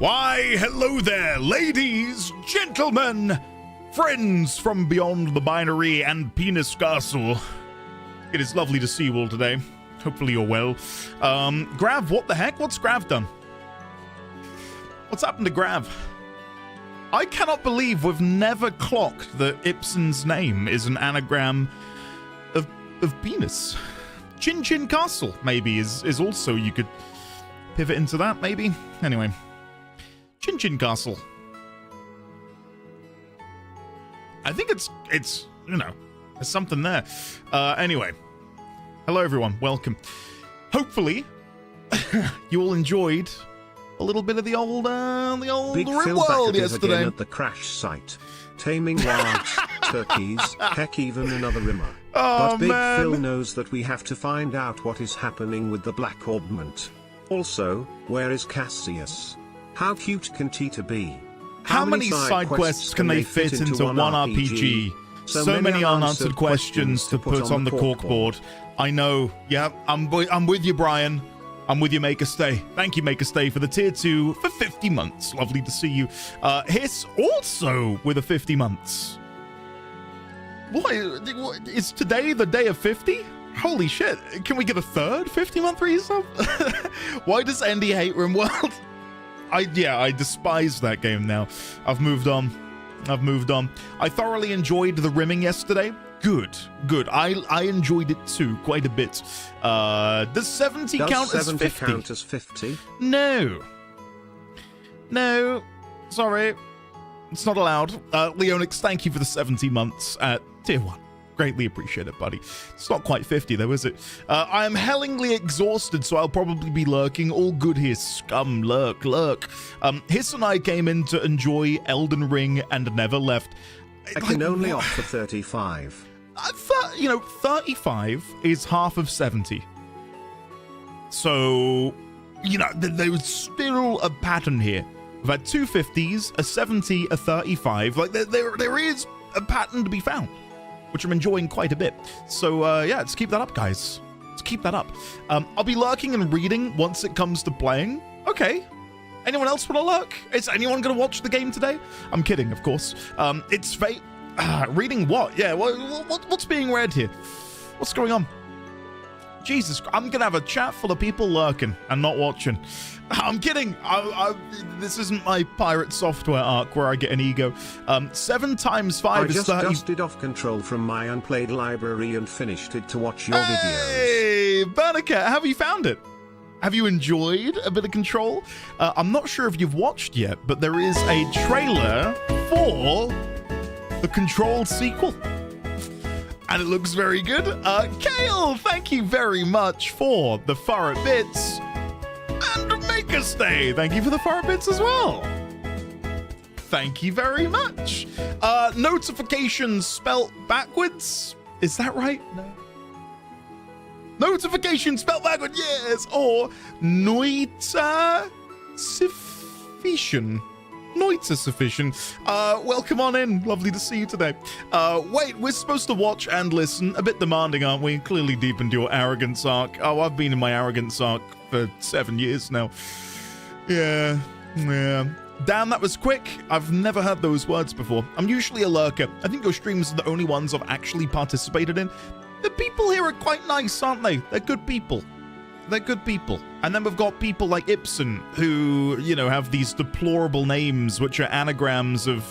Why, hello there, ladies, gentlemen, friends from beyond the binary and penis castle. It is lovely to see you all today. Hopefully you're well. Grav, what the heck? What's Grav done? What's happened to Grav? I cannot believe we've never clocked that Ibsen's name is an anagram of penis. Chin Chin Castle, maybe, is also, you could pivot into that, maybe. Anyway. Chin Chin Castle. I think it's you know, there's something there. Anyway. Hello, everyone. Welcome. Hopefully, you all enjoyed a little bit of the old Big Rim Phil World back yesterday. again at the crash site. Taming large turkeys, heck, even another rimmer. Oh, but Big man. Phil knows that we have to find out what is happening with the black augment. Also, where is Cassius? How cute can Tita be? How many side quests can they fit into one RPG? So many unanswered questions to put on the corkboard. I know. Yeah, I'm with you, Brian. I'm with you, Make a Stay. Thank you, Make a Stay, for the tier 2 for 50 months. Lovely to see you. Hiss also with a 50 months. What? Is today the day of 50? Holy shit. Can we get a third 50-month resub? Why does Andy hate RimWorld? I despise that game now. I've moved on. I thoroughly enjoyed the rimming yesterday. Good. I enjoyed it too, quite a bit. Does 70 count as 50? Does 70 count as 50? No. Sorry. It's not allowed. Leonix, thank you for the 70 months at tier 1. Greatly appreciate it, buddy. It's not quite 50 though, is it? I am hellingly exhausted, so I'll probably be lurking. All good here, scum. Lurk. Hiss and I came in to enjoy Elden Ring and never left. I can only offer 35. 35 is half of 70. So, there's still a pattern here. We've had two 50s, a 70, a 35. Like, there is a pattern to be found, which I'm enjoying quite a bit. So, let's keep that up, guys. Let's keep that up. I'll be lurking and reading once it comes to playing. Okay. Anyone else want to lurk? Is anyone going to watch the game today? I'm kidding, of course. It's fate. Reading what? Yeah, what's being read here? What's going on? Jesus, I'm going to have a chat full of people lurking and not watching. I'm kidding. This isn't my pirate software arc where I get an ego. 7 times 5 is 30. I just dusted off Control from my unplayed library and finished it to watch your videos. Hey, Bernica, have you found it? Have you enjoyed a bit of Control? I'm not sure if you've watched yet, but there is a trailer for the Control sequel. And it looks very good. Kale, thank you very much for the Furret Bits. And Make a Stay, thank you for the Furret Bits as well. Thank you very much. Notifications spelt backwards. Is that right? No. Notification spelled backward, yes, or Noita Sufficient. Noita Sufficient. Welcome on in. Lovely to see you today. Wait, we're supposed to watch and listen. A bit demanding, aren't we? Clearly deep into your arrogance arc. Oh, I've been in my arrogance arc for 7 years now. Yeah. Damn, that was quick. I've never heard those words before. I'm usually a lurker. I think your streams are the only ones I've actually participated in. The people here are quite nice, aren't they? They're good people. And then we've got people like Ibsen who, have these deplorable names which are anagrams of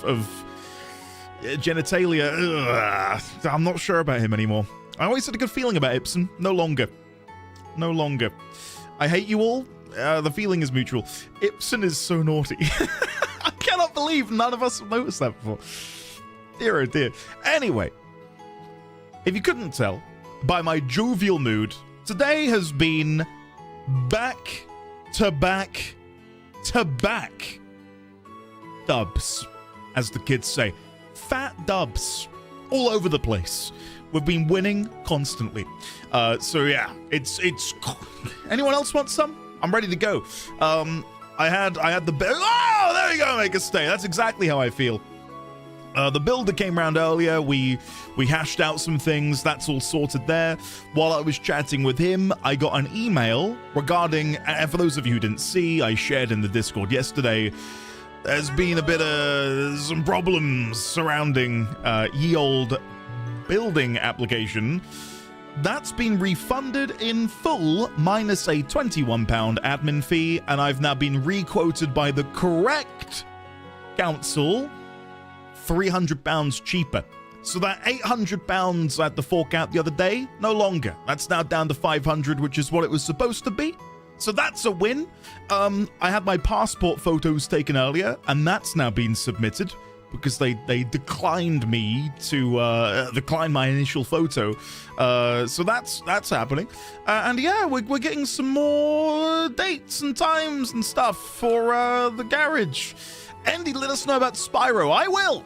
genitalia. Ugh. I'm not sure about him anymore. I always had a good feeling about Ibsen. No longer. I hate you all. The feeling is mutual. Ibsen is so naughty. I cannot believe none of us have noticed that before. Dear oh dear. Anyway. If you couldn't tell by my jovial mood, today has been back to back dubs, as the kids say. Fat dubs all over the place. We've been winning constantly. So yeah, it's anyone else want some? I'm ready to go. I had the oh, there you go, Make a Stay. That's exactly how I feel. The builder came around earlier. We hashed out some things. That's all sorted there. While I was chatting with him, I got an email regarding, and for those of you who didn't see, I shared in the Discord yesterday, there's been a bit of some problems surrounding ye old building application. That's been refunded in full, minus a £21 admin fee, and I've now been re-quoted by the correct council £300 cheaper. So that £800 I had to fork out the other day, no longer. That's now down to 500, which is what it was supposed to be. So that's a win. I had my passport photos taken earlier, and that's now been submitted because they declined me to decline my initial photo. So that's happening. And yeah, we're getting some more dates and times and stuff for the garage. Andy, let us know about Spyro. I will.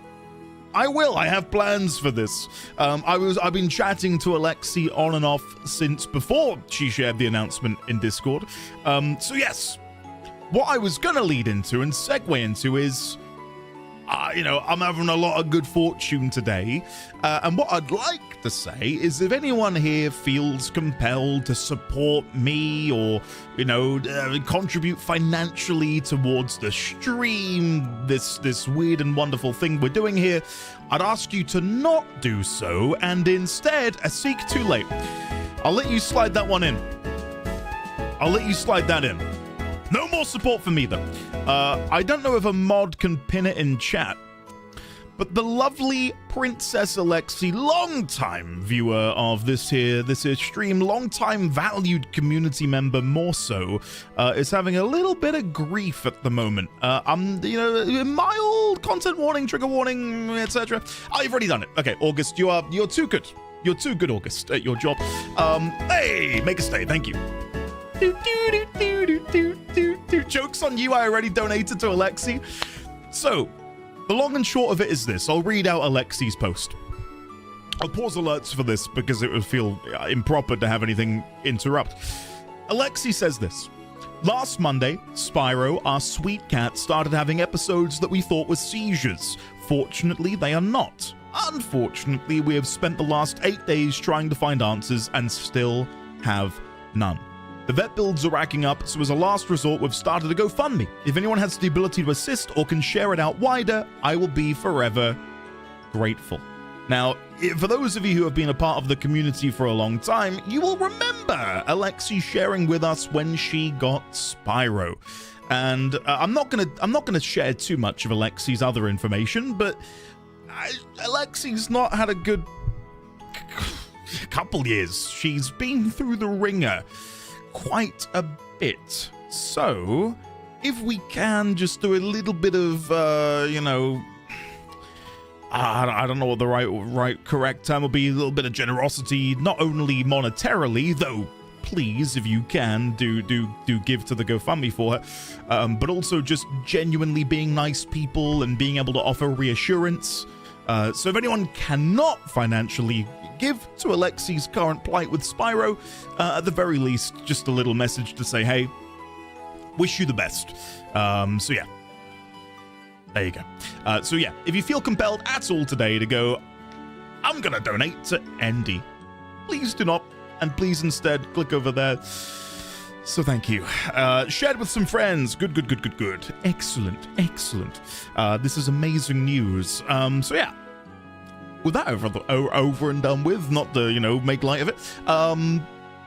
I have plans for this. I've been chatting to Alexi on and off since before she shared the announcement in Discord. So yes, what I was gonna lead into and segue into is, I'm having a lot of good fortune today. And what I'd like to say is if anyone here feels compelled to support me or, contribute financially towards the stream, this weird and wonderful thing we're doing here, I'd ask you to not do so and instead seek too late. I'll let you slide that one in. I'll let you slide that in. No more support for me, though. I don't know if a mod can pin it in chat, but the lovely Princess Alexi, long-time viewer of this here stream, long-time valued community member more so, is having a little bit of grief at the moment. Mild content warning, trigger warning, etc. Oh, you've already done it. Okay, August, you're too good. You're too good, August, at your job. Hey, make a stay. Thank you. Joke's on you, I already donated to Alexi. So, the long and short of it is this. I'll read out Alexi's post. I'll pause alerts for this because it would feel improper to have anything interrupt. Alexi says this. Last Monday, Spyro, our sweet cat, started having episodes that we thought were seizures. Fortunately, they are not. Unfortunately, we have spent the last 8 days trying to find answers and still have none. The vet bills are racking up, so as a last resort, we've started a GoFundMe. If anyone has the ability to assist or can share it out wider, I will be forever grateful. Now, for those of you who have been a part of the community for a long time, you will remember Alexi sharing with us when she got Spyro. And I'm not gonna share too much of Alexi's other information, but Alexi's not had a good couple years. She's been through the ringer quite a bit. So, if we can just do a little bit of, I don't know what the correct term will be, a little bit of generosity, not only monetarily, though, please, if you can, do give to the GoFundMe for her, but also just genuinely being nice people and being able to offer reassurance. So if anyone cannot financially give to Alexi's current plight with Spyro, at the very least, just a little message to say, hey, wish you the best. So yeah, there you go. So yeah, if you feel compelled at all today to go, I'm gonna donate to Andy, please do not, and please instead click over there. So thank you. Shared with some friends. Good. Excellent. This is amazing news. So yeah, with that over and done with, not to, make light of it,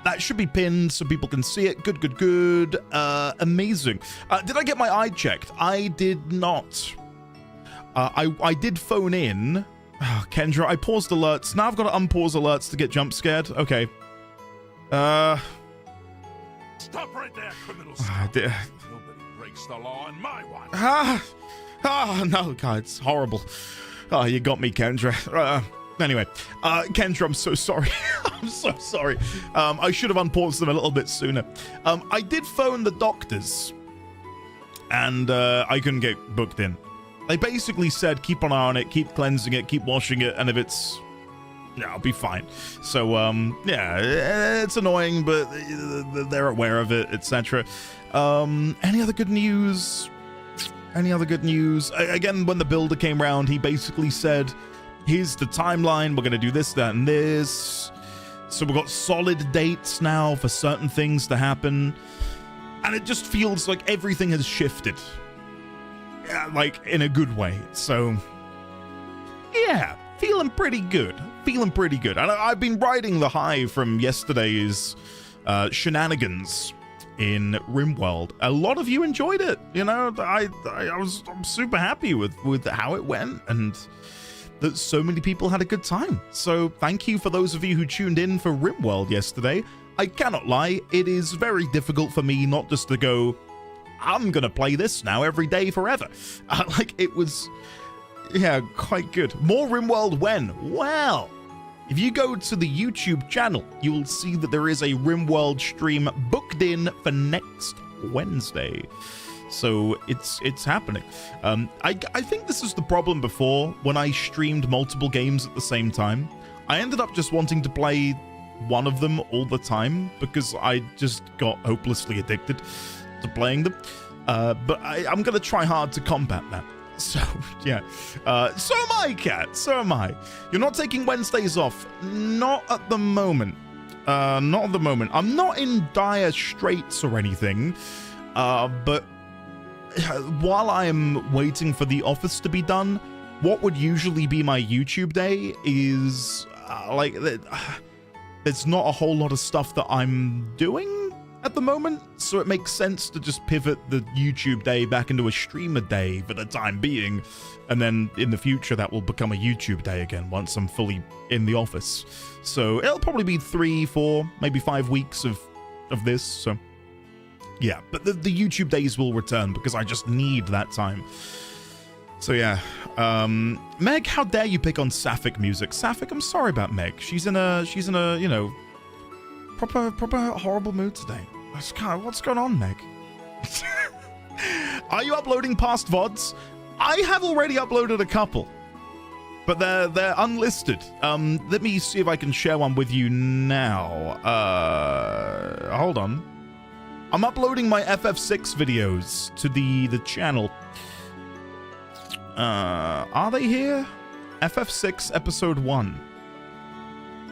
that should be pinned so people can see it. Good. Amazing. Did I get my eye checked? I did not. I did phone in. Kendra, I paused alerts. Now I've got to unpause alerts to get jump scared. Okay. Stop right there, criminal. Nobody breaks the law in my watch. No, God, it's horrible. Oh, you got me, Kendra. Anyway, Kendra, I'm so sorry. I'm so sorry. I should have unpaused them a little bit sooner. I did phone the doctors, and I couldn't get booked in. They basically said, keep an eye on it, keep cleansing it, keep washing it, and if it's... yeah, I'll be fine. So, yeah, it's annoying, but they're aware of it, etc. Any other good news? Any other good news? Again, when the builder came around, he basically said, here's the timeline. We're going to do this, that, and this. So we've got solid dates now for certain things to happen. And it just feels like everything has shifted. Yeah, like, in a good way. So, yeah, feeling pretty good. Feeling pretty good. And I've been riding the high from yesterday's shenanigans in RimWorld. A lot of you enjoyed it. You know, I'm super happy with how it went, and that so many people had a good time. So thank you for those of you who tuned in for RimWorld yesterday. I cannot lie, it is very difficult for me not just to go, I'm gonna play this now every day forever. Like, it was, yeah, quite good. More RimWorld when? Well, if you go to the YouTube channel, you will see that there is a RimWorld stream booked in for next Wednesday. So it's happening. I think this is the problem before when I streamed multiple games at the same time. I ended up just wanting to play one of them all the time because I just got hopelessly addicted to playing them. But I'm going to try hard to combat that. So, yeah. So am I, Cat. So am I. You're not taking Wednesdays off. Not at the moment. Not at the moment. I'm not in dire straits or anything. But while I'm waiting for the office to be done, what would usually be my YouTube day is like there's not a whole lot of stuff that I'm doing at the moment, so it makes sense to just pivot the YouTube day back into a streamer day for the time being, and then in the future that will become a YouTube day again once I'm fully in the office. So it'll probably be 3, 4, maybe 5 weeks of this, so yeah, but the YouTube days will return because I just need that time. So yeah, Meg, how dare you pick on Sapphic music? Sapphic, I'm sorry about Meg. She's in a you know, proper horrible mood today. What's going on, Meg? Are you uploading past VODs? I have already uploaded a couple, but they're unlisted. Let me see if I can share one with you now. Hold on. I'm uploading my FF6 videos to the channel. Are they here? FF6 episode 1.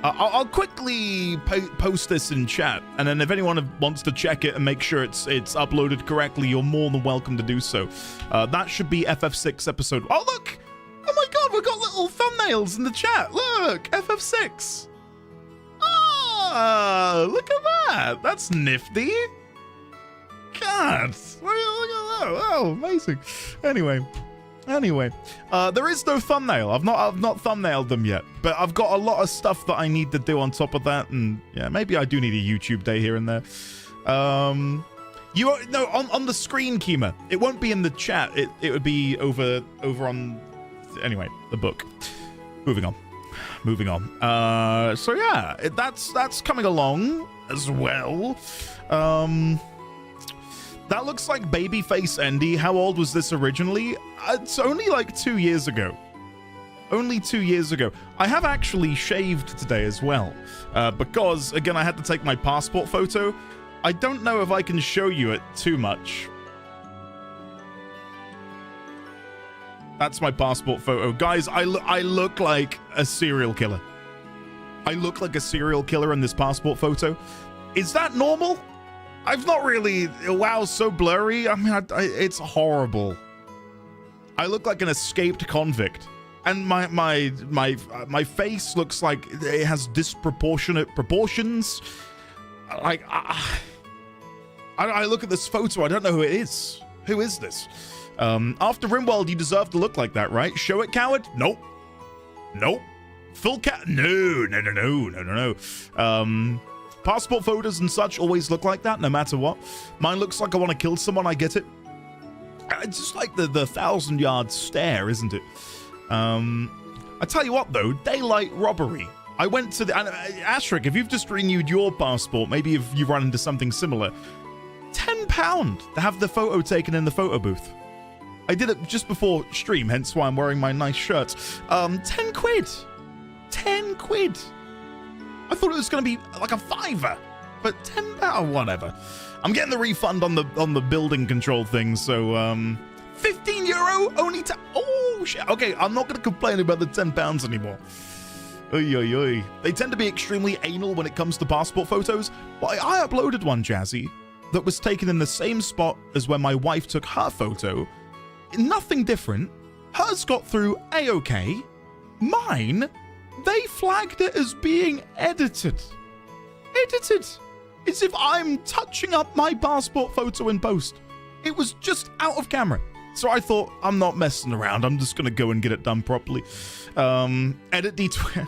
I'll quickly post this in chat, and then if anyone wants to check it and make sure it's uploaded correctly, you're more than welcome to do so. That should be FF6 episode. Oh look! Oh my god, we've got little thumbnails in the chat. Look, FF6. Ah, look at that. That's nifty. God, look at that. Oh, amazing. Anyway, there is no thumbnail. I've not thumbnailed them yet, but I've got a lot of stuff that I need to do on top of that, and yeah, maybe I do need a YouTube day here and there. On the screen, Kima. It won't be in the chat. It would be over on. Anyway, the book. Moving on. So yeah, that's coming along as well. That looks like Babyface Andy. How old was this originally? It's only like 2 years ago. Only 2 years ago. I have actually shaved today as well. Because, again, I had to take my passport photo. I don't know if I can show you it too much. That's my passport photo. Guys, I look like a serial killer. I look like a serial killer in this passport photo. Is that normal? I've not really. Wow, so blurry. I mean, it's horrible. I look like an escaped convict, and my face looks like it has disproportionate proportions. Like I look at this photo, I don't know who it is. Who is this? After RimWorld, you deserve to look like that, right? Show it, coward. Nope. Full cat. No. Passport photos and such always look like that, no matter what. Mine looks like I want to kill someone, I get it. It's just like the 1,000-yard stare, isn't it? I tell you what, though, daylight robbery. I went to the... Ashrik, if you've just renewed your passport, maybe if you've run into something similar, £10 to have the photo taken in the photo booth. I did it just before stream, hence why I'm wearing my nice shirt. 10 quid. 10 quid. I thought it was going to be like a £5, but £10, whatever. I'm getting the refund on the building control thing, so €15 only to... Oh, shit. Okay, I'm not going to complain about the £10 anymore. Oy, oy, oy. They tend to be extremely anal when it comes to passport photos. But I uploaded one, Jazzy, that was taken in the same spot as when my wife took her photo. Nothing different. Hers got through A-OK. Mine, they flagged it as being edited. Edited. As if I'm touching up my passport photo in post. It was just out of camera. So I thought, I'm not messing around. I'm just going to go and get it done properly. Edit D20.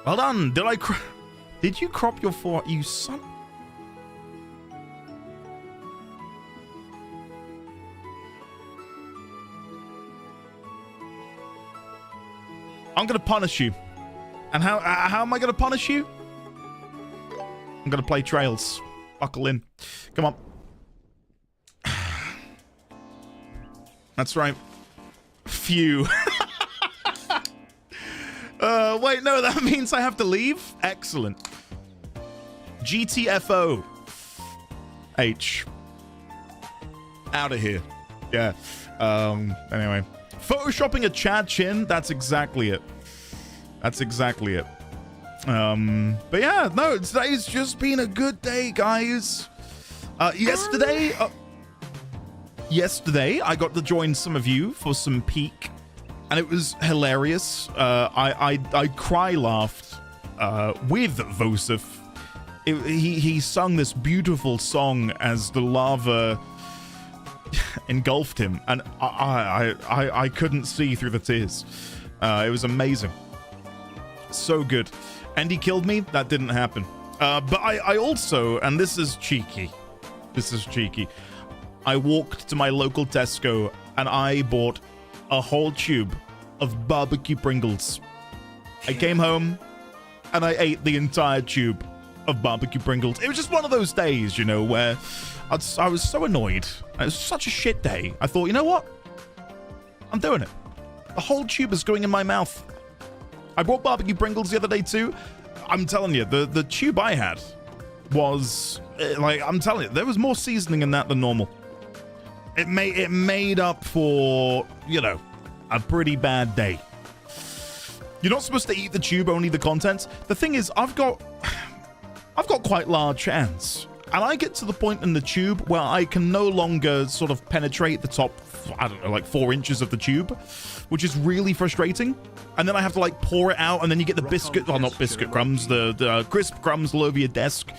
Well done. Did you crop your forehead? You son... I'm going to punish you. And how am I going to punish you? I'm going to play Trails. Buckle in. Come on. That's right. Phew. Wait, no, that means I have to leave? Excellent. GTFO. H. Out of here. Yeah. Anyway. Photoshopping a Chad Chin? That's exactly it. That's exactly it. But yeah, no, today's just been a good day, guys. Yesterday, I got to join some of you for some peak, and it was hilarious. I cry laughed with Vosif. He sung this beautiful song as the lava engulfed him, and I couldn't see through the tears. It was amazing. So good. And he killed me? That didn't happen. But I also, and this is cheeky. This is cheeky. I walked to my local Tesco and I bought a whole tube of barbecue Pringles. I came home and I ate the entire tube of barbecue Pringles. It was just one of those days, you know, where I was so annoyed. It was such a shit day. I thought, you know what? I'm doing it. The whole tube is going in my mouth. I bought barbecue Pringles the other day too. I'm telling you, the tube I had was, like, I'm telling you, there was more seasoning in that than normal. It made up for, you know, a pretty bad day. You're not supposed to eat the tube, only the contents. The thing is, I've got quite large hands. And I get to the point in the tube where I can no longer sort of penetrate the top, I don't know, like 4 inches of the tube, which is really frustrating. And then I have to like pour it out, and then you get the biscuit, well, not biscuit crumbs, the crisp crumbs all over your desk.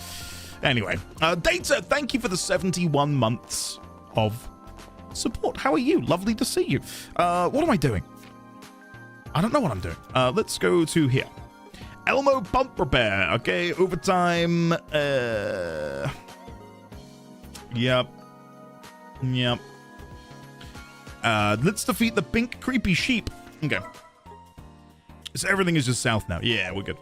Anyway, Data, thank you for the 71 months of support. How are you? Lovely to see you. What am I doing? I don't know what I'm doing. Let's go to here. Elmo pump repair. Okay, overtime. Yep. Let's defeat the pink creepy sheep. Okay. So everything is just south now. Yeah, we're good.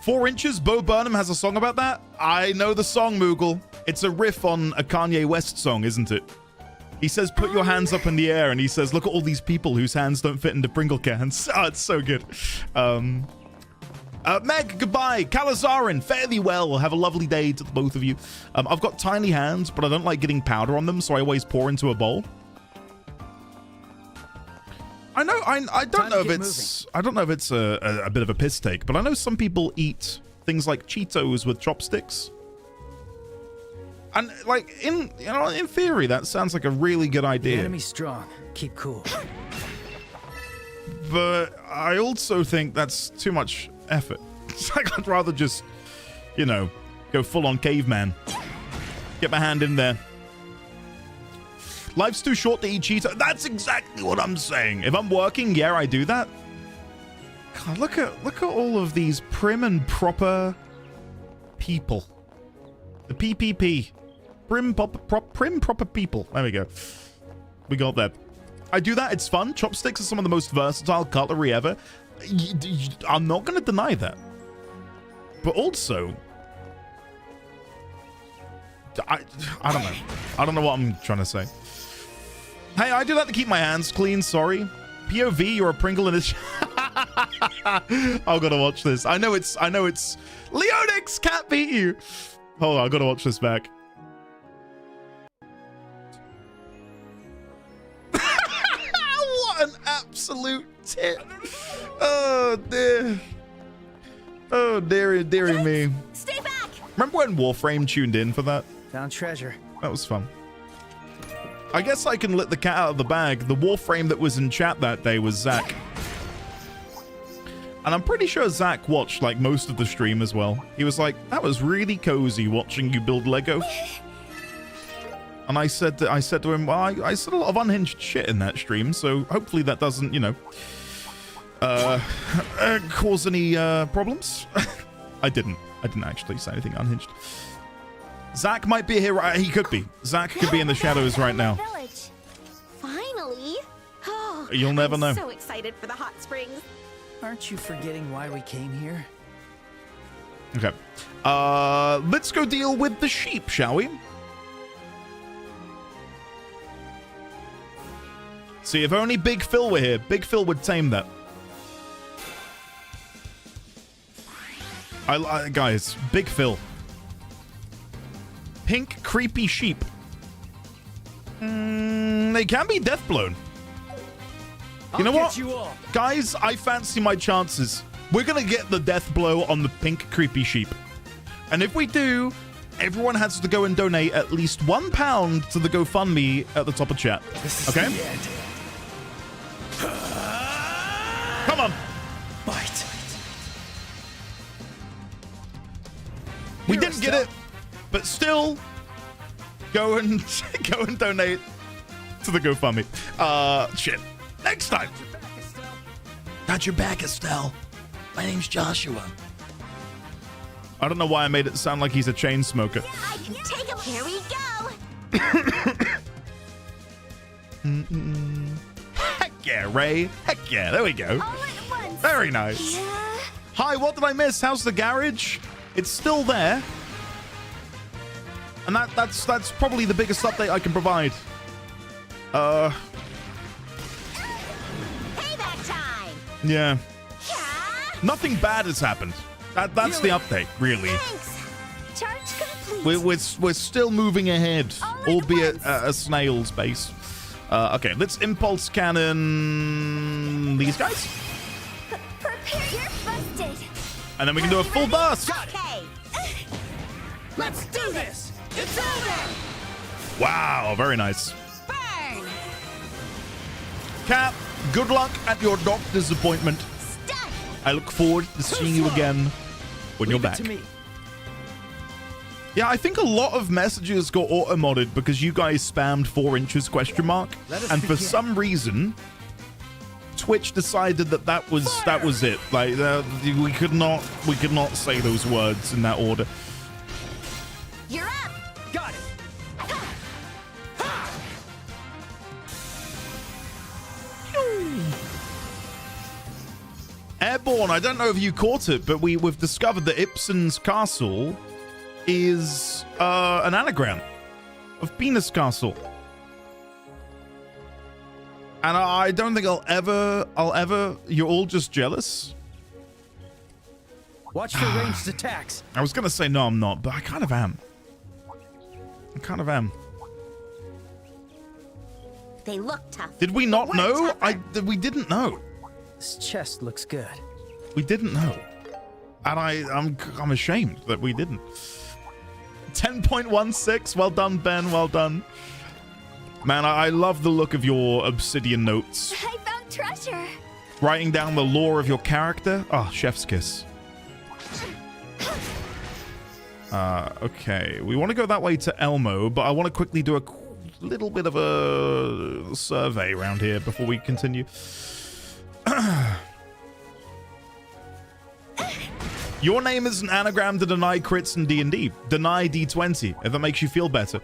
4 inches. Bo Burnham has a song about that. I know the song, Moogle. It's a riff on a Kanye West song, isn't it? He says, put your hands up in the air, and he says, look at all these people whose hands don't fit into Pringle cans. Oh, it's so good. Meg, goodbye. Kalazarin, fare thee well. Have a lovely day to the both of you. I've got tiny hands, but I don't like getting powder on them, so I always pour into a bowl. I know, I don't know if it's a bit of a piss take, but I know some people eat things like Cheetos with chopsticks. And like in theory, that sounds like a really good idea. The enemy's strong. Keep cool. But I also think that's too much effort. It's like I'd rather just, you know, go full on caveman. Get my hand in there. Life's too short to eat Cheetos. That's exactly what I'm saying. If I'm working, yeah, I do that. God, look at all of these prim and proper people. The PPP. Prim proper people. There we go. We got that. I do that. It's fun. Chopsticks are some of the most versatile cutlery ever. I'm not going to deny that. But also, I don't know. I don't know what I'm trying to say. Hey, I do that to keep my hands clean. Sorry. POV, you're a Pringle in this. I've got to watch this. I know it's Leonix can't beat you. Hold on, I've got to watch this back. absolute tit. Oh, dear. Oh, dearie me. Stay back! Remember when Warframe tuned in for that? Found treasure. That was fun. I guess I can let the cat out of the bag. The Warframe that was in chat that day was Zach. And I'm pretty sure Zach watched like most of the stream as well. He was like, that was really cozy watching you build Lego. And I said to him, well, I said a lot of unhinged shit in that stream, so hopefully that doesn't, you know, cause any problems. I didn't actually say anything unhinged. Zach might be here. He could be. Zach could be in the shadows right now. Village. Finally. Oh, You'll never know. I'm so excited for the hot springs. Aren't you forgetting why we came here? Okay. Let's go deal with the sheep, shall we? See, if only Big Phil were here, Big Phil would tame that. Guys, Big Phil. Pink, creepy sheep. They can be death blown. You know what? Guys, I fancy my chances. We're going to get the death blow on the pink, creepy sheep. And if we do, everyone has to go and donate at least £1 to the GoFundMe at the top of chat. Okay? Come on. Bite. We didn't get it, but still, go and donate to the GoFundMe. Shit. Next time. Got your back, Estelle. My name's Joshua. I don't know why I made it sound like he's a chain smoker. Yeah, I can take him. Here we go. Heck yeah, Ray. Heck yeah. There we go. All at once. Very nice. Yeah. Hi, what did I miss? How's the garage? It's still there. And that's probably the biggest update I can provide. Payback time. Yeah. Yeah. Nothing bad has happened. That's the update, really. Thanks. Charge complete. We're still moving ahead, All at albeit once. at a snail's pace. Okay, let's impulse cannon these guys. Prepare. You're busted. And then we can do a full burst. Okay. Let's do this. It's over. Wow, very nice. Burn. Cap, good luck at your doctor's appointment. Stun. I look forward to seeing you again when you're back. To me. Yeah, I think a lot of messages got auto-modded because you guys spammed 4 inches question mark. And for some reason, Twitch decided that was it. Like we could not say those words in that order. You're up. Got it. Airborne, I don't know if you caught it, but we've discovered that Ibsen's castle is an anagram of Penis Castle. And I don't think I'll ever, you're all just jealous. Watch for ranged attacks. I was going to say no, I'm not, but I kind of am. They look tough. Did we not We're know? tougher. We didn't know. This chest looks good. We didn't know. And I'm ashamed that we didn't. 10.16. Well done, Ben. Well done. Man, I love the look of your obsidian notes. I found treasure. Writing down the lore of your character. Oh, chef's kiss. Okay. We want to go that way to Elmo, but I want to quickly do a little bit of a survey around here before we continue. Your name is an anagram to deny crits in D&D. Deny D20, if that makes you feel better.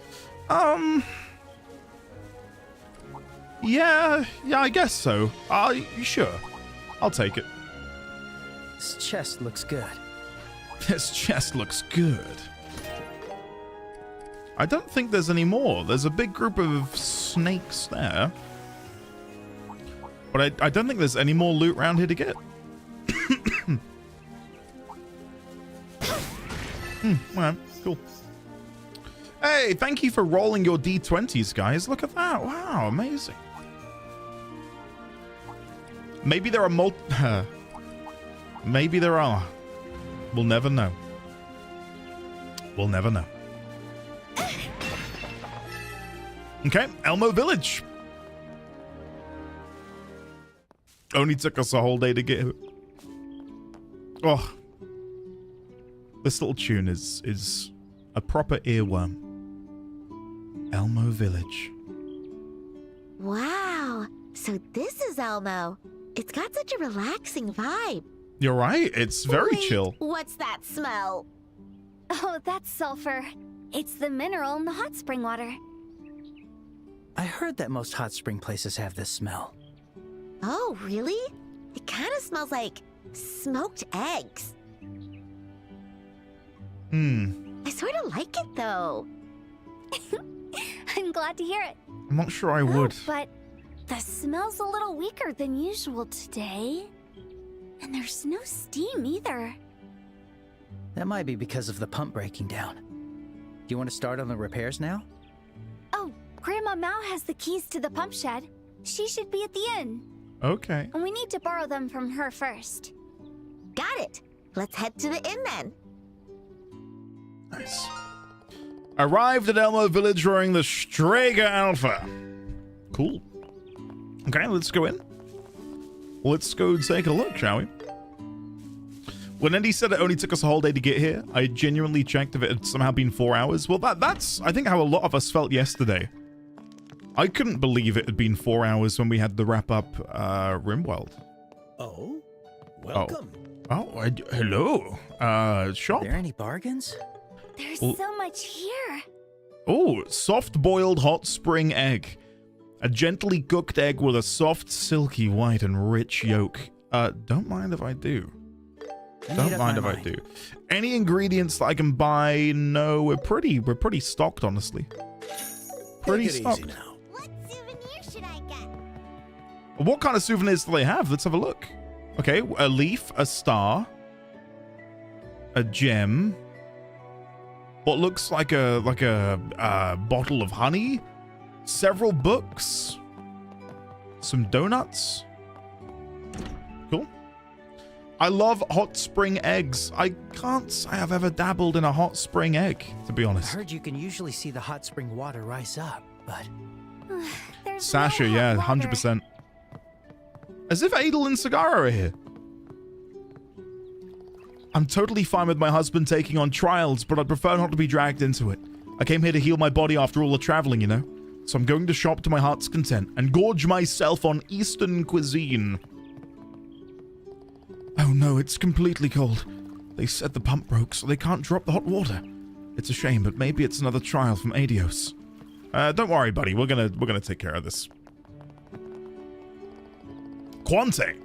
Yeah, I guess so. Sure. I'll take it. This chest looks good. This chest looks good. I don't think there's any more. There's a big group of snakes there. But I don't think there's any more loot around here to get. Alright, cool. Hey, thank you for rolling your D20s, guys. Look at that. Wow, amazing. Maybe there are maybe there are. We'll never know. We'll never know. Okay, Elmo Village. Only took us a whole day to get here. Oh. This little tune is a proper earworm. Elmo Village. Wow. So this is Elmo. It's got such a relaxing vibe. You're right. It's very Wait, chill. What's that smell? Oh, that's sulfur. It's the mineral in the hot spring water. I heard that most hot spring places have this smell. Oh, really? It kind of smells like smoked eggs. I sort of like it, though. I'm glad to hear it. I'm not sure I would. But the smell's a little weaker than usual today. And there's no steam either. That might be because of the pump breaking down. Do you want to start on the repairs now? Oh, Grandma Mao has the keys to the pump shed. She should be at the inn. Okay. And we need to borrow them from her first. Got it. Let's head to the inn then. Nice. Arrived at Elmo Village wearing the Strega Alpha. Cool. Okay, let's go in. Let's go take a look, shall we? When Andy said it only took us a whole day to get here, I genuinely checked if it had somehow been 4 hours. Well, that's, I think, how a lot of us felt yesterday. I couldn't believe it had been 4 hours when we had the wrap-up Rimworld. Oh, welcome. Hello. Shop. Are there any bargains? There's so much here. Oh, soft-boiled hot spring egg. A gently cooked egg with a soft, silky, white, and rich yolk. Don't mind if I do. Don't mind if I do. Any ingredients that I can buy? No, we're pretty stocked, honestly. Pretty stocked. Easy now. What souvenir should I get? What kind of souvenirs do they have? Let's have a look. Okay, a leaf, a star, a gem. What looks like a bottle of honey, several books, some donuts. Cool. I love hot spring eggs. I can't say I've ever dabbled in a hot spring egg, to be I honest. heard you can usually see the hot spring water rise up, but There's Sasha, no hot yeah, water. 100%. As if Adel and Sagara are here. I'm totally fine with my husband taking on trials, but I'd prefer not to be dragged into it. I came here to heal my body after all the traveling, you know? So I'm going to shop to my heart's content and gorge myself on Eastern cuisine. Oh no, it's completely cold. They said the pump broke, so they can't drop the hot water. It's a shame, but maybe it's another trial from Adios. Don't worry, buddy. We're gonna take care of this. Quante.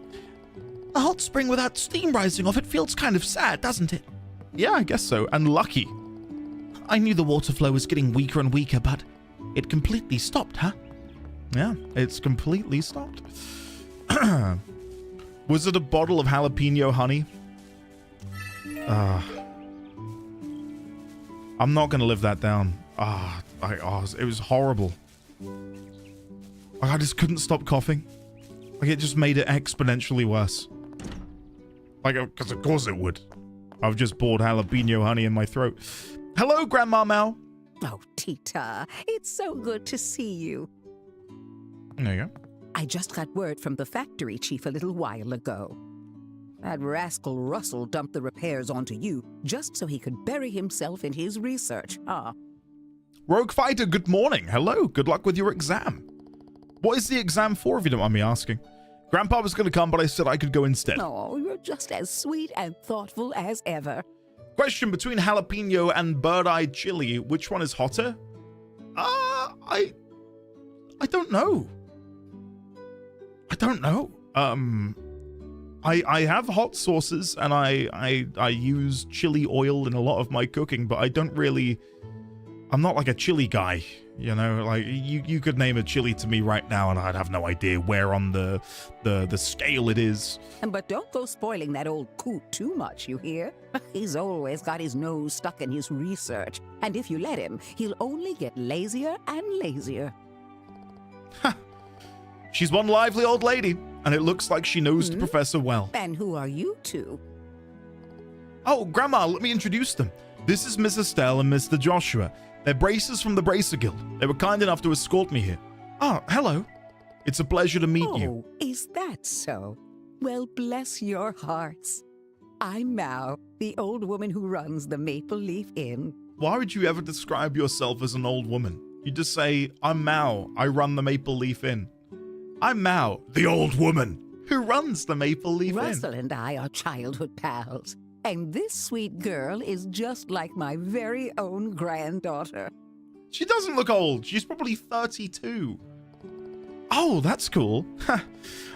A hot spring without steam rising off it feels kind of sad, doesn't it? Yeah, I guess so. And lucky. I knew the water flow was getting weaker and weaker, but it completely stopped, huh? Yeah, it's completely stopped. Was it a bottle of jalapeno honey? I'm not gonna live that down. It was horrible. I just couldn't stop coughing. Like, it just made it exponentially worse. Like, because of course it would. I've just poured jalapeno honey in my throat. Hello, Grandma Mao. Oh, Tita, it's so good to see you. There you go. I just got word from the factory chief a little while ago. That rascal Russell dumped the repairs onto you just so he could bury himself in his research, huh? Rogue Fighter, good morning. Hello, good luck with your exam. What is the exam for, if you don't mind me asking? Grandpa was going to come, but I said I could go instead. Oh, you're just as sweet and thoughtful as ever. Question: between jalapeno and bird-eyed chili, which one is hotter? I don't know. I don't know. I have hot sauces and I use chili oil in a lot of my cooking, but I don't really. I'm not like a chili guy, you know. Like you could name a chili to me right now, and I'd have no idea where on the scale it is. But don't go spoiling that old coot too much, you hear? He's always got his nose stuck in his research, and if you let him, he'll only get lazier and lazier. She's one lively old lady. and it looks like she knows the professor well. And who are you two? Oh, Grandma, let me introduce them. This is Miss Estelle and Mr. Joshua. They're bracers from the Bracer Guild. They were kind enough to escort me here. Oh, hello. It's a pleasure to meet you. Oh, is that so? Well, bless your hearts. I'm Mao, the old woman who runs the Maple Leaf Inn. Why would you ever describe yourself as an old woman? You just say, I'm Mao, I run the Maple Leaf Inn. I'm Mao, the old woman who runs the Maple Leaf Inn. Russell and I are childhood pals, and this sweet girl is just like my very own granddaughter. She doesn't look old. She's probably 32. Oh, that's cool.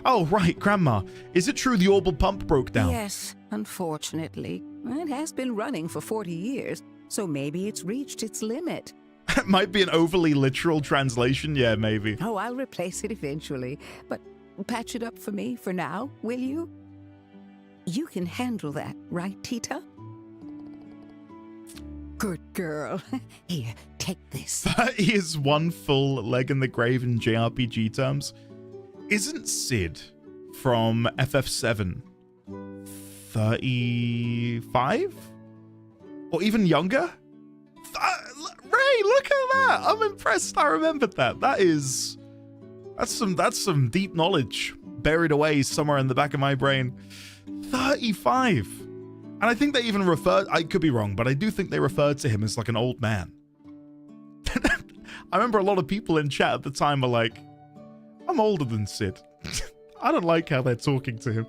Oh, right, Grandma. Is it true the orbital pump broke down? Yes, unfortunately. It has been running for 40 years, so maybe it's reached its limit. It might be an overly literal translation. Yeah, maybe. Oh, I'll replace it eventually, but patch it up for me for now, will you? You can handle that, right, Tita? Good girl. Here, take this. That is one full leg in the grave in JRPG terms. Isn't Sid from FF7 35? Or even younger? Ray, look at that! I'm impressed I remembered that. That's some deep knowledge buried away somewhere in the back of my brain. 35. And I think they even referred, I could be wrong, but I do think they referred to him as like an old man. I remember a lot of people in chat at the time were like, I'm older than Sid. I don't like how they're talking to him.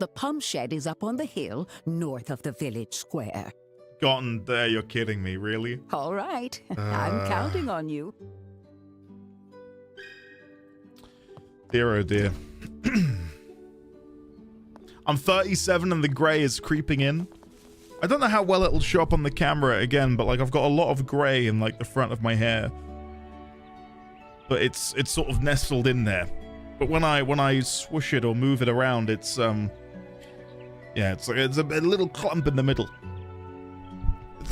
The pump shed is up on the hill north of the village square. Gotten there, you're kidding me, really? All right, I'm counting on you. Dear oh dear. I'm 37 and the grey is creeping in. I don't know how well it'll show up on the camera again, but like I've got a lot of grey in like the front of my hair. But it's sort of nestled in there. But when I swoosh it or move it around, it's yeah, it's a little clump in the middle.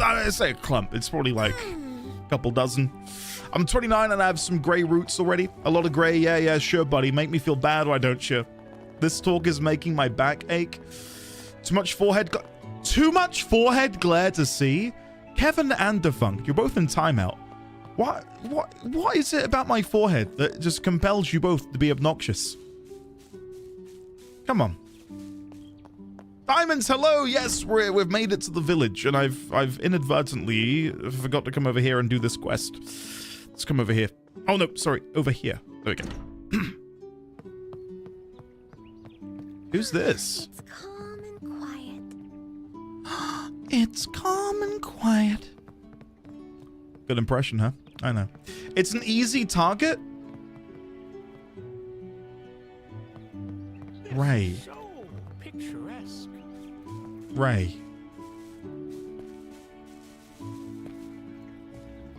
I say a clump, it's probably like a couple dozen. I'm 29 and I have some grey roots already. A lot of grey, yeah, sure, buddy. Make me feel bad, why don't you? This talk is making my back ache. Too much forehead glare to see? Kevin and Defunct, you're both in timeout. What is it about my forehead that just compels you both to be obnoxious? Come on. Diamonds, hello! Yes, we've made it to the village, and I've inadvertently forgot to come over here and do this quest. Let's come over here. Oh no, sorry, over here. There we go. Who's this? It's calm and quiet. It's calm and quiet. Good impression, huh? I know. It's an easy target. Ray. So picturesque. Ray.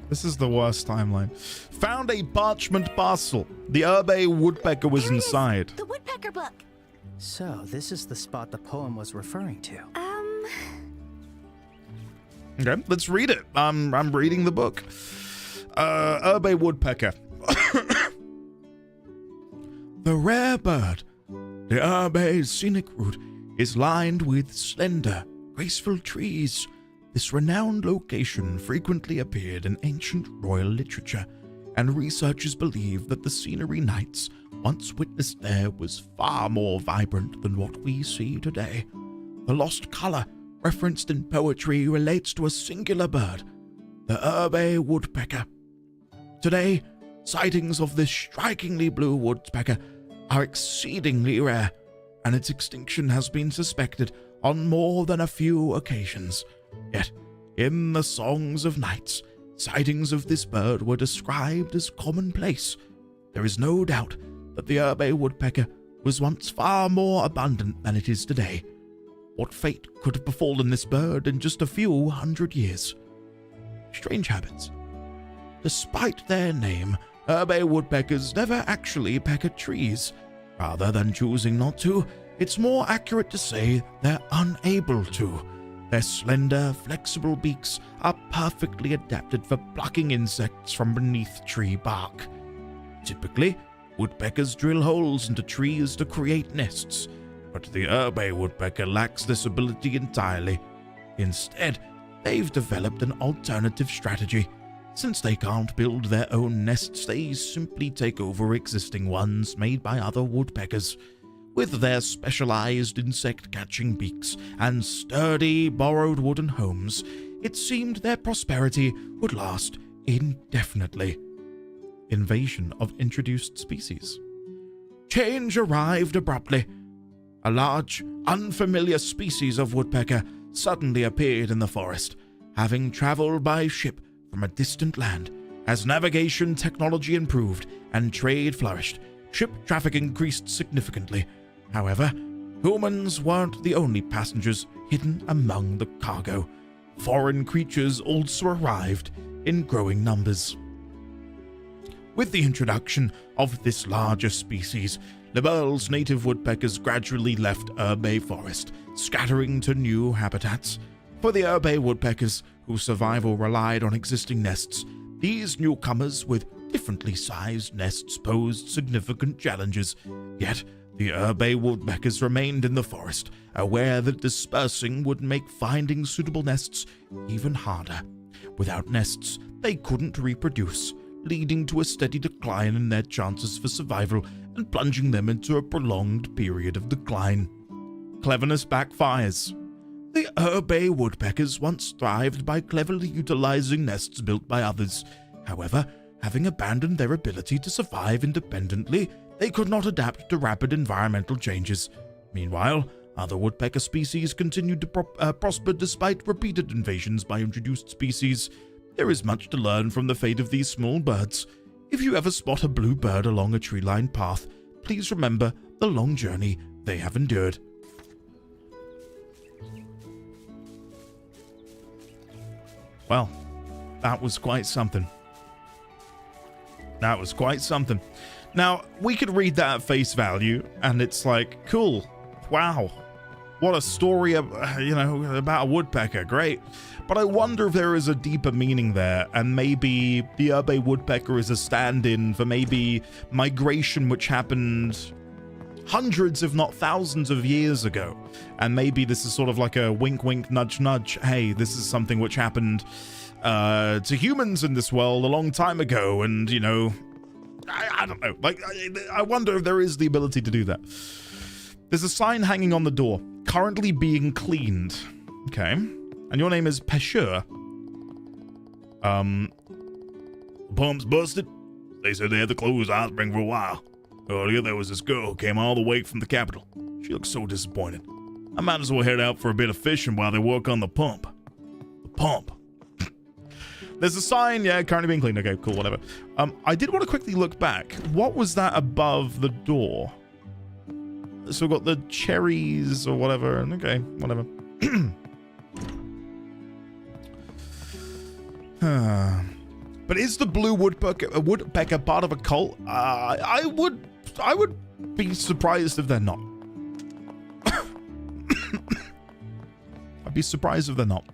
This is the worst timeline. Found a parchment parcel. The Herbe Woodpecker was There it is, inside. The Woodpecker book. So, this is the spot the poem was referring to. Okay, let's read it. I'm reading the book. Herbe Woodpecker. The rare bird, the Herbe's scenic route, is lined with slender, graceful trees. This renowned location frequently appeared in ancient royal literature, and researchers believe that the scenery nights once witnessed there was far more vibrant than what we see today. The lost color referenced in poetry relates to a singular bird, the Herbe Woodpecker. Today, sightings of this strikingly blue woodpecker are exceedingly rare, and its extinction has been suspected on more than a few occasions. Yet, in the songs of nights, sightings of this bird were described as commonplace. There is no doubt that the Herbe Woodpecker was once far more abundant than it is today. What fate could have befallen this bird in just a few hundred years? Strange habits. Despite their name, Herbe woodpeckers never actually peck at trees. Rather than choosing not to, it's more accurate to say they're unable to. Their slender, flexible beaks are perfectly adapted for plucking insects from beneath tree bark. Typically, woodpeckers drill holes into trees to create nests, but the Urbe woodpecker lacks this ability entirely. Instead, they've developed an alternative strategy. Since they can't build their own nests, they simply take over existing ones made by other woodpeckers. With their specialized insect-catching beaks and sturdy borrowed wooden homes, it seemed their prosperity would last indefinitely. Invasion of introduced species. Change arrived abruptly. A large, unfamiliar species of woodpecker suddenly appeared in the forest, having traveled by ship from a distant land. As navigation technology improved and trade flourished, ship traffic increased significantly. However, humans weren't the only passengers hidden among the cargo. Foreign creatures also arrived in growing numbers. With the introduction of this larger species, Liberal's native woodpeckers gradually left Urbe forest, scattering to new habitats. For the Urbe woodpeckers, whose survival relied on existing nests, these newcomers with differently sized nests posed significant challenges. Yet, the Urbe woodpeckers remained in the forest, aware that dispersing would make finding suitable nests even harder. Without nests, they couldn't reproduce, leading to a steady decline in their chances for survival and plunging them into a prolonged period of decline. Cleverness backfires. The Urbe woodpeckers once thrived by cleverly utilizing nests built by others. However, having abandoned their ability to survive independently, they could not adapt to rapid environmental changes. Meanwhile, other woodpecker species continued to prosper despite repeated invasions by introduced species. There is much to learn from the fate of these small birds. If you ever spot a blue bird along a tree-lined path, please remember the long journey they have endured. Well, that was quite something. That was quite something. Now, we could read that at face value, and it's like, cool, wow, what a story, about a woodpecker, great. But I wonder if there is a deeper meaning there, and maybe the Urbe woodpecker is a stand-in for maybe migration which happened hundreds, if not thousands of years ago. And maybe this is sort of like a wink, wink, nudge, nudge. Hey, this is something which happened to humans in this world a long time ago, and, I don't know. Like, I wonder if there is the ability to do that. There's a sign hanging on the door, currently being cleaned. Okay. And your name is Peshur. Pump's busted. They said they had to close the hot spring for a while. Earlier, there was this girl who came all the way from the capital. She looked so disappointed. I might as well head out for a bit of fishing while they work on the pump. The pump. There's a sign, yeah, currently being cleaned. Okay, cool, whatever. I did want to quickly look back. What was that above the door? So we've got the cherries or whatever. Okay, whatever. But is the blue woodpecker part of a cult? I would be surprised if they're not. I'd be surprised if they're not.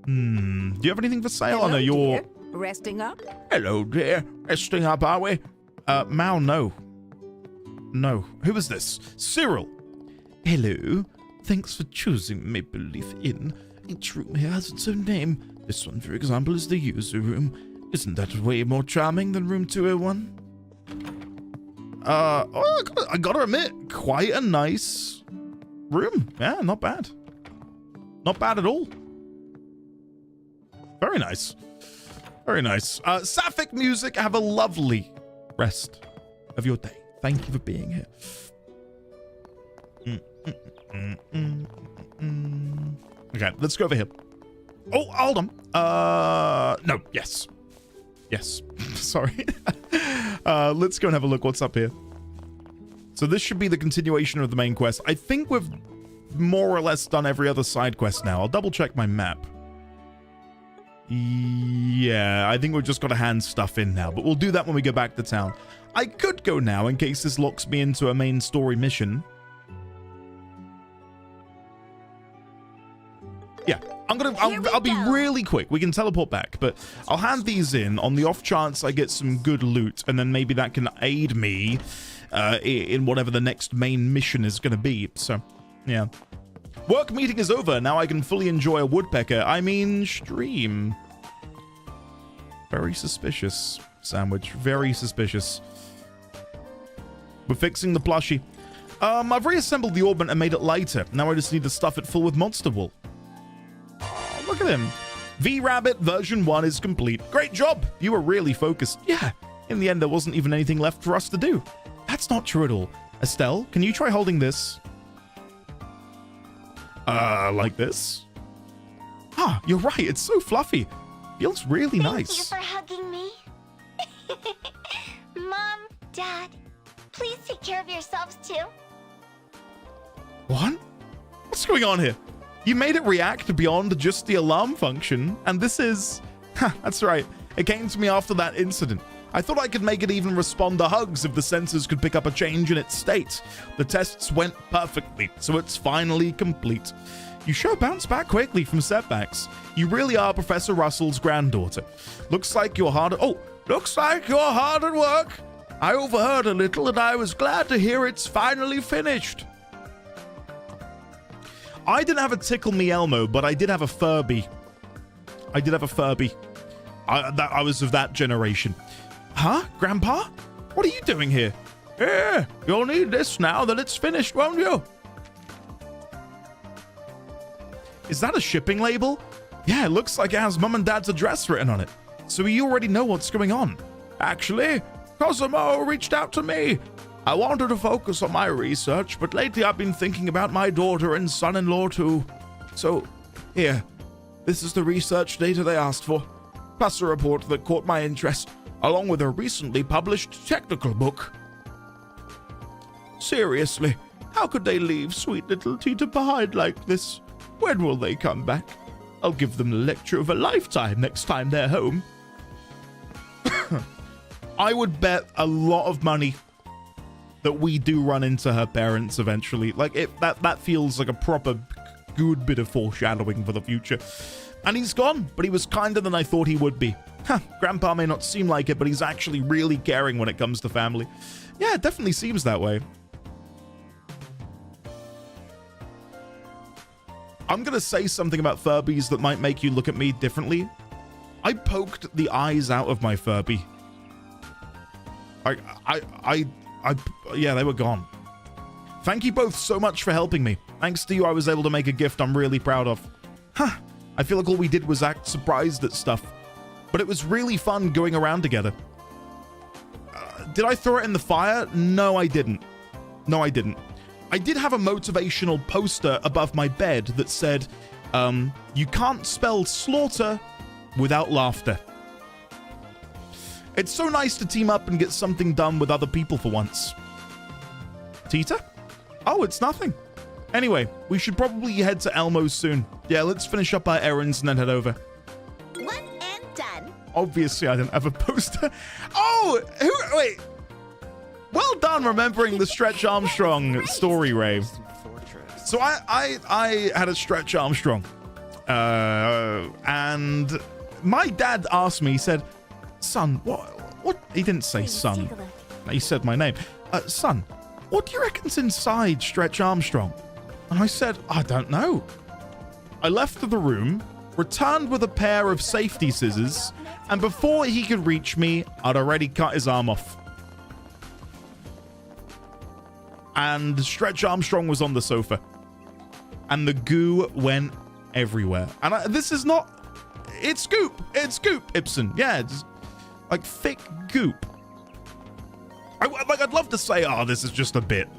Do you have anything for sale? Hello, I know you're... dear. Resting up? Hello, dear. Resting up, are we? Mal, no. No. Who is this? Cyril. Hello. Thanks for choosing Maple Leaf Inn. Each room here has its own name. This one, for example, is the user room. Isn't that way more charming than room 201? I gotta admit, quite a nice room. Yeah, not bad. Not bad at all. Very nice. Very nice. Sapphic Music, have a lovely rest of your day. Thank you for being here. Okay, let's go over here. Oh, hold on. No, yes. Yes. Sorry. Let's go and have a look what's up here. So this should be the continuation of the main quest. I think we've more or less done every other side quest now. I'll double check my map. Yeah, I think we've just got to hand stuff in now, but we'll do that when we go back to town. I could go now in case this locks me into a main story mission. Yeah, I'll be really quick. We can teleport back, but I'll hand these in on the off chance I get some good loot, and then maybe that can aid me in whatever the next main mission is going to be. So, yeah. Work meeting is over. Now I can fully enjoy a woodpecker. I mean, stream. Very suspicious, Sandwich. Very suspicious. We're fixing the plushie. I've reassembled the orbment and made it lighter. Now I just need to stuff it full with monster wool. Oh, look at him. V-Rabbit version 1 is complete. Great job. You were really focused. Yeah. In the end, there wasn't even anything left for us to do. That's not true at all. Estelle, can you try holding this? Like this? Ah, you're right. It's so fluffy. Feels really nice. Thank you for hugging me. Mom, Dad, please take care of yourselves too. What? What's going on here? You made it react beyond just the alarm function, and this is... that's right. It came to me after that incident. I thought I could make it even respond to hugs if the sensors could pick up a change in its state. The tests went perfectly, so it's finally complete. You sure bounce back quickly from setbacks. You really are Professor Russell's granddaughter. Looks like you're hard at work. I overheard a little, and I was glad to hear it's finally finished. I didn't have a Tickle Me Elmo, but I did have a Furby. I was of that generation. Huh? Grandpa? What are you doing here? Yeah, you'll need this now that it's finished, won't you? Is that a shipping label? Yeah, it looks like it has Mum and Dad's address written on it. So you already know what's going on. Actually, Cosimo reached out to me. I wanted to focus on my research, but lately I've been thinking about my daughter and son-in-law too. So, here, this is the research data they asked for, plus a report that caught my interest, along with a recently published technical book. Seriously, how could they leave sweet little Tita behind like this? When will they come back? I'll give them the lecture of a lifetime next time they're home. I would bet a lot of money that we do run into her parents eventually. Like, that feels like a proper good bit of foreshadowing for the future. And he's gone, but he was kinder than I thought he would be. Grandpa may not seem like it, but he's actually really caring when it comes to family. Yeah, it definitely seems that way. I'm going to say something about Furbies that might make you look at me differently. I poked the eyes out of my Furby. Yeah, they were gone. Thank you both so much for helping me. Thanks to you, I was able to make a gift I'm really proud of. I feel like all we did was act surprised at stuff. But it was really fun going around together. Did I throw it in the fire? No, I didn't. I did have a motivational poster above my bed that said, you can't spell slaughter without laughter. It's so nice to team up and get something done with other people for once. Tita? Oh, it's nothing. Anyway, we should probably head to Elmo's soon. Yeah, let's finish up our errands and then head over. One and done. Obviously, I didn't have a poster. Oh, wait. Well done remembering the Stretch Armstrong story, Ray. So I had a Stretch Armstrong. And my dad asked me, he said, son, what? He didn't say son. He said my name. Son, what do you reckon's inside Stretch Armstrong? And I said, I don't know. I left the room, returned with a pair of safety scissors, and before he could reach me, I'd already cut his arm off. And Stretch Armstrong was on the sofa. And the goo went everywhere. And this is not... It's goop. It's goop, Ibsen. Yeah, it's like thick goop. I'd love to say, oh, this is just a bit.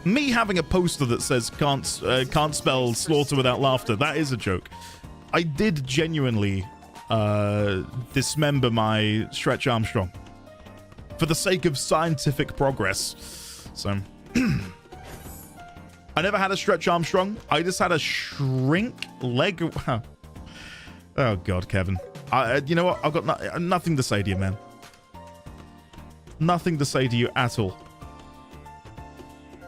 Me having a poster that says can't spell slaughter without laughter, that is a joke. I did genuinely dismember my Stretch Armstrong for the sake of scientific progress. So, I never had a Stretch Armstrong. I just had a shrink leg. Oh, God, Kevin. You know what? I've got nothing to say to you, man. Nothing to say to you at all.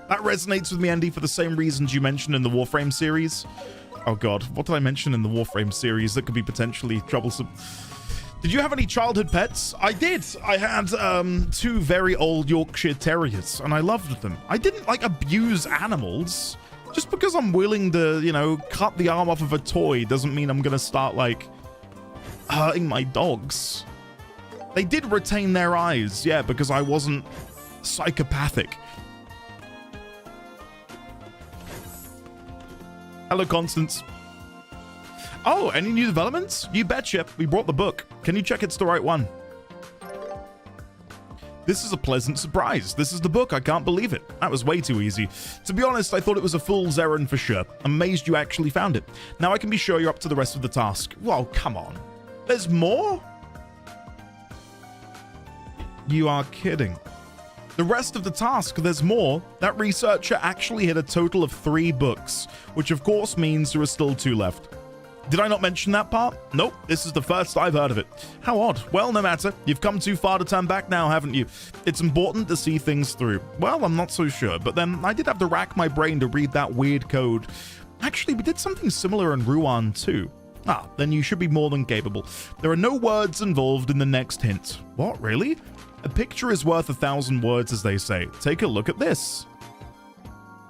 That resonates with me, Andy, for the same reasons you mentioned in the Warframe series. Oh god, what did I mention in the Warframe series that could be potentially troublesome? Did you have any childhood pets? I did. I had 2 very old Yorkshire Terriers, and I loved them. I didn't, like, abuse animals. Just because I'm willing to, you know, cut the arm off of a toy doesn't mean I'm gonna start, like, hurting my dogs. They did retain their eyes, yeah, because I wasn't psychopathic. Hello, Constance. Oh, any new developments? You betcha. We brought the book. Can you check it's the right one? This is a pleasant surprise. This is the book. I can't believe it. That was way too easy. To be honest, I thought it was a fool's errand for sure. I'm amazed you actually found it. Now I can be sure you're up to the rest of the task. Well, come on. There's more? You are kidding. The rest of the task, there's more. That researcher actually hit a total of 3 books, which of course means there are still 2 left. Did I not mention that part? Nope, this is the first I've heard of it. How odd. Well, no matter. You've come too far to turn back now, haven't you? It's important to see things through. Well, I'm not so sure, but then I did have to rack my brain to read that weird code. Actually, we did something similar in Ruan too. Ah, then you should be more than capable. There are no words involved in the next hint. What, really? A picture is worth 1,000 words, as they say. Take a look at this.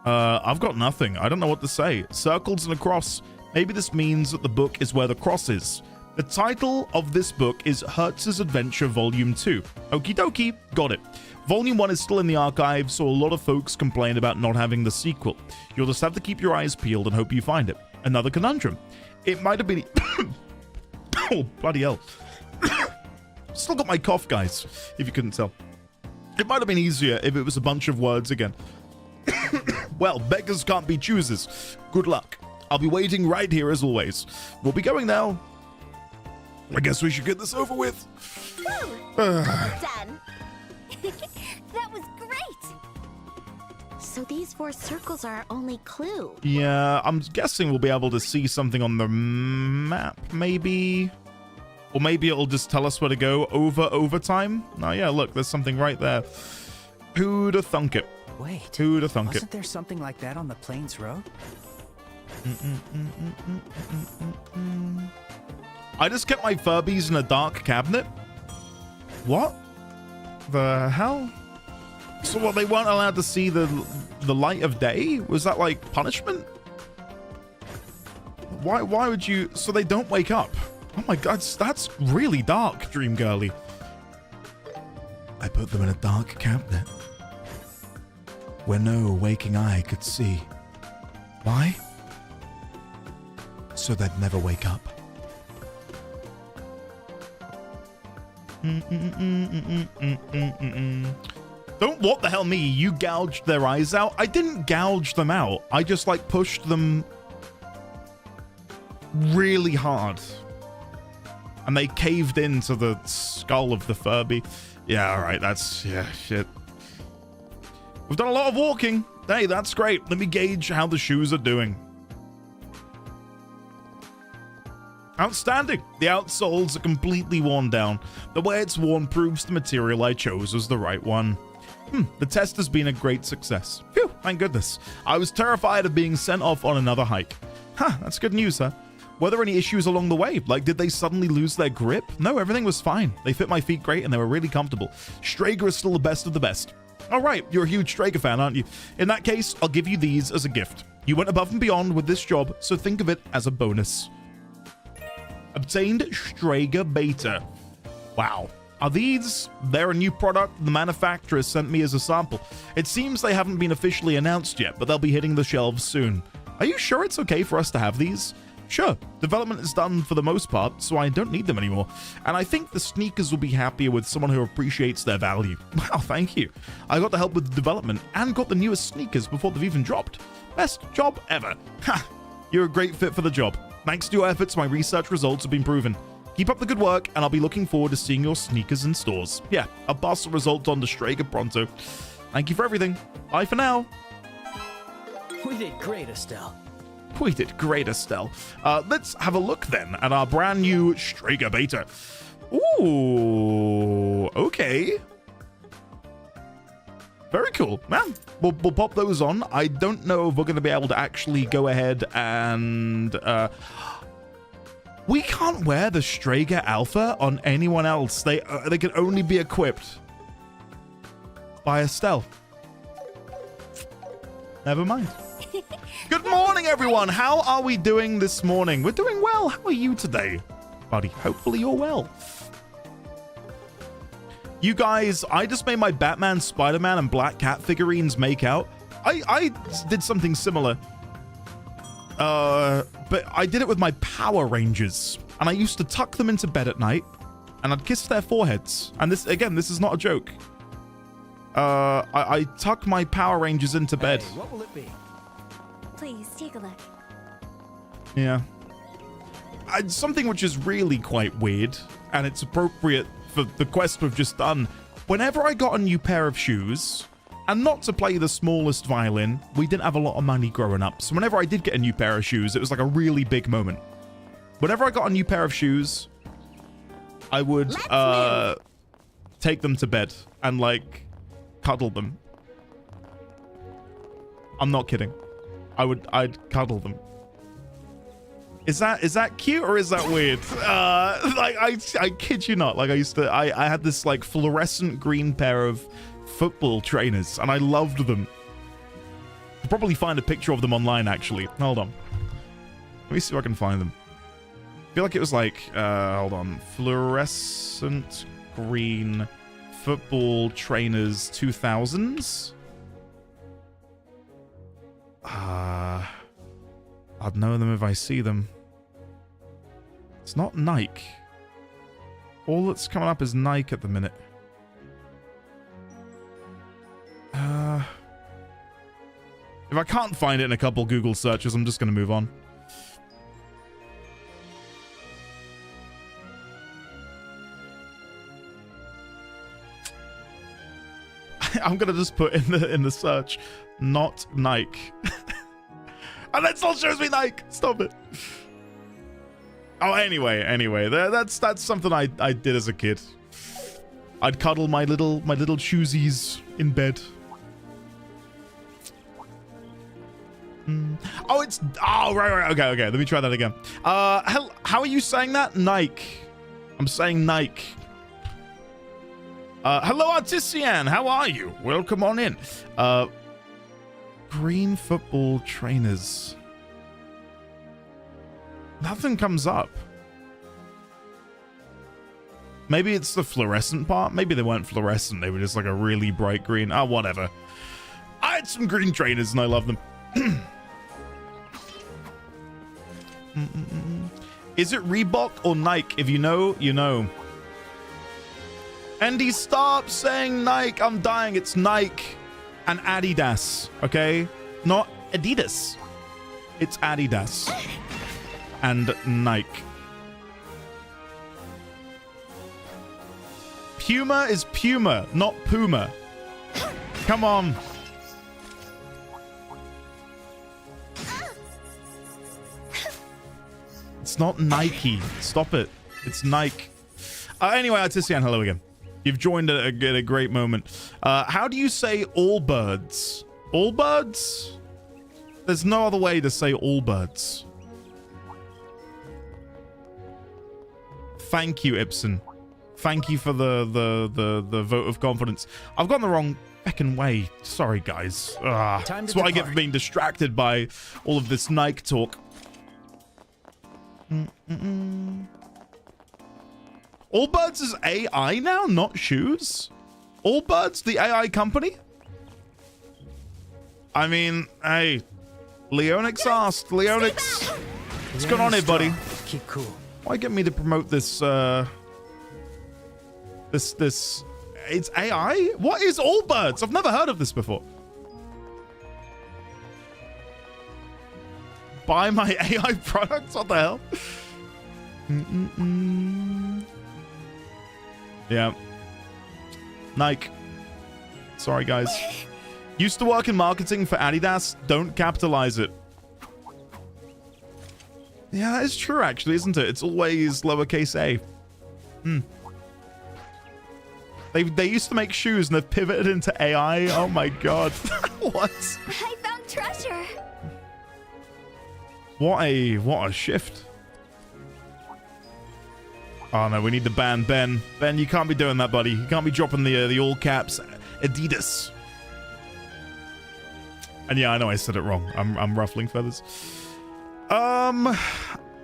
I've got nothing. I don't know what to say. Circles and a cross. Maybe this means that the book is where the cross is. The title of this book is Hertz's Adventure Volume 2. Okie dokie, got it. Volume 1 is still in the archive, so a lot of folks complain about not having the sequel. You'll just have to keep your eyes peeled and hope you find it. Another conundrum. It might have been... oh, bloody hell. Still got my cough, guys, if you couldn't tell. It might have been easier if it was a bunch of words again. Well, beggars can't be choosers. Good luck. I'll be waiting right here as always. We'll be going now. I guess we should get this over with. Done. That was great! So these 4 circles are our only clue. Yeah, I'm guessing we'll be able to see something on the map, maybe. Or maybe it'll just tell us where to go over time. Oh yeah, look, there's something right there. Who'da thunk it? Wait, Who'da thunk it? wasn't there something like that on the Plains Road? I just kept my Furbies in a dark cabinet? What the hell? So what, they weren't allowed to see the light of day? Was that like punishment? Why would you... So they don't wake up? Oh my god, that's really dark, Dream Girly. I put them in a dark cabinet where no waking eye could see. Why? So they'd never wake up. Don't what the hell me, you gouged their eyes out? I didn't gouge them out. I just like pushed them really hard. And they caved into the skull of the Furby. Yeah, alright, that's... yeah, shit. We've done a lot of walking. Hey, that's great. Let me gauge how the shoes are doing. Outstanding. The outsoles are completely worn down. The way it's worn proves the material I chose was the right one. The test has been a great success. Phew, thank goodness. I was terrified of being sent off on another hike. That's good news, huh? Were there any issues along the way? Like, did they suddenly lose their grip? No, everything was fine. They fit my feet great and they were really comfortable. Strager is still the best of the best. All right, you're a huge Strager fan, aren't you? In that case, I'll give you these as a gift. You went above and beyond with this job, so think of it as a bonus. Obtained Strager Beta. Wow. Are these? They're a new product the manufacturer sent me as a sample. It seems they haven't been officially announced yet, but they'll be hitting the shelves soon. Are you sure it's okay for us to have these? Sure, development is done for the most part, so I don't need them anymore. And I think the sneakers will be happier with someone who appreciates their value. Wow, thank you. I got to help with the development and got the newest sneakers before they've even dropped. Best job ever. Ha! You're a great fit for the job. Thanks to your efforts, my research results have been proven. Keep up the good work, and I'll be looking forward to seeing your sneakers in stores. Yeah, I'll pass the results on to Strager pronto. Thank you for everything. Bye for now. We did great, Estelle. We did great, Estelle. Let's have a look then at our brand new Strager Beta. Ooh, okay. Very cool. Man, we'll pop those on. I don't know if we're going to be able to actually go ahead and... we can't wear the Strager Alpha on anyone else. They can only be equipped by Estelle. Never mind. Good morning, everyone. How are we doing this morning? We're doing well. How are you today, buddy? Hopefully you're well. You guys, I just made my Batman, Spider-Man, and Black Cat figurines make out. I did something similar. But I did it with my Power Rangers. And I used to tuck them into bed at night. And I'd kiss their foreheads. And this, again, this is not a joke. I tucked my Power Rangers into bed. Hey, what will it be? Please take a look. Yeah. Something which is really quite weird. And it's appropriate for the quest we've just done. Whenever I got a new pair of shoes, and not to play the smallest violin, we didn't have a lot of money growing up. So whenever I did get a new pair of shoes, it was like a really big moment. Whenever I got a new pair of shoes, I would take them to bed and like cuddle them. I'm not kidding. I'd cuddle them. Is that cute or is that weird? Like I kid you not. Like I had this like fluorescent green pair of football trainers and I loved them. I'll probably find a picture of them online actually. Hold on. Let me see if I can find them. I feel like it was like hold on. Fluorescent green football trainers 2000s. I'd know them if I see them. It's not Nike. All that's coming up is Nike at the minute. If I can't find it in a couple Google searches, I'm just going to move on. I'm going to just put in the search, not Nike. And that still shows me Nike. Stop it. Oh, anyway, that's something I did as a kid. I'd cuddle my little shoesies in bed. Oh, right. Okay. Let me try that again. How are you saying that? Nike. I'm saying Nike. Hello, Artisian. How are you? Welcome on in. Green football trainers. Nothing comes up. Maybe it's the fluorescent part. Maybe they weren't fluorescent. They were just like a really bright green. Oh, whatever. I had some green trainers and I love them. Is it Reebok or Nike? If you know, you know. Andy, stop saying Nike. I'm dying. It's Nike and Adidas, okay? Not Adidas. It's Adidas and Nike. Puma is Puma, not Puma. Come on. It's not Nike. Stop it. It's Nike. Anyway, Artisian, hello again. You've joined at a great moment. How do you say all birds? All birds? There's no other way to say all birds. Thank you, Ibsen. Thank you for the vote of confidence. I've gone the wrong feckin' way. Sorry, guys. That's what I get for being distracted by all of this Nike talk. Allbirds is AI now, not shoes? Allbirds, the AI company? I mean, hey, Leonix asked. Leonix, what's going on here, buddy? Keep cool. Why get me to promote this, this, it's AI? What is Allbirds? I've never heard of this before. Buy my AI products? What the hell? Yeah. Nike. Sorry, guys. Used to work in marketing for Adidas. Don't capitalize it. Yeah, that is true, actually, isn't it? It's always lowercase a. They used to make shoes and they've pivoted into AI. Oh my god. What? I found treasure. What a shift. Oh no, we need to ban Ben. Ben, you can't be doing that, buddy. You can't be dropping the all caps Adidas. And yeah, I know I said it wrong. I'm ruffling feathers.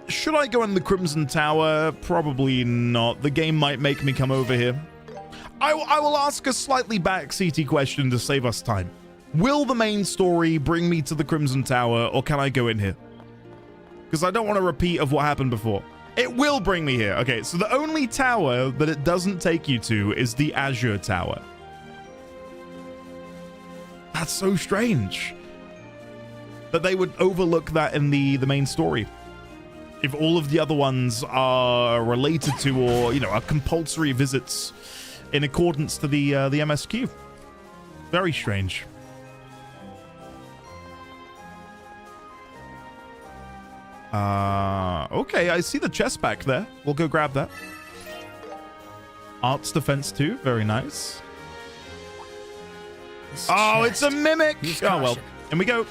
Should I go in the Crimson Tower? Probably not. The game might make me come over here. I will ask a slightly backseaty question to save us time. Will the main story bring me to the Crimson Tower, or can I go in here? Because I don't want a repeat of what happened before. It will bring me here. Okay, so the only tower that it doesn't take you to is the Azure Tower. That's so strange. But they would overlook that in the main story. If all of the other ones are related to, or, you know, are compulsory visits in accordance to the MSQ. Very strange. Okay, I see the chest back there. We'll go grab that. Arts Defense 2, very nice. Oh, it's a mimic! Oh, well, here we go.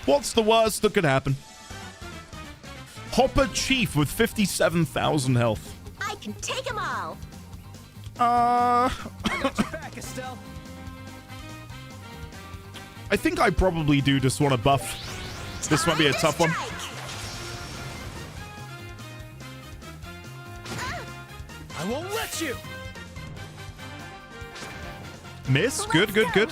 What's the worst that could happen? Hopper Chief with 57,000 health. I can take them all. I got your back, Estelle. I think I probably do just want to buff. This might be a tough one. I won't let you. Miss. Good, good, good.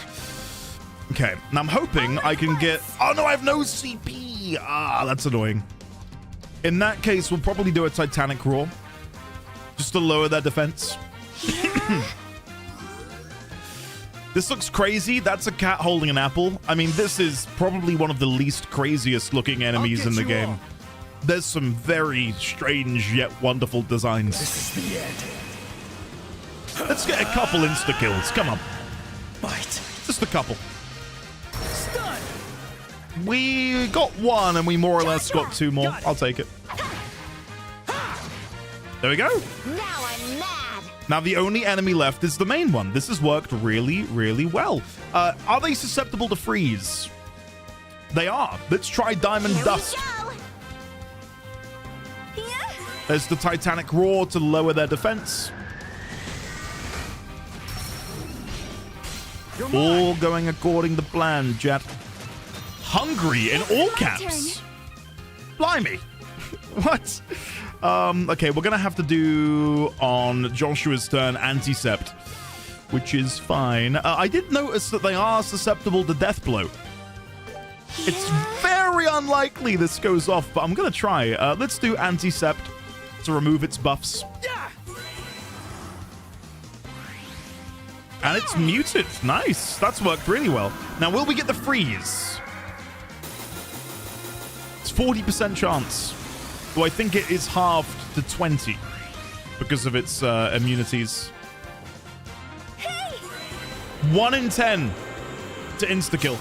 Okay, and I'm hoping I can get... Oh, no, I have no CP. Ah, that's annoying. In that case, we'll probably do a Titanic Roar. Just to lower their defense. This looks crazy. That's a cat holding an apple. I mean, this is probably one of the least craziest looking enemies in the game. All. There's some very strange yet wonderful designs. This is the end. Let's get a couple insta-kills. Come on. Bite. Just a couple. Stun. We got one and we more or less got two more. I'll take it. There we go. Now I'm mad. Now the only enemy left is the main one. This has worked really, really well. Are they susceptible to freeze? They are. Let's try Diamond Here Dust. we go. Yeah. There's the Titanic Roar to lower their defense. All going according to plan, Jet. Hungry in all caps. Blimey. What? Okay, we're gonna have to do on Joshua's turn Anticept, which is fine. I did notice that they are susceptible to Death Blow. It's very unlikely this goes off, but I'm gonna try. Let's do Anticept to remove its buffs. Yeah. And it's muted. Nice. That's worked really well. Now, will we get the freeze? It's 40% chance. Though I think it is halved to 20 because of its immunities. Hey. 1 in 10 to insta-kill.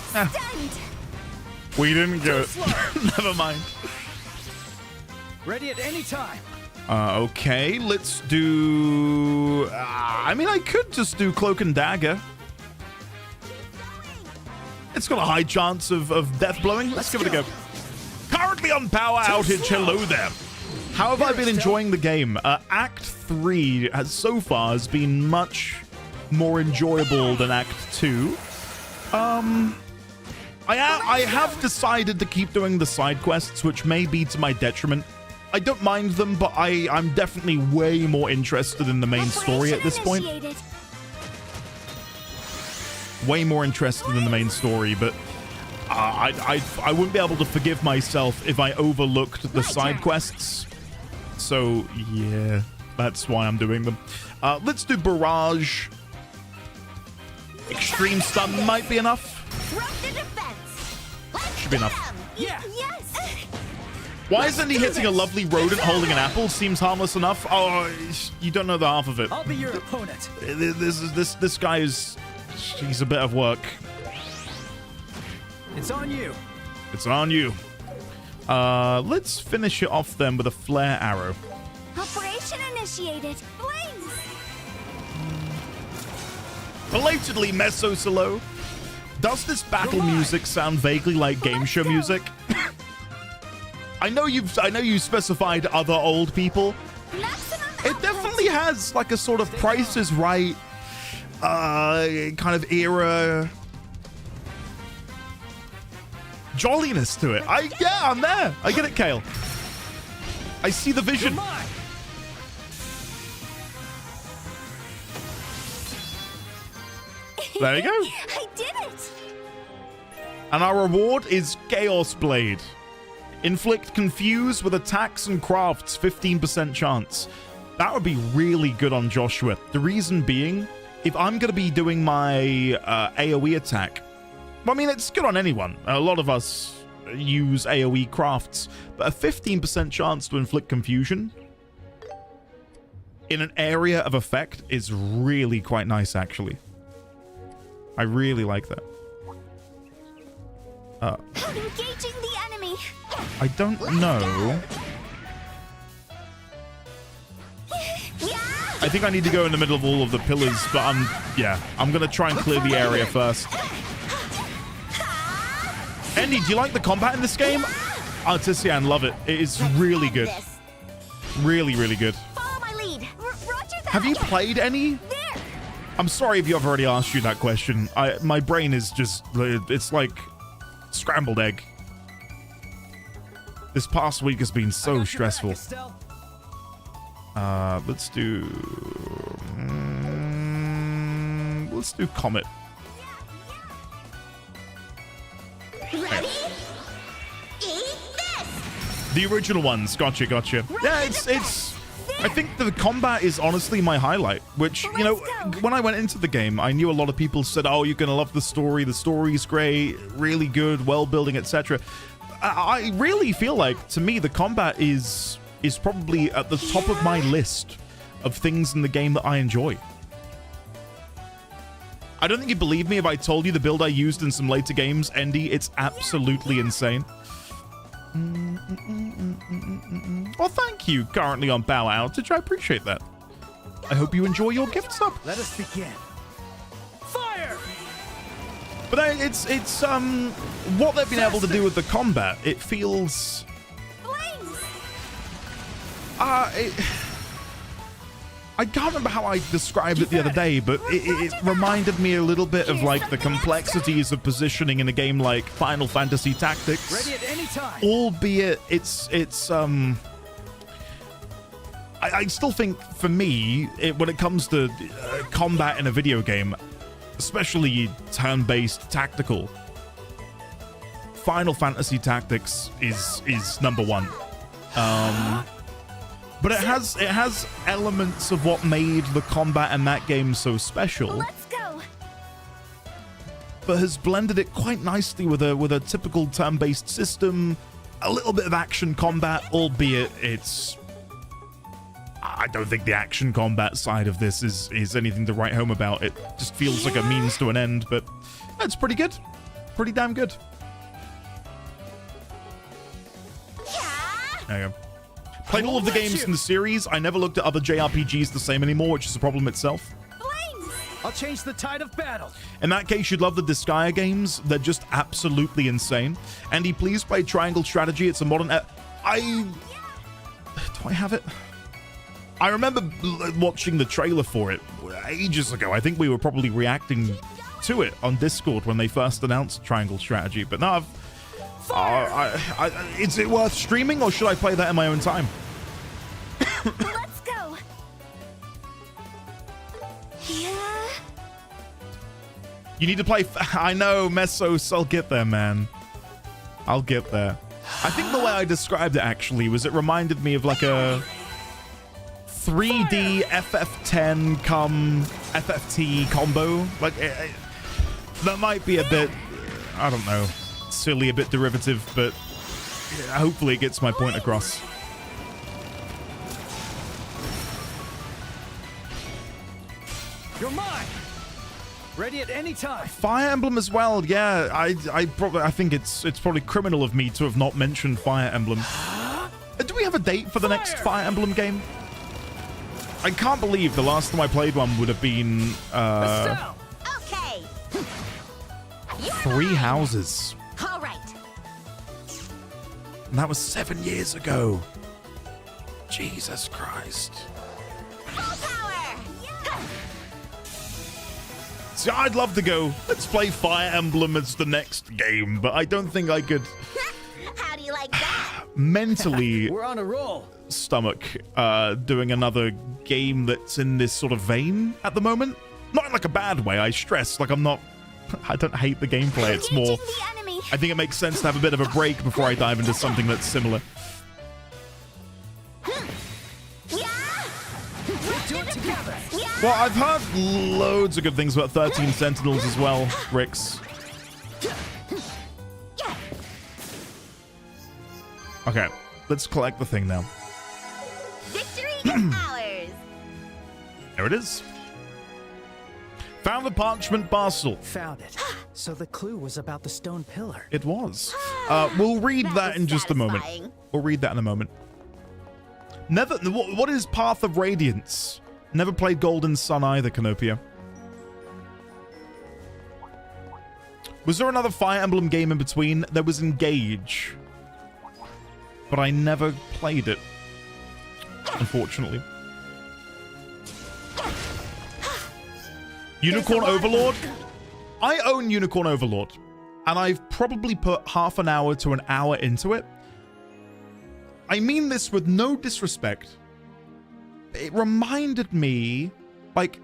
Stunned. We didn't go. Never mind. Ready at any time. Okay, let's do... I mean, I could just do Cloak and Dagger. It's got a high chance of death blowing. Let's give it a go. Currently on power outage. Hello there. How have I been enjoying the game? Act 3 has so far has been much more enjoyable than Act 2. I have decided to keep doing the side quests, which may be to my detriment. I don't mind them, but I'm definitely way more interested in the main story at this point. Way more interested in the main story, but I wouldn't be able to forgive myself if I overlooked the side quests. So, yeah, that's why I'm doing them. Let's do Barrage. Extreme Stun might be enough. Should be enough. Yeah. Yes. Why isn't he hitting a lovely rodent holding an apple? Seems harmless enough. Oh, you don't know the half of it. I'll be your opponent. This guy is... He's a bit of work. It's on you. It's on you. Let's finish it off then with a flare arrow. Operation initiated. Flames! Belatedly Meso Solo. Does this battle music sound vaguely like game show music? I know you specified other old people. It definitely has like a sort of Price is Right kind of era jolliness to it. Yeah, I'm there. I get it, Kale. I see the vision. There you go. I did it! And our reward is Chaos Blade. Inflict confuse with attacks and crafts, 15% chance. That would be really good on Joshua. The reason being, if I'm going to be doing my AoE attack, well, I mean, it's good on anyone. A lot of us use AoE crafts, but a 15% chance to inflict confusion in an area of effect is really quite nice, actually. I really like that. Engaging the enemy. I don't know. I think I need to go in the middle of all of the pillars, but I'm gonna try and clear the area first. Andy, do you like the combat in this game? Artisan, love it. It is really good. Really, really good. Follow my lead. Roger that. Have you played any? There. I'm sorry if I've already asked you that question. My brain is just, it's like scrambled egg. This past week has been so stressful. Let's do Comet. Ready? Eat this! The original ones. Gotcha. Yeah, it's I think the combat is honestly my highlight, which, you know, when I went into the game, I knew a lot of people said, oh, you're going to love the story's great, really good, world building, etc. I really feel like, to me, the combat is probably at the top of my list of things in the game that I enjoy. I don't think you'd believe me if I told you the build I used in some later games, Endy. It's absolutely insane. Well, thank you, currently on Bow Outage. I appreciate that. I hope you enjoy your gift sub. Let us begin. Fire! But it's what they've been able to do with the combat. It feels I can't remember how I described it the other day, but it reminded me a little bit of like the complexities of positioning in a game like Final Fantasy Tactics. Ready at any time. Albeit it's I still think for me, when it comes to combat in a video game, especially turn-based tactical, Final Fantasy Tactics is number one. But it has elements of what made the combat in that game so special. Let's go. But has blended it quite nicely with a typical turn-based system, a little bit of action combat, albeit I don't think the action combat side of this is anything to write home about. It just feels like a means to an end, but it's pretty good. Pretty damn good. There you go. Played all of the games in the series. I never looked at other JRPGs the same anymore, which is a problem itself. Flames! I'll change the tide of battle. In that case, you'd love the Disgaea games. They're just absolutely insane. Andy, please play Triangle Strategy. It's a modern... Do I have it? I remember watching the trailer for it ages ago. I think we were probably reacting to it on Discord when they first announced Triangle Strategy. But now is it worth streaming, or should I play that in my own time? Let's go. Yeah. You need to play... I know, Mesos. I'll get there, man. I'll get there. I think the way I described it, actually, was it reminded me of like a 3D FF10 come FFT combo. Like, that might be a bit... I don't know. Silly, a bit derivative, but hopefully it gets my point across. You're mine. Ready at any time. Fire Emblem as well. Yeah, I think it's probably criminal of me to have not mentioned Fire Emblem. Do we have a date for the next Fire Emblem game? I can't believe the last time I played one would have been Okay. 3 houses. All right. And that was 7 years ago. Jesus Christ. Full power. See, I'd love to go, let's play Fire Emblem as the next game, but I don't think I could How do you like that? mentally We're on a roll. stomach doing another game that's in this sort of vein at the moment. Not in like a bad way, I stress. Like I don't hate the gameplay, it's more, Engaging the enemy. I think it makes sense to have a bit of a break before I dive into something that's similar. Do it together. Well, I've heard loads of good things about 13 Sentinels as well, Rix. Okay, let's collect the thing now. Victory is ours. There it is. Found the parchment parcel. Found it. So the clue was about the stone pillar. It was. We'll read that in was just a moment. satisfying. We'll read that in a moment. Never. What is Path of Radiance? Never played Golden Sun either, Canopia. Was there another Fire Emblem game in between? There was Engage. But I never played it, unfortunately. Unicorn Overlord? I own Unicorn Overlord, and I've probably put half an hour to an hour into it. I mean this with no disrespect. It reminded me, like,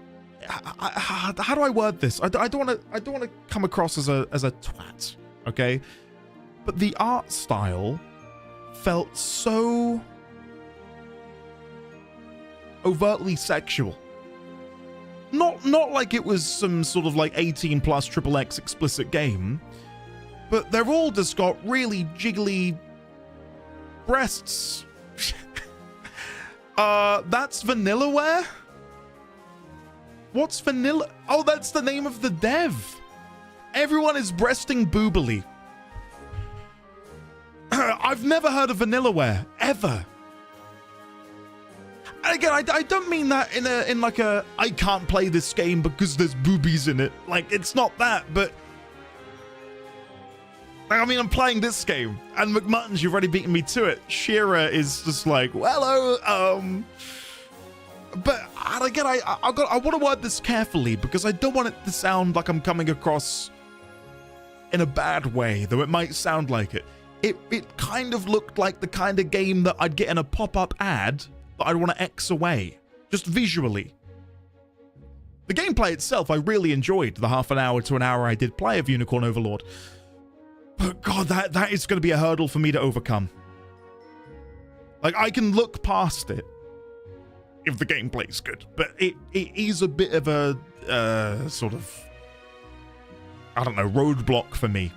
how do I word this? I don't want to come across as a twat, okay? But the art style felt so overtly sexual. Not like it was some sort of like 18 plus XXX explicit game, but they're all just got really jiggly breasts. That's Vanillaware? What's Vanilla? Oh, that's the name of the dev. Everyone is breasting boobily. I've never heard of Vanillaware, ever. And again, I don't mean that in like a I can't play this game because there's boobies in it. Like, it's not that, but I mean, I'm playing this game, and McMuttons, you've already beaten me to it. Shira is just like, well, hello, but again, I want to word this carefully because I don't want it to sound like I'm coming across in a bad way, though it might sound like it. It kind of looked like the kind of game that I'd get in a pop-up ad that I'd want to X away, just visually. The gameplay itself, I really enjoyed the half an hour to an hour I did play of Unicorn Overlord. But God, that is going to be a hurdle for me to overcome. Like, I can look past it if the gameplay's good, but it is a bit of a sort of, I don't know, roadblock for me.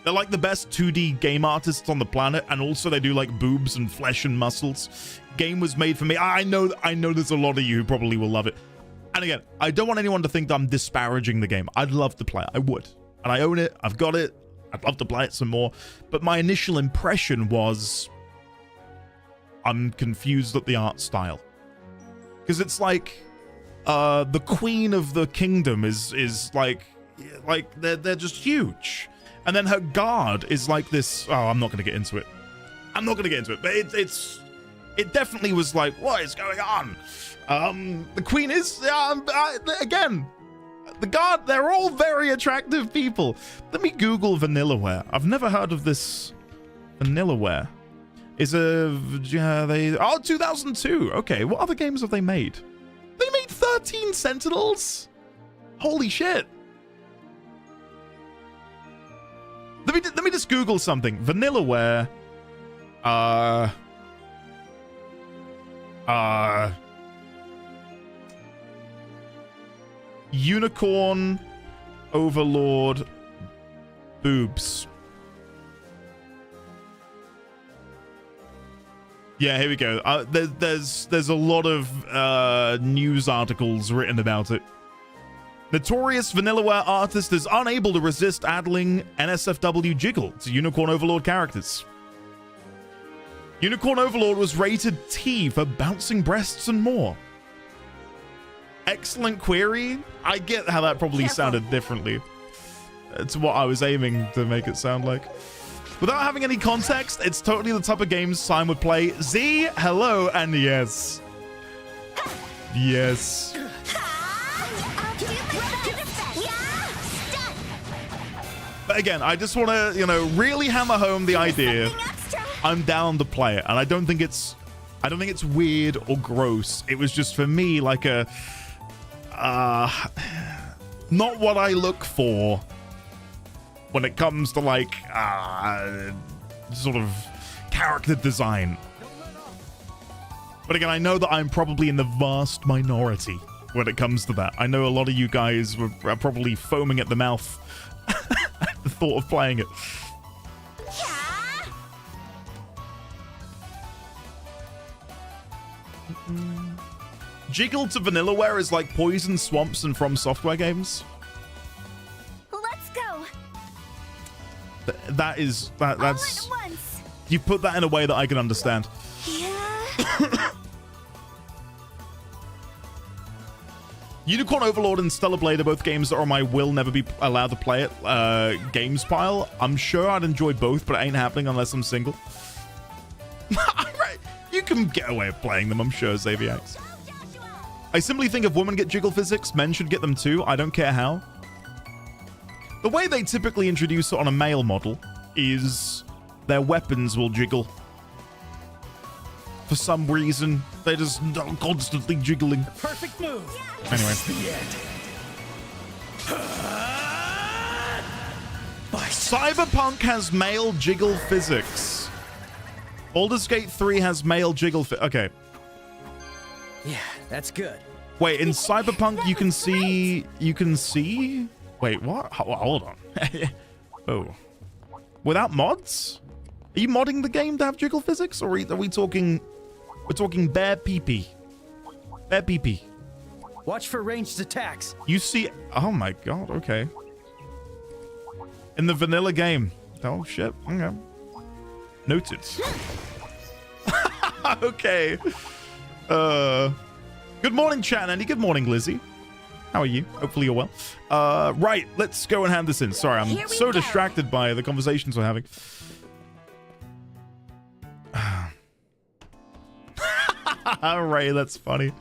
They're like the best 2D game artists on the planet, and also they do like boobs and flesh and muscles. Game was made for me. I know there's a lot of you who probably will love it. And again, I don't want anyone to think that I'm disparaging the game. I'd love to play it. I would. And I own it. I've got it. I'd love to play it some more. But my initial impression was I'm confused at the art style. Because it's like the queen of the kingdom is like they're just huge. And then her guard is like this. Oh, I'm not going to get into it. But it definitely was like, what is going on? The queen is, again, the guard, they're all very attractive people. Let me Google Vanillaware. I've never heard of this Vanillaware. 2002. Okay, what other games have they made? They made 13 Sentinels? Holy shit. Let me just Google something. Vanillaware. Unicorn Overlord boobs. Yeah, here we go. There's a lot of news articles written about it. Notorious Vanillaware artist is unable to resist adding NSFW jiggle to Unicorn Overlord characters. Unicorn Overlord was rated T for bouncing breasts and more. Excellent query. I get how that probably sounded differently. It's what I was aiming to make it sound like. Without having any context, it's totally the type of game Simon would play. Z, hello, and yes. Yes. But again, I just want to, you know, really hammer home the idea. I'm down to play it, and I don't think it's weird or gross. It was just for me like a not what I look for when it comes to like sort of character design. But again, I know that I'm probably in the vast minority when it comes to that. I know a lot of you guys are probably foaming at the mouth at the thought of playing it. Jiggle to Vanillaware is like Poison, Swamps, and From Software games. Let's go. That's All at once. you put that in a way that I can understand. Yeah. Unicorn Overlord and Stellar Blade are both games that are on my will never be allowed to play it games pile. I'm sure I'd enjoy both, but it ain't happening unless I'm single. Right. You can get away with playing them, I'm sure, Xaviax. I simply think if women get jiggle physics, men should get them too. I don't care how. The way they typically introduce it on a male model is their weapons will jiggle. For some reason, they're just constantly jiggling. Perfect move. Anyway. Cyberpunk has male jiggle physics. Baldur's Gate 3 has male jiggle okay. Yeah, that's good. Wait, in Cyberpunk you can see? Wait, what? Hold on. Oh. Without mods? Are you modding the game to have jiggle physics? Or are we talking... We're talking bare pee-pee. Bare pee-pee. Watch for ranged attacks. You see... Oh my god, okay. In the vanilla game. Oh shit, okay. Noted. Okay. Good morning, chat, Andy. Good morning, Lizzie. How are you? Hopefully you're well. Right, let's go and hand this in. Sorry, I'm so distracted by the conversations we're having. Ray, that's funny.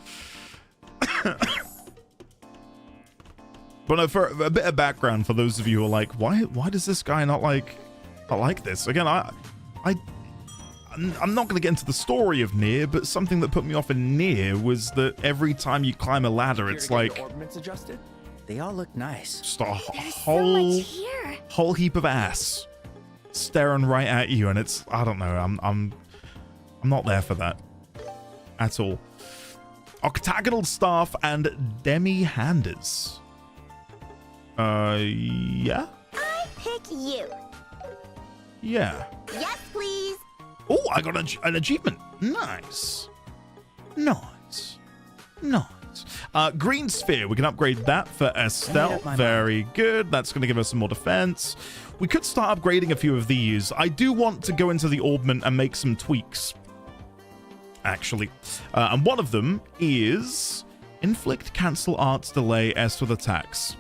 But no, for a bit of background for those of you who are like, why does this guy not like this? Again, I'm not going to get into the story of Nier, but something that put me off in Nier was that every time you climb a ladder, it's like Adjusted? They all look nice. just a There's so much here. whole heap of ass staring right at you, and it's I don't know. I'm not there for that at all. Octagonal staff and demi-handers. Yeah. I pick you. Yeah. Yes, please. Oh, I got an achievement. Nice. Nice. Nice. Green sphere. We can upgrade that for Estelle. Very good. That's going to give us some more defense. We could start upgrading a few of these. I do want to go into the augment and make some tweaks, actually. And one of them is inflict, cancel, arts, delay, S with attacks.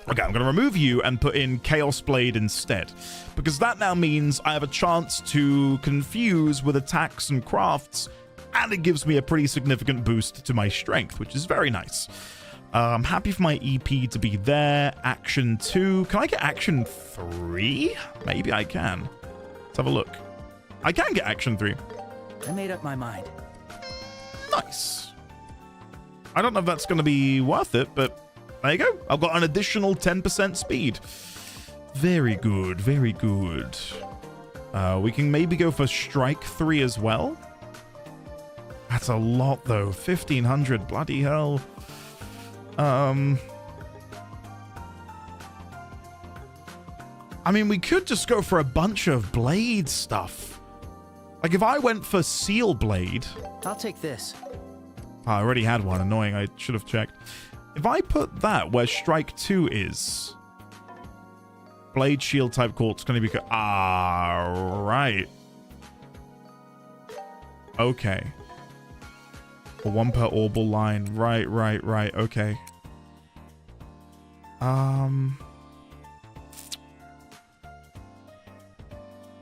Okay, I'm going to remove you and put in Chaos Blade instead, because that now means I have a chance to confuse with attacks and crafts, and it gives me a pretty significant boost to my strength, which is very nice. I'm happy for my EP to be there. Action 2. Can I get Action 3? Maybe I can. Let's have a look. I can get Action 3. I made up my mind. Nice. I don't know if that's going to be worth it, but there you go. I've got an additional 10% speed. Very good. Very good. We can maybe go for Strike 3 as well. That's a lot, though. 1,500. Bloody hell. I mean, we could just go for a bunch of blade stuff. Like, if I went for Seal Blade... I'll take this. Oh, I already had one. Annoying. I should have checked. If I put that where Strike 2 is... Blade Shield type core, it's going to be... Ah, right. Okay. Or 1 per orbal line. Right. Okay.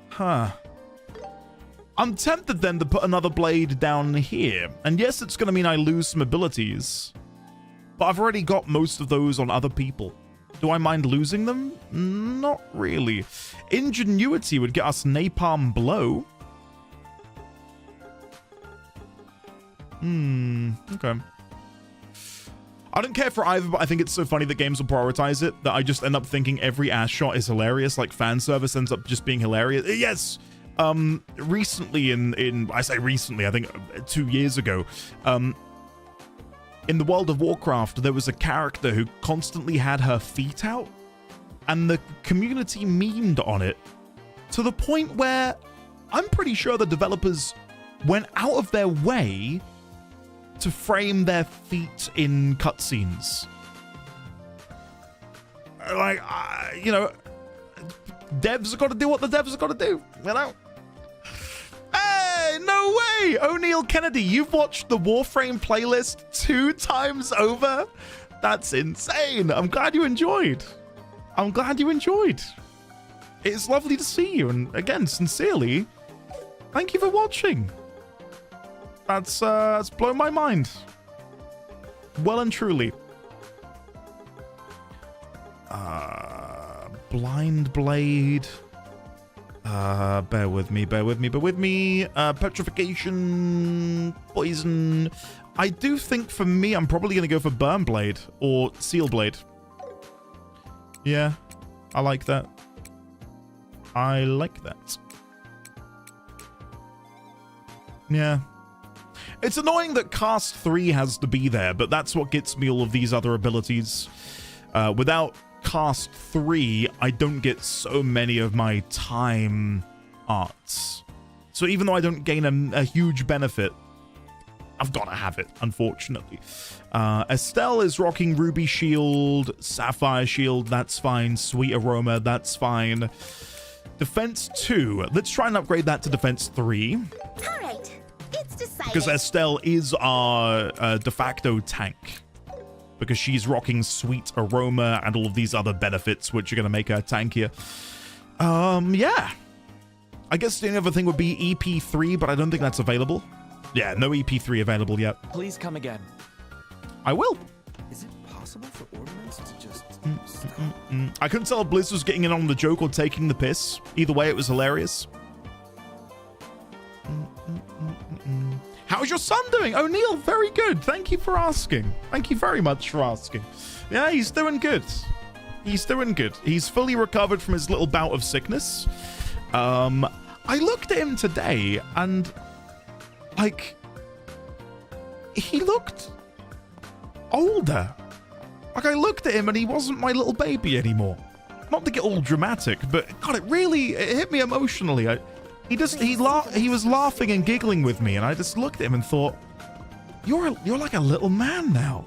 Huh. I'm tempted then to put another blade down here. And yes, it's going to mean I lose some abilities. But I've already got most of those on other people. Do I mind losing them? Not really. Ingenuity would get us Napalm Blow. Okay. I don't care for either, but I think it's so funny that games will prioritize it that I just end up thinking every ass shot is hilarious. Like fan service ends up just being hilarious. Yes. Recently I say recently, I think 2 years ago, in the World of Warcraft, there was a character who constantly had her feet out, and the community memed on it to the point where I'm pretty sure the developers went out of their way to frame their feet in cutscenes. Like, you know, devs have got to do what the devs have got to do, you know? Hey, no way! O'Neill Kennedy, you've watched the Warframe playlist 2 times over? That's insane. I'm glad you enjoyed. It's lovely to see you, and again, sincerely, thank you for watching. That's blown my mind. Well and truly. Blind Blade. Bear with me. Petrification, poison. I do think for me, I'm probably going to go for Burn Blade or Seal Blade. Yeah, I like that. Yeah. It's annoying that Cast 3 has to be there, but that's what gets me all of these other abilities. Without Cast 3, I don't get so many of my time arts. So even though I don't gain a huge benefit, I've got to have it, unfortunately. Estelle is rocking Ruby Shield, Sapphire Shield, that's fine. Sweet Aroma, that's fine. Defense 2, let's try and upgrade that to Defense 3. All right, it's decided. Because Estelle is our de facto tank. Because she's rocking Sweet Aroma and all of these other benefits, which are going to make her tankier. Yeah. I guess the only other thing would be EP3, but I don't think that's available. Yeah, no EP3 available yet. Please come again. I will. Is it possible for ornaments to just stop? I couldn't tell if Blizz was getting in on the joke or taking the piss. Either way, it was hilarious. How's your son doing? O'Neill, very good. Thank you for asking. Thank you very much for asking. Yeah, he's doing good. He's fully recovered from his little bout of sickness. I looked at him today and, like, he looked older. Like, I looked at him and he wasn't my little baby anymore. Not to get all dramatic, but God, it hit me emotionally. He was laughing and giggling with me, and I just looked at him and thought, "You're like a little man now."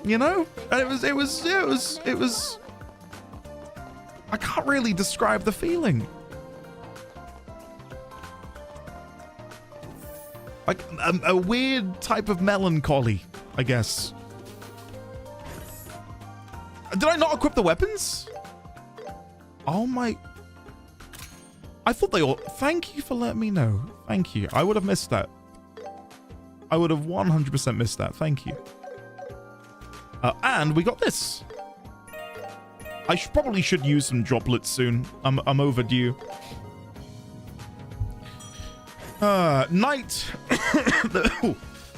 You know? And it was. I can't really describe the feeling. Like a weird type of melancholy, I guess. Did I not equip the weapons? Oh my. I thought they all... Thank you for letting me know. Thank you. I would have missed that. I would have 100% missed that. Thank you. And we got this. I probably should use some droplets soon. I'm overdue. Knight.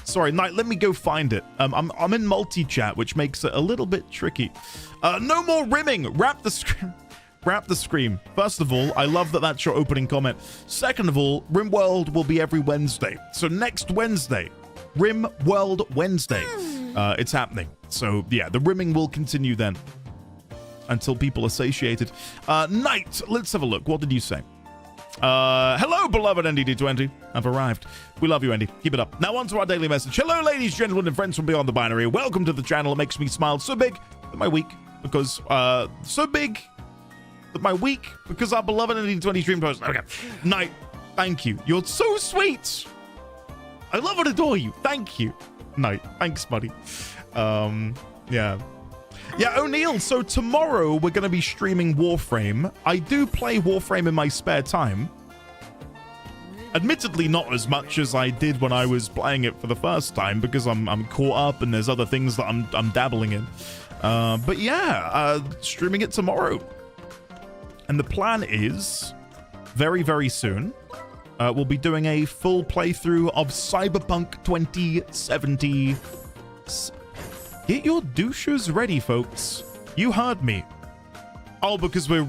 Sorry, Knight, let me go find it. I'm in multi-chat, which makes it a little bit tricky. No more rimming. Wrap the scream. First of all, I love that that's your opening comment. Second of all, RimWorld will be every Wednesday. So next Wednesday, RimWorld Wednesday. It's happening. So yeah, the rimming will continue then until people are satiated. Knight, let's have a look. What did you say? Hello, beloved NDD20. I've arrived. We love you, Andy. Keep it up. Now on to our daily message. Hello, ladies, gentlemen, and friends from beyond the binary. Welcome to the channel. It makes me smile so big that my week, because so big that my week, because our beloved NDD20 stream post. Okay. Night. Thank you. You're so sweet. I love and adore you. Thank you. No, thanks, buddy. Yeah. Yeah, O'Neill, so tomorrow we're going to be streaming Warframe. I do play Warframe in my spare time. Admittedly, not as much as I did when I was playing it for the first time, because I'm caught up and there's other things that I'm dabbling in. But yeah, streaming it tomorrow. And the plan is, very, very soon, we'll be doing a full playthrough of Cyberpunk 2070. Get your douches ready, folks. You heard me. Oh, because we're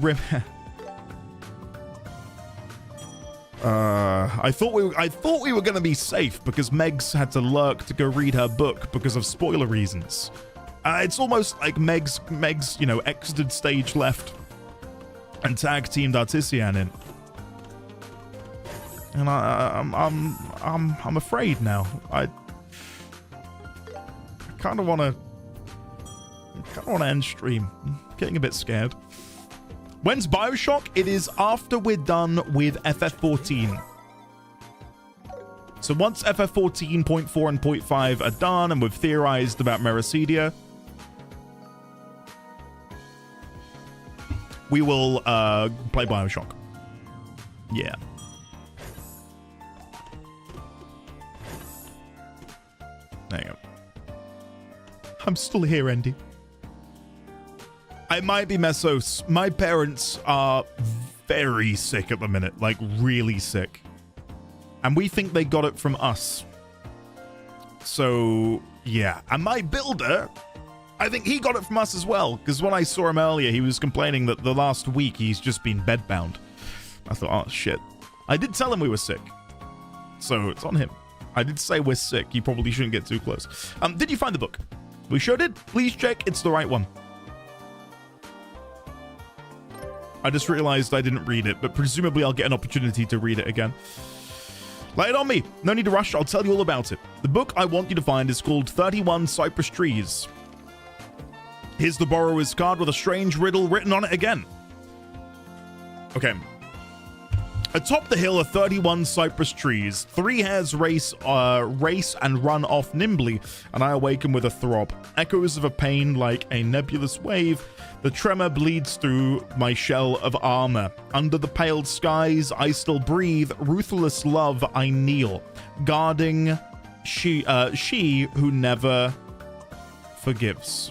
I thought we were gonna be safe because Megs had to lurk to go read her book because of spoiler reasons. It's almost like Megs, you know, exited stage left and tag teamed Artisan in. And I'm afraid now. I kind of want to end stream. I'm getting a bit scared. When's Bioshock? It is after we're done with FF14. So once FF14.4 and .5 are done and we've theorized about Mercedia, we will play Bioshock. Yeah. There you go. I'm still here, Andy. I might be Mesos. My parents are very sick at the minute, like really sick. And we think they got it from us. So, yeah. And my builder, I think he got it from us as well. Because when I saw him earlier, he was complaining that the last week he's just been bedbound. I thought, oh, shit. I did tell him we were sick. So, it's on him. I did say we're sick. You probably shouldn't get too close. Did you find the book? We sure did. Please check it's the right one. I just realized I didn't read it, but presumably I'll get an opportunity to read it again. Lay it on me. No need to rush. I'll tell you all about it. The book I want you to find is called 31 Cypress Trees. Here's the borrower's card with a strange riddle written on it again. Okay. Atop the hill are 31 cypress trees. 3 hares race and run off nimbly, and I awaken with a throb. Echoes of a pain like a nebulous wave. The tremor bleeds through my shell of armor. Under the pale skies, I still breathe. Ruthless love, I kneel, guarding she who never forgives.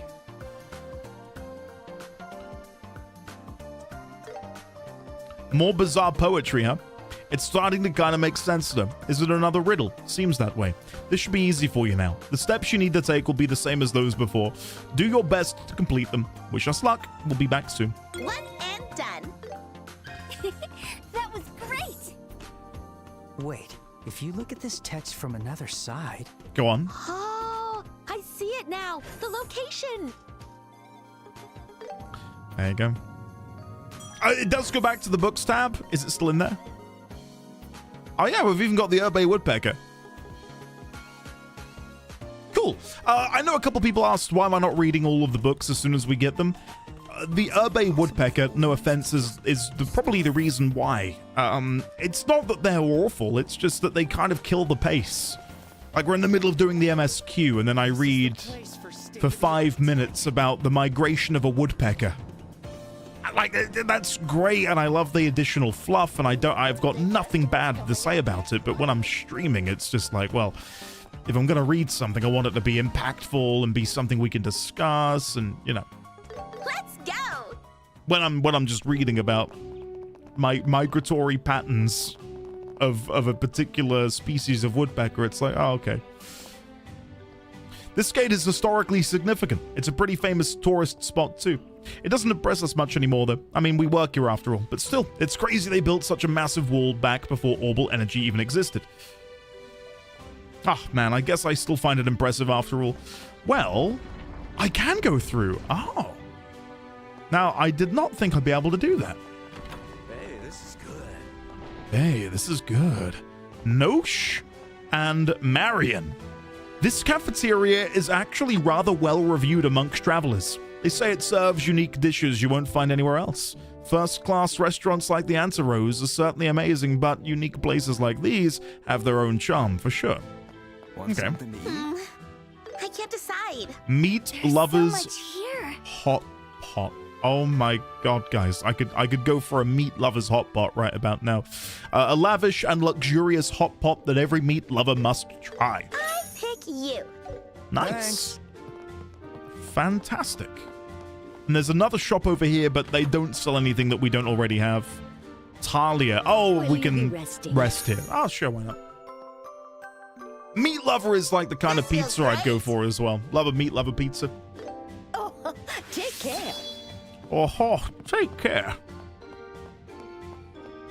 More bizarre poetry, huh? It's starting to kind of make sense, though. Is it another riddle? Seems that way. This should be easy for you now. The steps you need to take will be the same as those before. Do your best to complete them. Wish us luck. We'll be back soon. One and done. That was great! Wait, if you look at this text from another side... Go on. Oh, I see it now. The location. There you go. It does go back to the books tab. Is it still in there? Oh yeah, we've even got the Urbe Woodpecker. Cool. I know a couple people asked why am I not reading all of the books as soon as we get them. The Urbe Woodpecker, no offense, is probably the reason why. It's not that they're awful, it's just that they kind of kill the pace. Like we're in the middle of doing the MSQ and then I read for 5 minutes about the migration of a woodpecker. Like, that's great, and I love the additional fluff, and I've got nothing bad to say about it, but when I'm streaming, it's just like, well, if I'm gonna read something, I want it to be impactful and be something we can discuss, and, you know. Let's go! When I'm just reading about migratory patterns of a particular species of woodpecker, it's like, oh, okay. This gate is historically significant. It's a pretty famous tourist spot, too. It doesn't impress us much anymore, though. I mean, we work here after all. But still, it's crazy they built such a massive wall back before orbital energy even existed. Ah, man, I guess I still find it impressive after all. Well, I can go through. Oh. Now, I did not think I'd be able to do that. Hey, this is good. Hey, this is good. Nosh and Marion. This cafeteria is actually rather well reviewed amongst travelers. They say it serves unique dishes you won't find anywhere else. First-class restaurants like the Antarose are certainly amazing, but unique places like these have their own charm, for sure. Want Okay. something to eat? I can't decide. Meat There's lovers so much here. hot pot. Oh my god, guys. I could go for a meat lover's hot pot right about now. A lavish and luxurious hot pot that every meat lover must try. I pick you. Nice. Thanks. Fantastic. And there's another shop over here, but they don't sell anything that we don't already have. Talia. Oh, Will we you can be resting? rest here. Oh, sure, why not? Meat lover is like the kind of This pizza feels I'd go right. for as well. Love a meat lover pizza. Oh, take care. Oh, take care.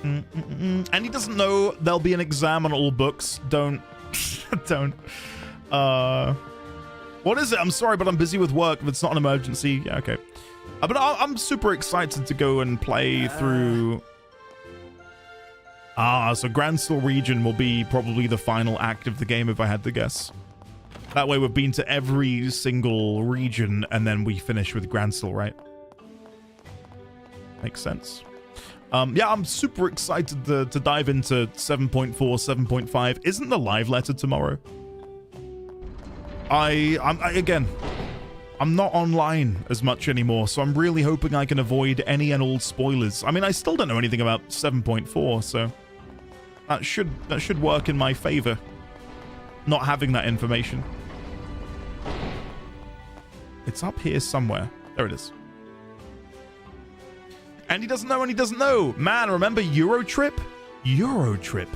And he doesn't know there'll be an exam on all books. Don't. Don't. What is it? I'm sorry, but I'm busy with work. If it's not an emergency, yeah, okay. But I'm super excited to go and play through. So Gransel region will be probably the final act of the game if I had to guess. That way we've been to every single region and then we finish with Gransel, right? Makes sense. Yeah, I'm super excited to dive into 7.4, 7.5. Isn't the live letter tomorrow? Again, I'm not online as much anymore, so I'm really hoping I can avoid any and all spoilers. I mean, I still don't know anything about 7.4, so that should work in my favor, not having that information. It's up here somewhere. There it is. And he doesn't know, and he doesn't know. Man, remember Eurotrip? Eurotrip.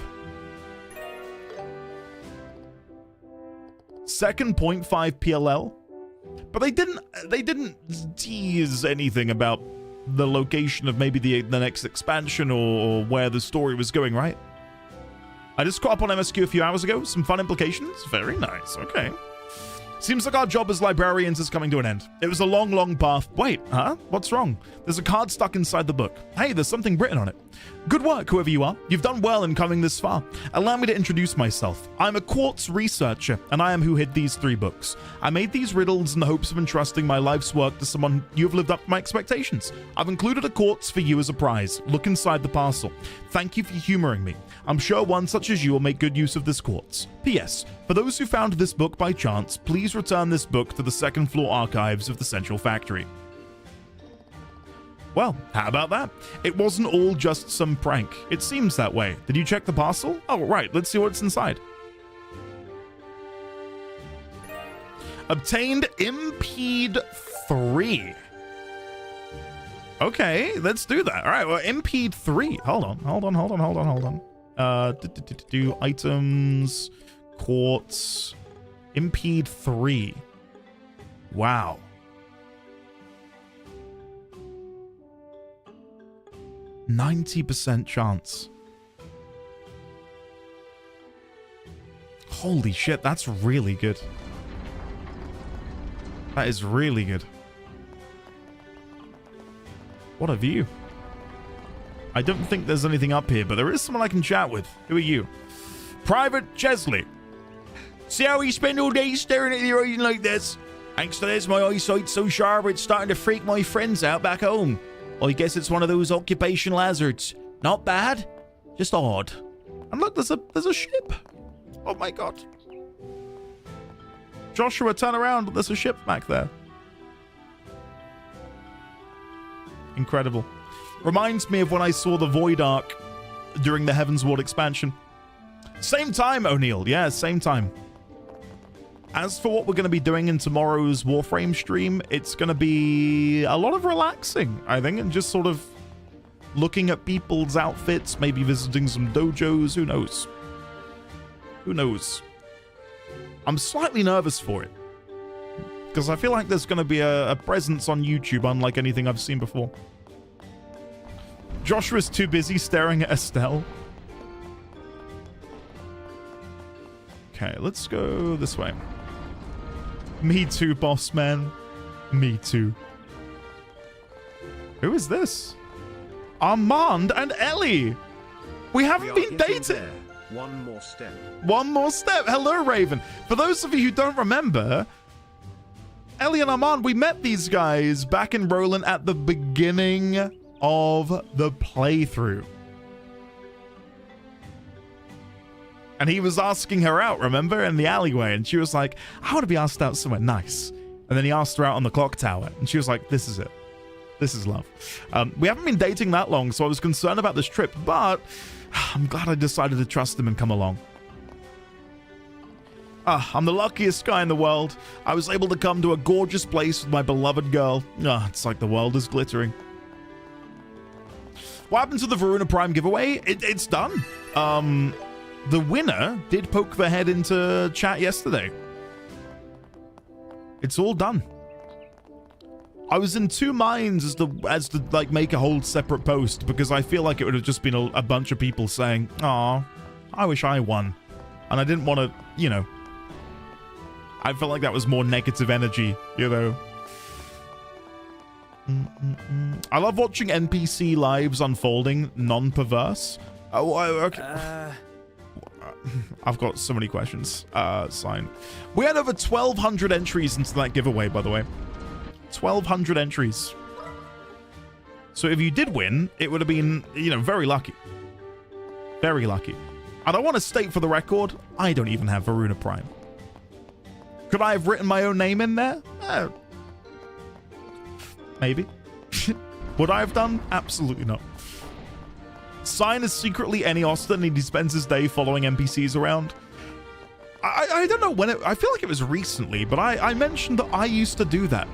Second 0.5 PLL. But they didn't tease anything about the location of maybe the next expansion or where the story was going, right? I just caught up on MSQ a few hours ago. Some fun implications. Very nice. Okay. Seems like our job as librarians is coming to an end. It was a long, long path. Wait, huh? What's wrong? There's a card stuck inside the book. Hey, there's something written on it. Good work, whoever you are. You've done well in coming this far. Allow me to introduce myself. I'm a quartz researcher, and I am who hid these 3 books. I made these riddles in the hopes of entrusting my life's work to someone you have lived up to my expectations. I've included a quartz for you as a prize. Look inside the parcel. Thank you for humoring me. I'm sure one such as you will make good use of this quartz. P.S. For those who found this book by chance, please return this book to the second floor archives of the Central Factory. Well, how about that? It wasn't all just some prank. It seems that way. Did you check the parcel? Oh, right. Let's see what's inside. Obtained Impede 3. Okay, let's do that. All right, well, Impede 3. Hold on. Do items, quartz, Impede 3. Wow. %90 chance. Holy shit, that's really good. That is really good. What a view. I don't think there's anything up here, but there is someone I can chat with. Who are you? Private Chesley. See how you spend all day staring at the horizon like this? Thanks to this, my eyesight's so sharp it's starting to freak my friends out back home. I guess it's one of those occupational hazards. Not bad, just odd. And look, there's a ship. Oh my god. Joshua, turn around. There's a ship back there. Incredible. Reminds me of when I saw the Void Ark during the Heaven's Ward expansion. Same time, O'Neill. Yeah, same time. As for what we're going to be doing in tomorrow's Warframe stream, it's going to be a lot of relaxing, I think, and just sort of looking at people's outfits, maybe visiting some dojos. Who knows? Who knows? I'm slightly nervous for it, because I feel like there's going to be a presence on YouTube unlike anything I've seen before. Joshua's too busy staring at Estelle. Okay, let's go this way. Me too, boss man. Me too. Who is this? Armand and Ellie. We haven't been dating. There. One more step. One more step. Hello, Raven. For those of you who don't remember, Ellie and Armand, we met these guys back in Roland at the beginning of the playthrough. And he was asking her out, remember, in the alleyway. And she was like, I want to be asked out somewhere nice. And then he asked her out on the clock tower. And she was like, this is it. This is love. We haven't been dating that long, so I was concerned about this trip. But I'm glad I decided to trust him and come along. I'm the luckiest guy in the world. I was able to come to a gorgeous place with my beloved girl. It's like the world is glittering. What happened to the Varuna Prime giveaway? It's done. The winner did poke their head into chat yesterday. It's all done. I was in two minds as to like make a whole separate post because I feel like it would have just been a bunch of people saying, "Aw, I wish I won," and I didn't want to, you know. I felt like that was more negative energy, you know. I love watching NPC lives unfolding, non-perverse. Oh, okay. I've got so many questions. Sign. We had over 1,200 entries into that giveaway, by the way. 1,200 entries. So if you did win, it would have been, you know, very lucky. Very lucky. And I want to state for the record, I don't even have Varuna Prime. Could I have written my own name in there? Maybe. Would I have done? Absolutely not. Sign is secretly any Austin and he spends his day following NPCs around. I don't know when I feel like it was recently, but I mentioned that I used to do that.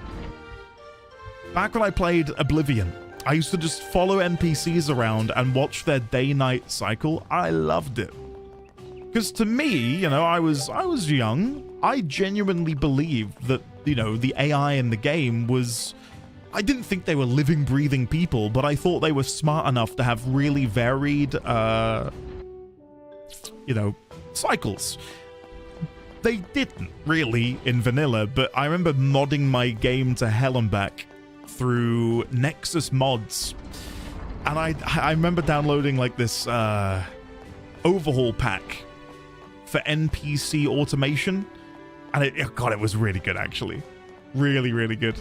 Back when I played Oblivion, I used to just follow NPCs around and watch their day-night cycle. I loved it. Because to me, you know, I was young. I genuinely believed that, you know, the AI in the game was... I didn't think they were living, breathing people, but I thought they were smart enough to have really varied, you know, cycles. They didn't really in vanilla, but I remember modding my game to hell and back through Nexus mods. And I remember downloading like this overhaul pack for NPC automation. And God, it was really good, actually. Really, really good.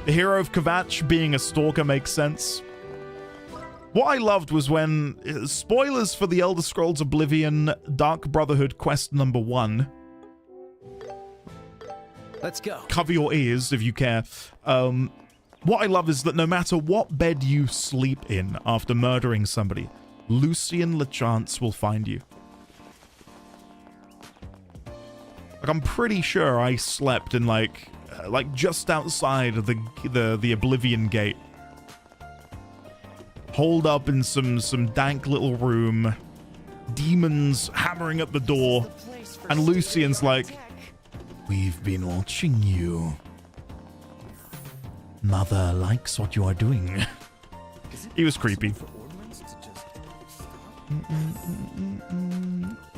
The hero of Kvatch being a stalker makes sense. What I loved was when... spoilers for the Elder Scrolls Oblivion Dark Brotherhood quest number 1. Let's go. Cover your ears if you care. What I love is that no matter what bed you sleep in after murdering somebody, Lucien LeChance will find you. Like, I'm pretty sure I slept in like just outside of the Oblivion gate, holed up in some dank little room, demons hammering at the door, and Lucien's like, "We've been watching you. Mother likes what you are doing." He was creepy.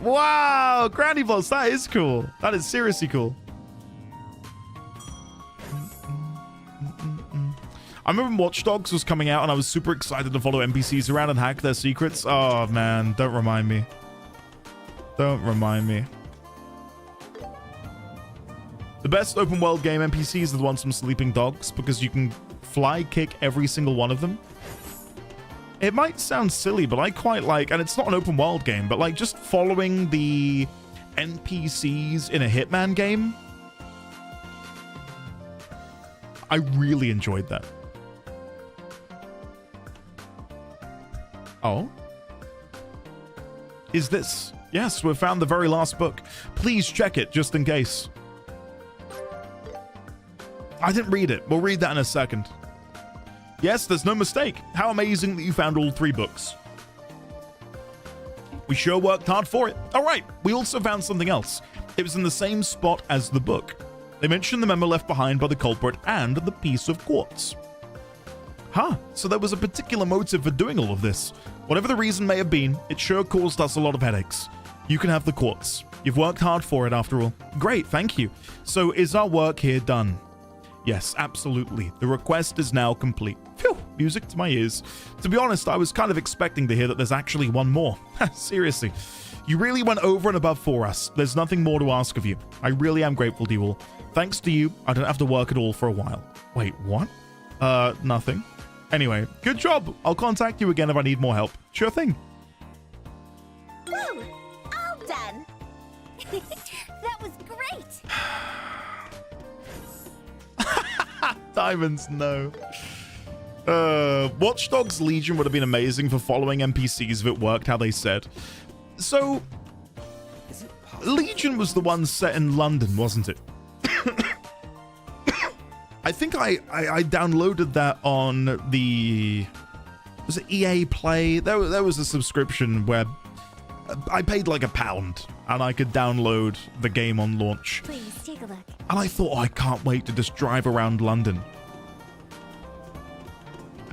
Wow, Granny Balls, that is cool. That is seriously cool. I remember when Watch Dogs was coming out and I was super excited to follow NPCs around and hack their secrets. Oh man, don't remind me. Don't remind me. The best open world game NPCs are the ones from Sleeping Dogs because you can fly kick every single one of them. It might sound silly, but I quite like, and it's not an open world game, but like just following the NPCs in a Hitman game. I really enjoyed that. Oh? Is this? Yes, we've found the very last book. Please check it, just in case. I didn't read it. We'll read that in a second. Yes, there's no mistake. How amazing that you found all 3 books. We sure worked hard for it. All right, we also found something else. It was in the same spot as the book. They mentioned the memo left behind by the culprit and the piece of quartz. Huh, so there was a particular motive for doing all of this. Whatever the reason may have been, it sure caused us a lot of headaches. You can have the quartz. You've worked hard for it after all. Great, thank you. So is our work here done? Yes, absolutely. The request is now complete. Phew, music to my ears. To be honest, I was kind of expecting to hear that there's actually one more. Seriously. You really went over and above for us. There's nothing more to ask of you. I really am grateful to you all. Thanks to you, I don't have to work at all for a while. Wait, what? Nothing. Anyway, good job. I'll contact you again if I need more help. Sure thing. Woo! All done. That was great. Diamonds, no. Watch Dogs Legion would have been amazing for following NPCs if it worked how they said. So, Legion was the one set in London, wasn't it? I think I downloaded that on the... Was it EA Play? There was a subscription where I paid like £1 and I could download the game on launch. Please take a look. And I thought, oh, I can't wait to just drive around London.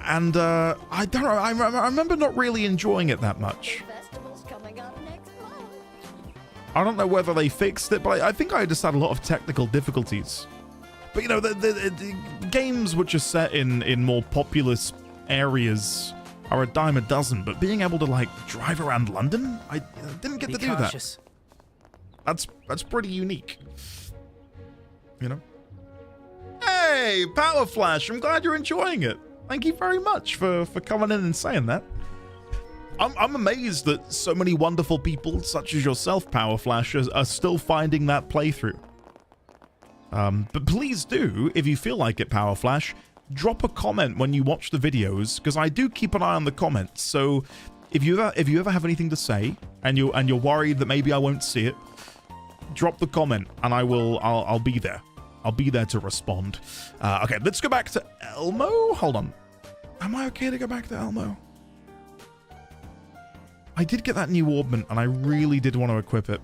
And I don't know, I remember not really enjoying it that much. Festival's coming up next month. I don't know whether they fixed it, but I think I just had a lot of technical difficulties. But you know, the games which are set in more populous areas are a dime a dozen, but being able to like drive around London, I didn't get to do that. That's pretty unique. You know? Hey, Power Flash, I'm glad you're enjoying it. Thank you very much for coming in and saying that. I'm amazed that so many wonderful people, such as yourself, Power Flash, are still finding that playthrough. But please do, if you feel like it, Power Flash, drop a comment when you watch the videos, because I do keep an eye on the comments. So if you ever have anything to say and you're worried that maybe I won't see it, drop the comment and I'll be there. I'll be there to respond. Okay, let's go back to Elmo. Hold on. Am I okay to go back to Elmo? I did get that new orbment and I really did want to equip it.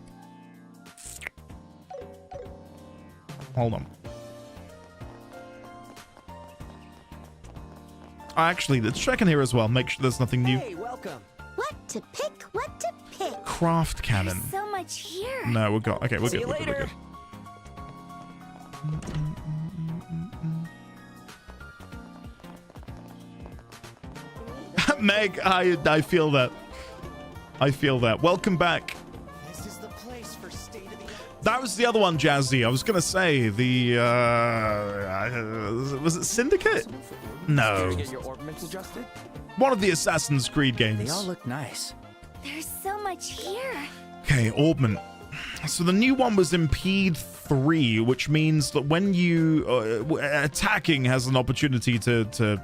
Hold on. Actually, let's check in here as well. Make sure there's nothing new. Hey, welcome. What to pick? What to pick? Craft cannon. There's so much here. No, we're good. Okay, we're See good. you We're good. later. Meg, I feel that. I feel that. Welcome back. This is the place for state-of-the-art. That was the other one, Jazzy. I was gonna say the was it Syndicate? No, Did you get your orbments adjusted? one of the Assassin's Creed They all games. look nice. There's so much here. Okay, orbment. So the new one was Impede 3, which means that when you attacking has an opportunity to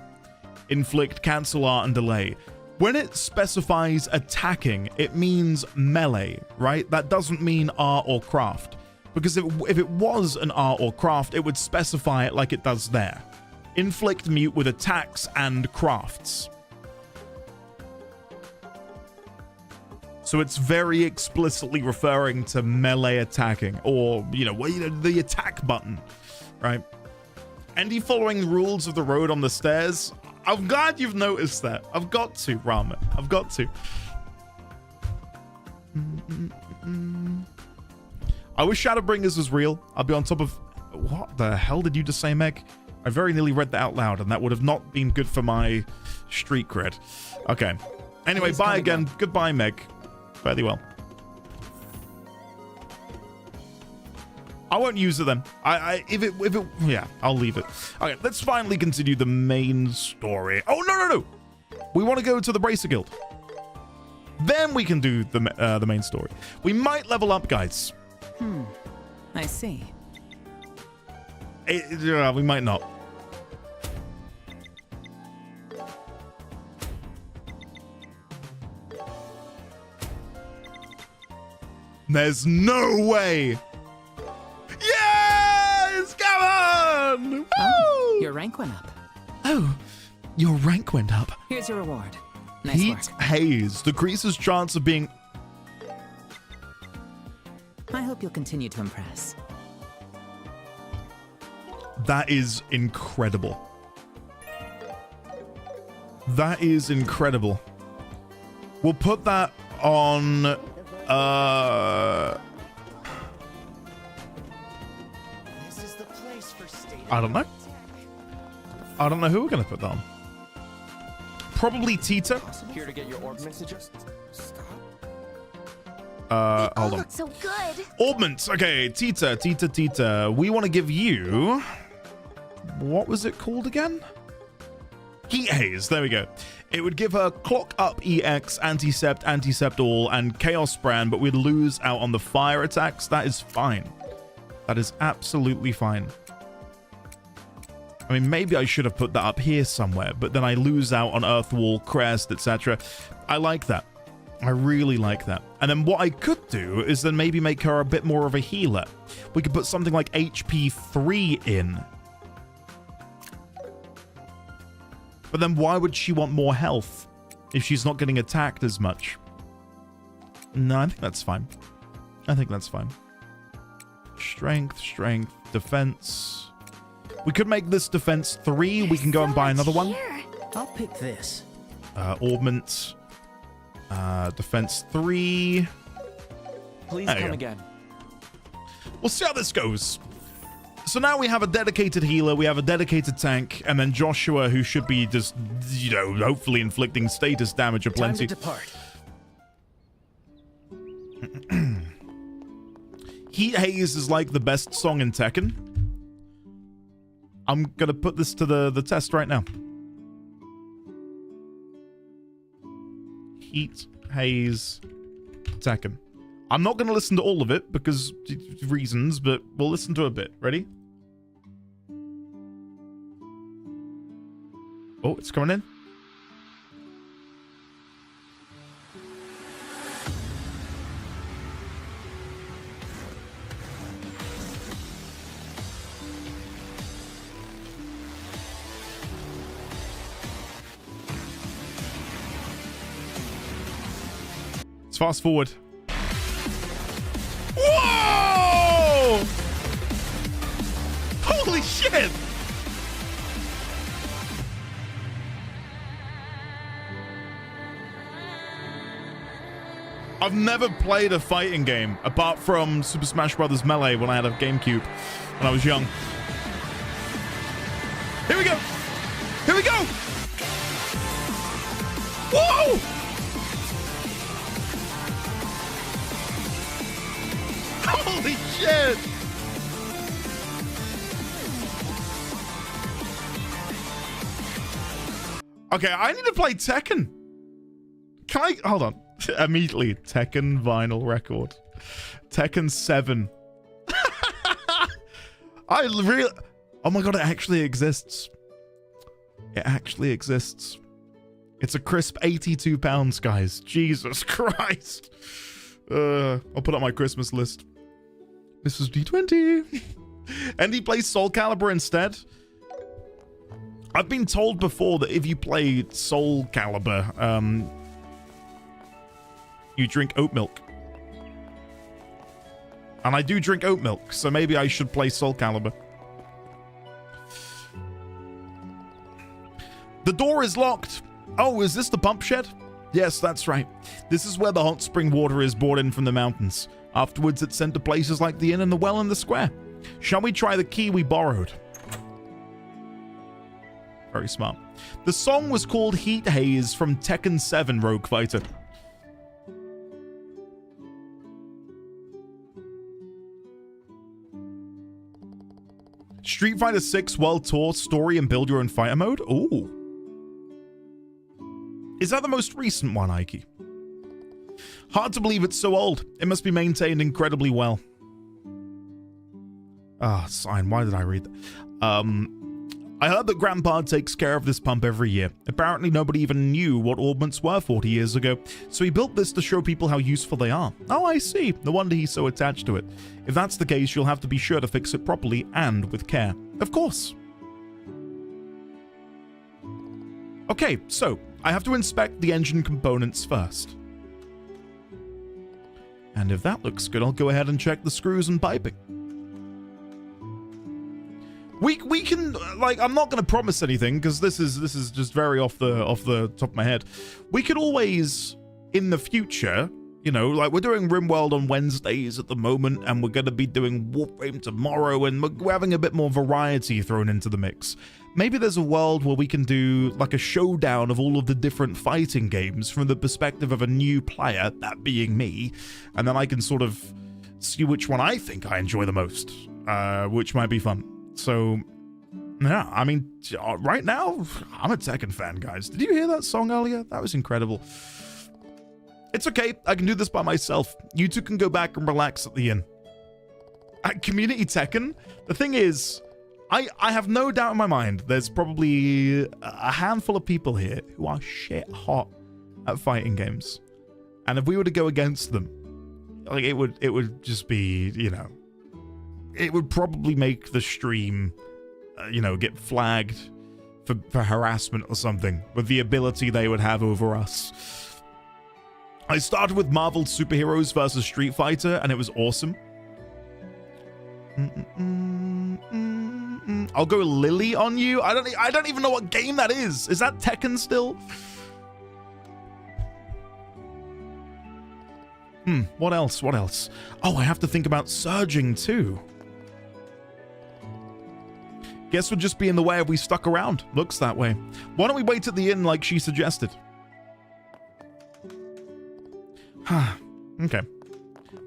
inflict, cancel art, and delay. When it specifies attacking, it means melee, right? That doesn't mean art or craft. Because if it was an art or craft, it would specify it like it does there. Inflict mute with attacks and crafts. So it's very explicitly referring to melee attacking, or, you know, the attack button, right? Andy following the rules of the road on the stairs. I'm glad you've noticed that. I've got to, Rama. I've got to. I wish Shadowbringers was real. I'll be on top of... What the hell did you just say, Meg? I very nearly read that out loud, and that would have not been good for my street cred. Okay. Anyway, bye again. Goodbye, Meg. Fare thee well. I won't use it then. If it yeah, I'll leave it. Okay, let's finally continue the main story. Oh no! We want to go to the Bracer Guild. Then we can do the main story. We might level up, guys. I see. We might not. There's no way. Yes! Come on! Woo! Oh, your rank went up. Oh, your rank went up. Here's your reward. Nice Heat work. haze decreases chance of being... I hope you'll continue to impress. That is incredible. That is incredible. We'll put that on... This is the place for state-of-the-art. I don't know. I don't know who we're going to put that on. Probably Tita. Here to get your orbments adjusted. Stop. Hold on. Looks so good. Orbments. Okay, Tita. We want to give you... What was it called again? Heat Haze, there we go. It would give her Clock Up EX, Anticept, Anticept All, and Chaos Brand, but we'd lose out on the fire attacks. That is fine. That is absolutely fine. I mean, maybe I should have put that up here somewhere, but then I lose out on Earth Wall, Crest, etc. I like that. I really like that. And then what I could do is then maybe make her a bit more of a healer. We could put something like HP 3 in. But then why would she want more health if she's not getting attacked as much? No, I think that's fine. I think that's fine. Strength, strength, defense. We could make this defense 3. We can go and buy another one. I'll pick this. Augment. Defense 3. Please There you come go. again. We'll see how this goes. So now we have a dedicated healer, we have a dedicated tank, and then Joshua, who should be just, you know, hopefully inflicting status damage aplenty. Time to depart. Heat Haze is like the best song in Tekken. I'm gonna put this to the test right now. Heat Haze Tekken. I'm not gonna listen to all of it because reasons, but we'll listen to a bit. Ready? Oh, it's coming in. Let's fast forward. Whoa! Holy shit! I've never played a fighting game apart from Super Smash Bros. Melee when I had a GameCube when I was young. Here we go! Here we go! Whoa! Holy shit! Okay, I need to play Tekken. Can I... Hold on. Immediately. Tekken vinyl record. Tekken 7. I really... Oh my god, it actually exists. It actually exists. It's a crisp £82, guys. Jesus Christ. I'll put up my Christmas list. This is D20. And he plays Soul Calibur instead. I've been told before that if you play Soul Calibur, you drink oat milk. And I do drink oat milk, so maybe I should play Soul Calibur. The door is locked. Oh, is this the pump shed? Yes, that's right. This is where the hot spring water is brought in from the mountains. Afterwards, it's sent to places like the inn and the well in the square. Shall we try the key we borrowed? Very smart. The song was called Heat Haze from Tekken 7 Rogue Fighter. Street Fighter 6 World Tour Story and Build Your Own Fighter Mode? Ooh. Is that the most recent one, Ike? Hard to believe it's so old. It must be maintained incredibly well. Ah, sign. Why did I read that? I heard that Grandpa takes care of this pump every year. Apparently nobody even knew what augments were 40 years ago, so he built this to show people how useful they are. Oh, I see. No wonder he's so attached to it. If that's the case, you'll have to be sure to fix it properly and with care. Of course. Okay, so I have to inspect the engine components first. And if that looks good, I'll go ahead and check the screws and piping. We can, like, I'm not going to promise anything because this is just very off the top of my head. We could always, in the future, you know, like we're doing RimWorld on Wednesdays at the moment, and we're going to be doing Warframe tomorrow, and we're having a bit more variety thrown into the mix. Maybe there's a world where we can do like a showdown of all of the different fighting games from the perspective of a new player, that being me, and then I can sort of see which one I think I enjoy the most, which might be fun. So, Yeah, I mean, right now, I'm a Tekken fan, guys. Did you hear that song earlier? That was incredible. It's okay. I can do this by myself. You two can go back and relax at the inn. At Community Tekken, the thing is, I have no doubt in my mind there's probably a handful of people here who are shit hot at fighting games. And if we were to go against them, like it would just be, you know, it would probably make the stream, you know, get flagged for harassment or something with the ability they would have over us. I started with Marvel Superheroes versus Street Fighter, and it was awesome. I'll go Lily on you. I don't even know what game that is. Is that Tekken still? What else? What else? Oh, I have to think about surging too. Guess we'd just be in the way if we stuck around. Looks that way. Why don't we wait at the inn like she suggested? Okay.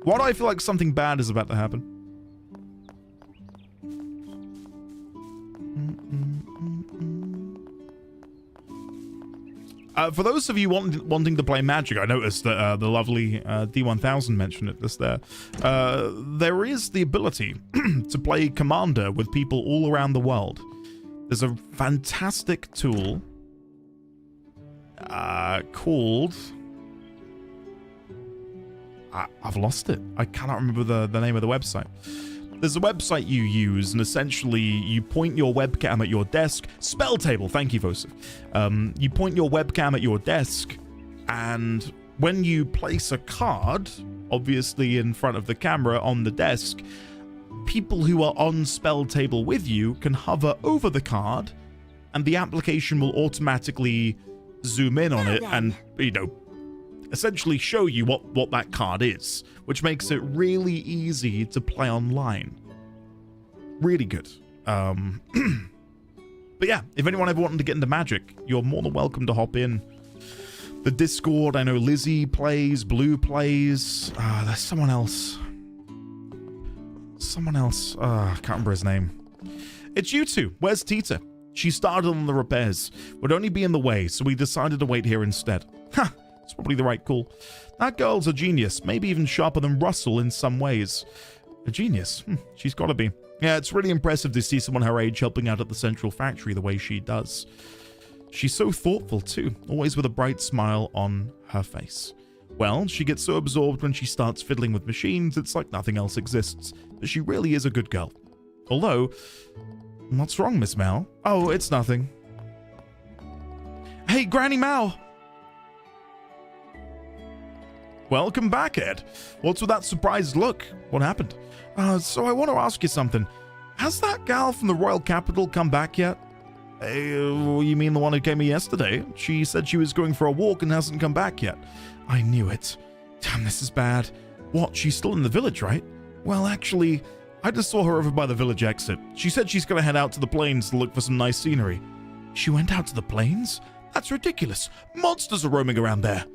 Why do I feel like something bad is about to happen? For those of you wanting to play Magic, I noticed that the lovely D1000 mentioned it just there. There is the ability to play Commander with people all around the world. There's a fantastic tool called... I've lost it. I cannot remember the name of the website. There's a website you use, and essentially you point your webcam at your desk. Spell table, thank you, Vosif. You point your webcam at your desk, and when you place a card, obviously in front of the camera on the desk, people who are on spell table with you can hover over the card, and the application will automatically zoom in on it and, you know, essentially show you what that card is, which makes it really easy to play online. Really good. But yeah, if anyone ever wanted to get into Magic, you're more than welcome to hop in. The Discord, I know Lizzie plays, Blue plays, there's someone else. I can't remember his name. It's you two. Where's Tita? She started on the repairs. Would only be in the way, so we decided to wait here instead. Ha! It's probably the right call. That girl's a genius, maybe even sharper than Russell in some ways. A genius? She's got to be. Yeah, it's really impressive to see someone her age helping out at the central factory the way she does. She's so thoughtful too, always with a bright smile on her face. Well, she gets so absorbed when she starts fiddling with machines, it's like nothing else exists. But she really is a good girl. Although, what's wrong, Miss Mao? Oh, it's nothing. Hey, Granny Mao! Welcome back, Ed. What's with that surprised look? What happened? So I want to ask you something. Has that gal from the Royal Capital come back yet? You mean the one who came here yesterday? She said she was going for a walk and hasn't come back yet. I knew it. Damn, this is bad. What, she's still in the village, right? Well, actually, I just saw her over by the village exit. She said she's going to head out to the plains to look for some nice scenery. She went out to the plains? That's ridiculous. Monsters are roaming around there.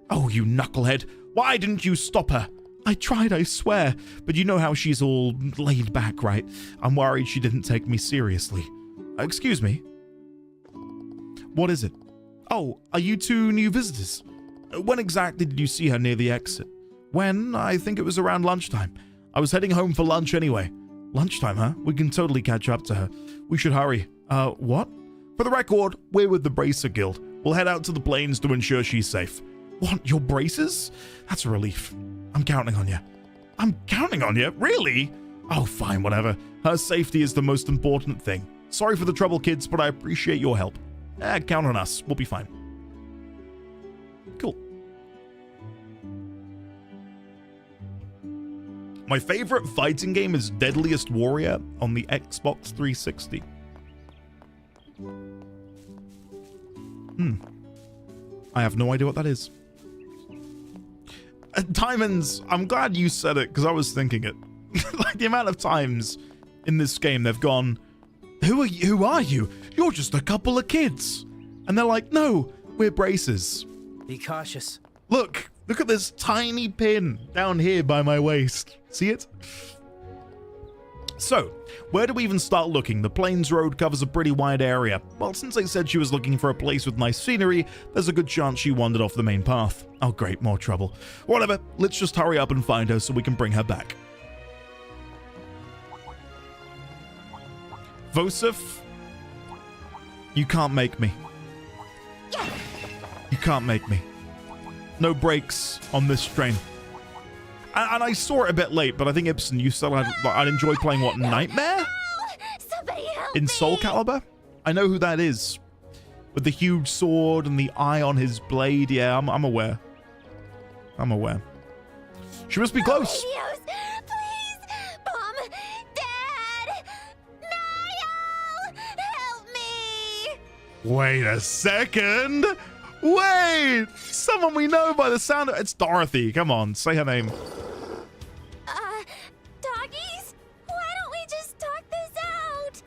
Oh, you knucklehead. Why didn't you stop her? I tried, I swear. But you know how she's all laid back, right? I'm worried she didn't take me seriously. Excuse me? What is it? Oh, are you two new visitors? When exactly did you see her near the exit? When? I think it was around lunchtime. I was heading home for lunch anyway. Lunchtime, huh? We can totally catch up to her. We should hurry. What? For the record, we're with the Bracer Guild. We'll head out to the plains to ensure she's safe. What, your braces? That's a relief. I'm counting on you. I'm counting on you? Really? Oh, fine, whatever. Her safety is the most important thing. Sorry for the trouble, kids, but I appreciate your help. Count on us. We'll be fine. Cool. My favorite fighting game is Deadliest Warrior on the Xbox 360. I have no idea what that is. Diamonds, I'm glad you said it because I was thinking it. Like the amount of times in this game they've gone, Who are you? You're just a couple of kids. And they're like, no, we're braces. Be cautious. Look at this tiny pin down here by my waist. See it? So, where do we even start looking? The Plains Road covers a pretty wide area. Well, since I said she was looking for a place with nice scenery, there's a good chance she wandered off the main path. Oh great, more trouble. Whatever, let's just hurry up and find her so we can bring her back. Vosif, you can't make me. You can't make me. No brakes on this train. And I saw it a bit late, but I think Ibsen, you said I'd enjoy playing what, Nightmare? Somebody help In Soul me. Calibur? I know who that is. With the huge sword and the eye on his blade. Yeah, I'm aware. I'm aware. She must be close. Radios, please! Mom! Dad! Niall! Help me! Wait a second. Wait! Someone we know by the sound of... It's Dorothy. Come on, say her name. Doggies? Why don't we just talk this out?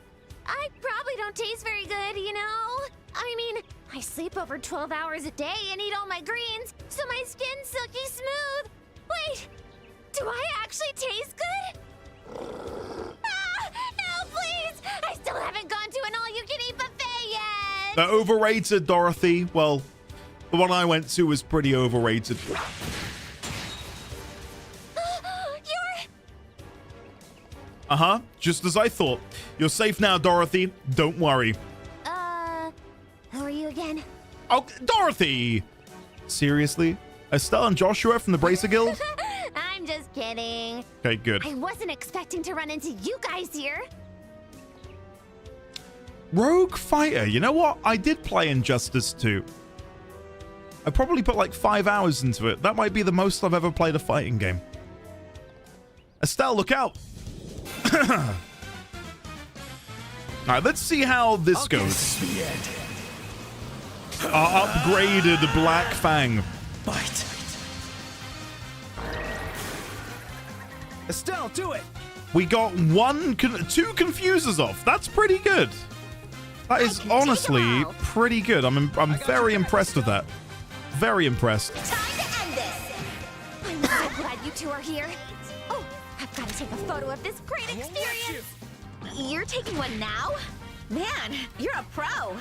I probably don't taste very good, you know? I mean, I sleep over 12 hours a day and eat all my greens, so my skin's silky smooth. Wait, do I actually taste good? No, please! I still haven't gone to an all-you-can-eat buffet yet! They're overrated, Dorothy. Well, the one I went to was pretty overrated. Uh-huh, just as I thought. You're safe now, Dorothy. Don't worry. Who are you again? Oh, Dorothy! Seriously? Estelle and Joshua from the Bracer Guild? I'm just kidding. Okay, good. I wasn't expecting to run into you guys here. Rogue Fighter. You know what? I did play Injustice 2. I probably put like 5 hours into it. That might be the most I've ever played a fighting game. Estelle, look out! Alright, let's see how this goes. Our upgraded Black Fang. Bite. Estelle, do it. We got two confusers off. That's pretty good. That is honestly pretty good. I'm very impressed with that. Very impressed. Time to end this. I'm so glad you two are here. Oh, I've got to take a photo of this great experience. You're taking one now? Man, you're a pro.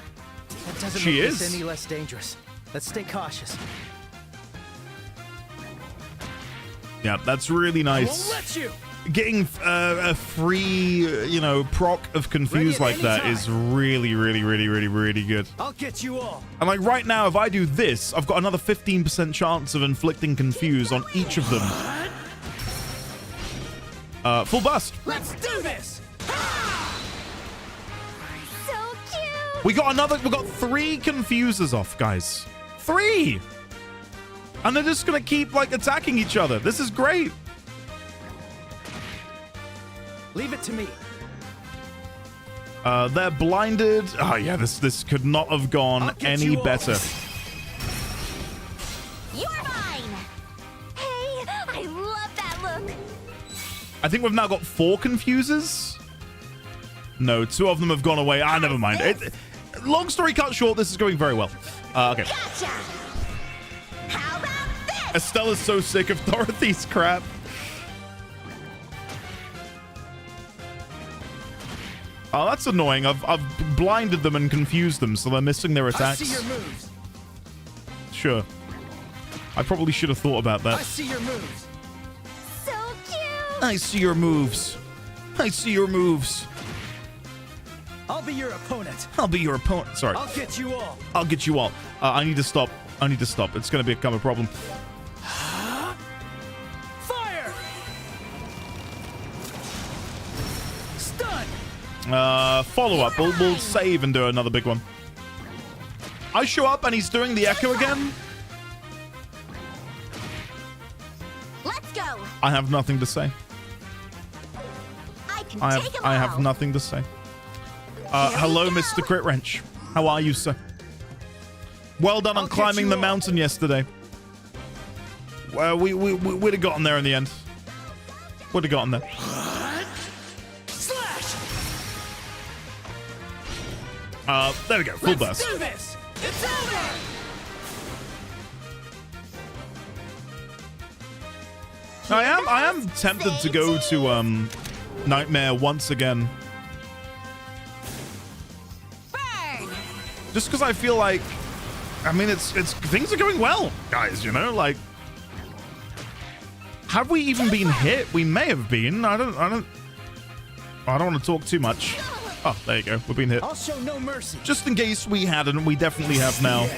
That doesn't She make is. this any less dangerous. Let's stay cautious. Yeah, that's really nice. Won't let you. Getting a free, proc of confuse like that is really, really, really, really, really good. I'll get you all. And like right now, if I do this, I've got another 15% chance of inflicting confuse on each of them. Full bust. Let's do this. So cute. We got 3 confusers off, guys. 3! And they're just gonna keep like attacking each other. This is great. Leave it to me. They're blinded. Oh yeah, this could not have gone any better. You're mine. Hey, I love that look. I think we've now got 4 confusers. No, 2 of them have gone away. Ah, never mind. Long story cut short, this is going very well. Okay. Gotcha. How about this? Estella's so sick of Dorothy's crap. Oh, that's annoying. I've blinded them and confused them, so they're missing their attacks. I see your moves. Sure. I probably should have thought about I that. see your moves. So cute. I see your moves. I see your moves. I'll be your opponent. I'll be your opponent. Sorry. I'll get you all. I'll get you all. I need to stop. I need to stop. It's going to become a problem. Fire. Stun. Follow up. We'll save and do another big one. I show up and he's doing the echo again. Let's go. I have nothing to say. I can I take 'em have, I have all. nothing to say. Hello, Mr. Crit Wrench. How are you, sir? Well done on I'll get climbing you the all. mountain yesterday. Well, we'd have gotten there in the end. Would have gotten there. Slash. There we go. Full burst. Let's do this. It's over. I am tempted to go to nightmare once again. Bang! Just because I feel like, I mean, it's things are going well, guys. You know, like, have we even been hit? We may have been. I don't want to talk too much. Oh, there you go. We've been hit. I'll show no mercy. Just in case we hadn't, we definitely have now.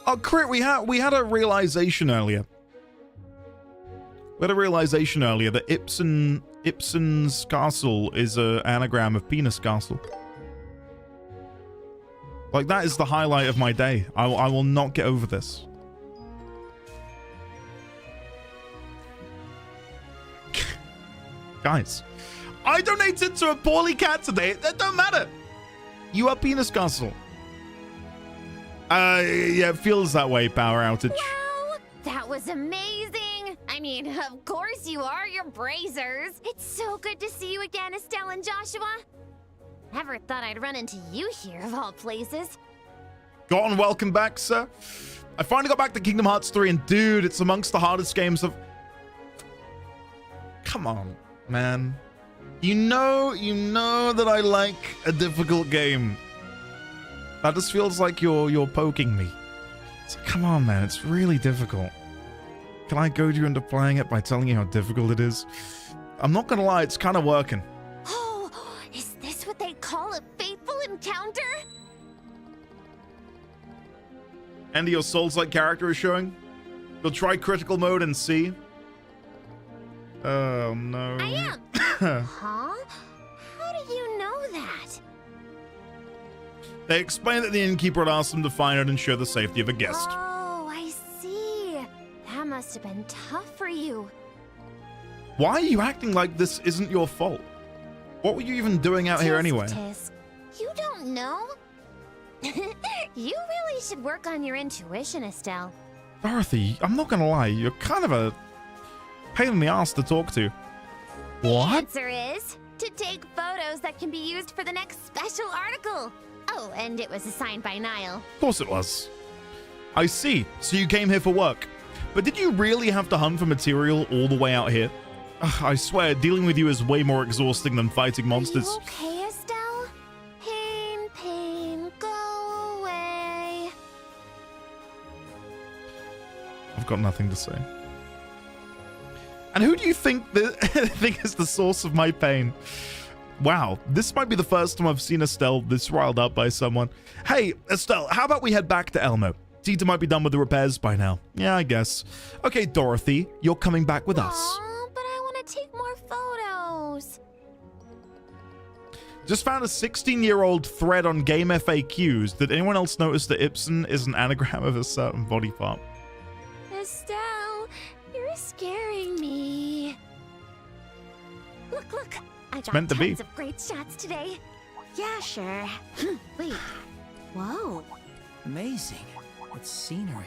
Oh, crit! We had a realization earlier. We had a realization earlier that Ibsen's castle is an anagram of penis castle. Like, that is the highlight of my day. I will not get over this. Guys, I donated to a poorly cat today. That don't matter. You are penis castle. Yeah, it feels that way, power outage. Wow, that was amazing. I mean, of course you are. You're brazers. It's so good to see you again, Estelle and Joshua. Never thought I'd run into you here, of all places. Go on, welcome back, sir. I finally got back to Kingdom Hearts 3, and dude, it's amongst the hardest games of... Come on, man. You know that I like a difficult game. That just feels like you're poking me. It's like, come on, man, it's really difficult. Can I goad you into playing it by telling you how difficult it is? I'm not gonna lie, it's kind of working. Oh, is this what they call a fateful encounter? Andy, your Souls-like character is showing. You'll try critical mode and see. Oh, no. I am. Huh? How do you know that? They explain that the innkeeper had asked them to find out and ensure the safety of a guest. Oh, I see. That must have been tough for you. Why are you acting like this isn't your fault? What were you even doing out here anyway? Tisk, you don't know? You really should work on your intuition, Estelle. Dorothy, I'm not gonna lie, you're kind of a pain in the ass to talk to. The What? answer is to take photos that can be used for the next special article. Oh, and it was assigned by Niall. Of course it was. I see. So you came here for work. But did you really have to hunt for material all the way out here? Ugh, I swear, dealing with you is way more exhausting than fighting monsters. Are you okay, Estelle? Pain, go away. I've got nothing to say. And who do you think is the source of my pain? Wow, this might be the first time I've seen Estelle this riled up by someone. Hey, Estelle, how about we head back to Elmo? Tita might be done with the repairs by now. Yeah, I guess. Okay, Dorothy, you're coming back with us. Aw, but I want to take more photos. Just found a 16-year-old thread on Game FAQs. Did anyone else notice that Ibsen is an anagram of a certain body part? Estelle, you're scaring me. Look. I got meant to be. tons of great shots today. Yeah, sure. Wait. Whoa. Amazing. It's scenery.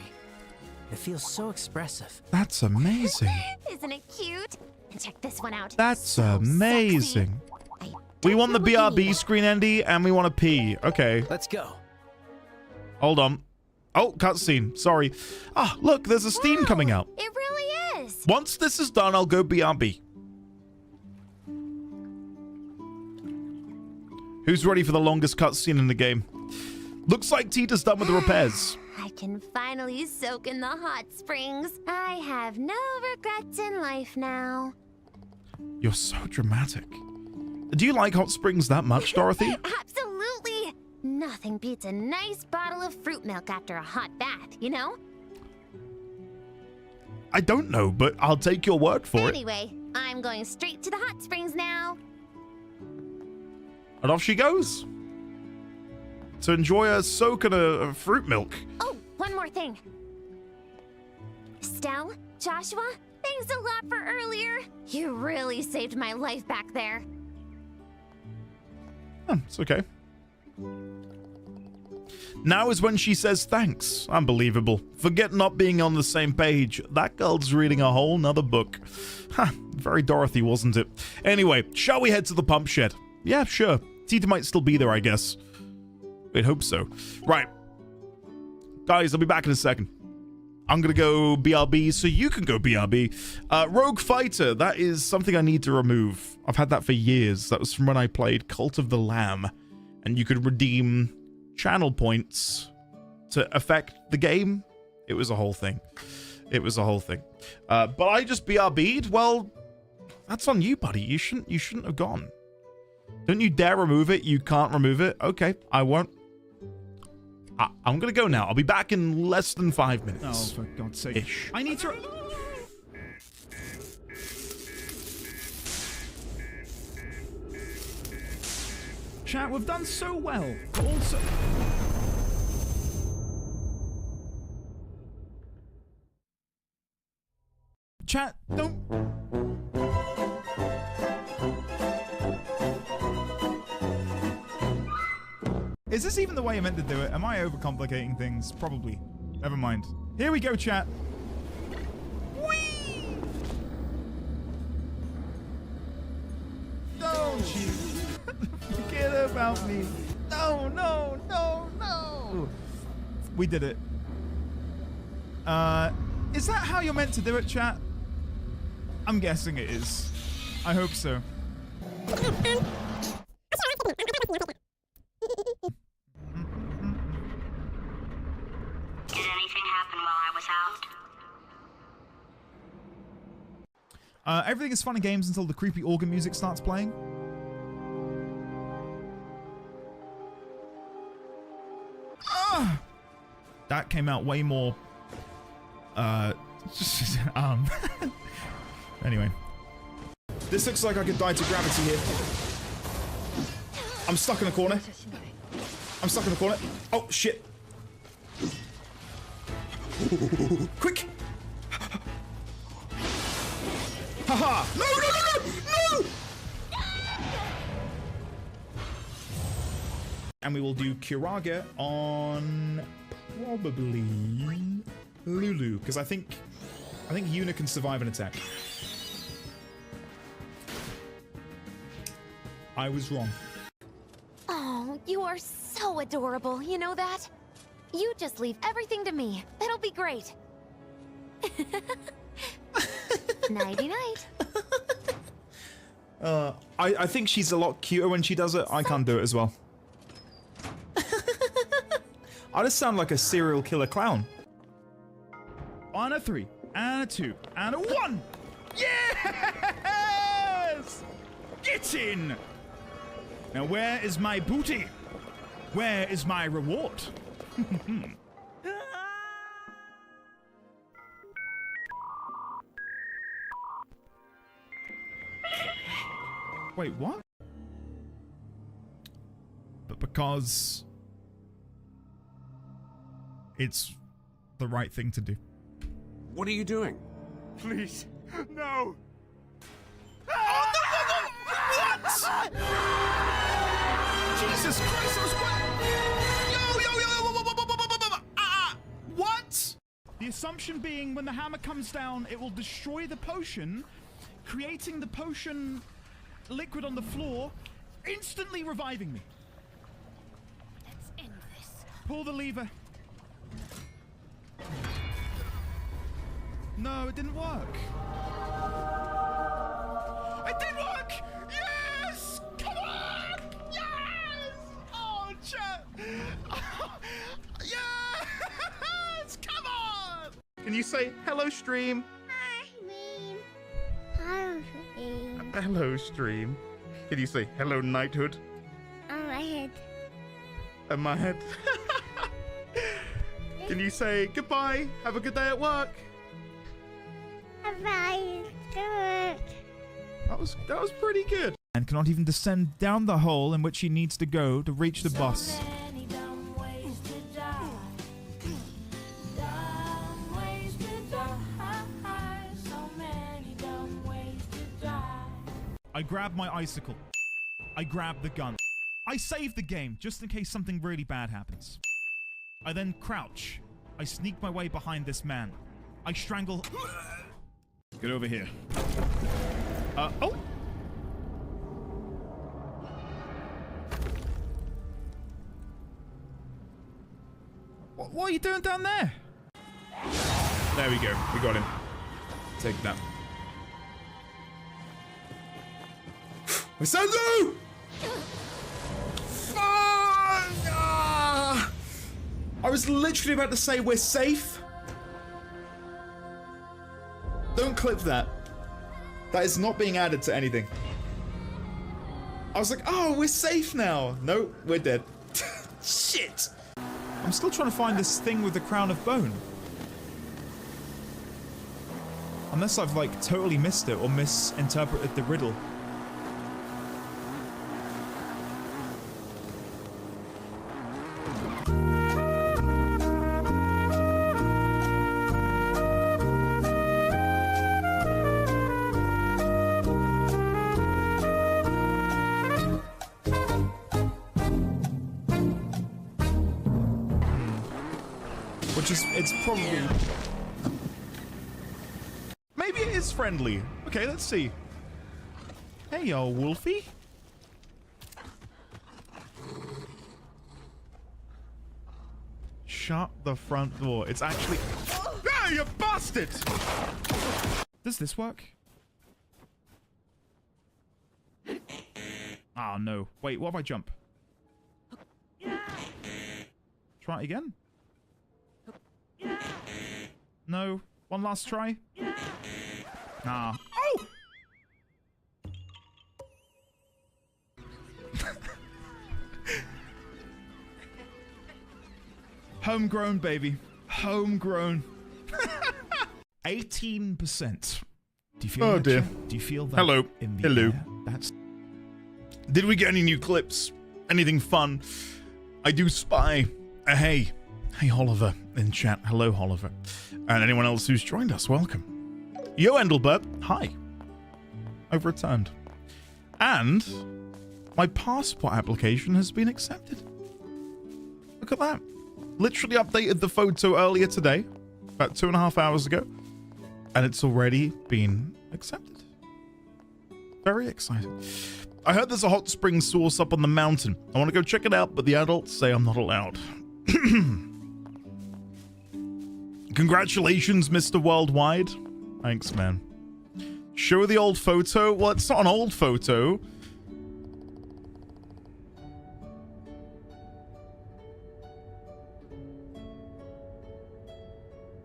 It feels so expressive. That's amazing. Isn't it cute? And check this one out. That's So amazing. sexy. We want the Definitely BRB need screen, Andy, and we want a P. Okay, Let's go. hold on. Oh, cutscene. Sorry. Ah, look, there's a Steam Wow, coming out. It really is. Once this is done, I'll go BRB. Who's ready for the longest cutscene in the game? Looks like Tita's done with the repairs. I can finally soak in the hot springs. I have no regrets in life now. You're so dramatic. Do you like hot springs that much, Dorothy? Absolutely. Nothing beats a nice bottle of fruit milk after a hot bath, you know? I don't know, but I'll take your word for it. Anyway, I'm going straight to the hot springs now. And off she goes. To enjoy a soak in a fruit milk. Oh, one more thing. Estelle, Joshua, thanks a lot for earlier. You really saved my life back there. Oh, it's okay. Now is when she says thanks. Unbelievable. Forget not being on the same page. That girl's reading a whole nother book. Ha, very Dorothy, wasn't it? Anyway, shall we head to the pump shed? Yeah, sure. Tita might still be there, I guess. We'd hope so. Right. Guys, I'll be back in a second. I'm going to go BRB so you can go BRB. Rogue Fighter, that is something I need to remove. I've had that for years. That was from when I played Cult of the Lamb. And you could redeem channel points to affect the game. It was a whole thing. It was a whole thing. But I just BRB'd? Well, that's on you, buddy. You shouldn't have gone. Don't you dare remove it. You can't remove it. Okay, I won't. I'm gonna go now. I'll be back in less than 5 minutes. Oh, for God's sake. Ish. I need to... Chat, we've done so well. Also... Chat, don't... Is this even the way I meant to do it? Am I overcomplicating things? Probably. Never mind. Here we go, chat. Whee! Don't you forget about me. No, no, no, no. We did it. Is that how you're meant to do it, chat? I'm guessing it is. I hope so. Did anything happen while I was out? Everything is fun and games until the creepy organ music starts playing. That came out way more... Anyway. This looks like I could die to gravity here. I'm stuck in a corner. I'm stuck in the corner. Oh, shit. Quick! Haha! No, no, no, no! No! And we will do Kiraga on probably Lulu, because I think Yuna can survive an attack. I was wrong. Oh, you are so adorable, you know that? You just leave everything to me. It'll be great. Nighty-night. I think she's a lot cuter when she does it. I can't do it as well. I just sound like a serial killer clown. On a 3, and a 2, and a 1. Yes! Get in! Now where is my booty? Where is my reward? Wait, what? But because it's the right thing to do. What are you doing? Please, no. Oh, no, no, no! What? Jesus Christ, those what? The assumption being when the hammer comes down, it will destroy the potion, creating the potion liquid on the floor, instantly reviving me. Let's end this. Pull the lever. No, it didn't work. It did work! Yes! Come on! Yes! Oh, chat! Oh, yes! Come on! Can you say hello, stream? Hello, stream. Can you say hello, knighthood? On my head. On my head. Can you say goodbye? Have a good day at work. Bye. Good. That was pretty good. And cannot even descend down the hole in which he needs to go to reach the bus. I grab my icicle. I grab the gun. I save the game just in case something really bad happens. I then crouch. I sneak my way behind this man. I strangle. Get over here. Oh! What are you doing down there? There we go. We got him. Take that. Sandu! I was literally about to say we're safe. Don't clip that. That is not being added to anything. I was like, oh, we're safe now. No, we're dead. Shit. I'm still trying to find this thing with the crown of bone. Unless I've like totally missed it or misinterpreted the riddle. It's probably... Maybe it is friendly. Okay, let's see. Hey, yo, Wolfie. Shut the front door. It's actually... Ah, you bastard! Does this work? Oh, no. Wait, what if I jump? Try it again? No. One last try? Nah. Oh! Homegrown, baby. Homegrown. 18%. Do you feel Oh, that, dear. Jim? Do you feel that? Hello. In the Hello. air? That's... Did we get any new clips? Anything fun? I do spy a hey. Hey, Oliver in chat. Hello, Oliver. And anyone else who's joined us, welcome. Yo, Endelbert. Hi. I've returned. And my passport application has been accepted. Look at that. Literally updated the photo earlier today, about 2.5 hours ago, and it's already been accepted. Very exciting. I heard there's a hot spring source up on the mountain. I want to go check it out, but the adults say I'm not allowed. Congratulations, Mr. Worldwide. Thanks, man. Show the old photo. Well, it's not an old photo.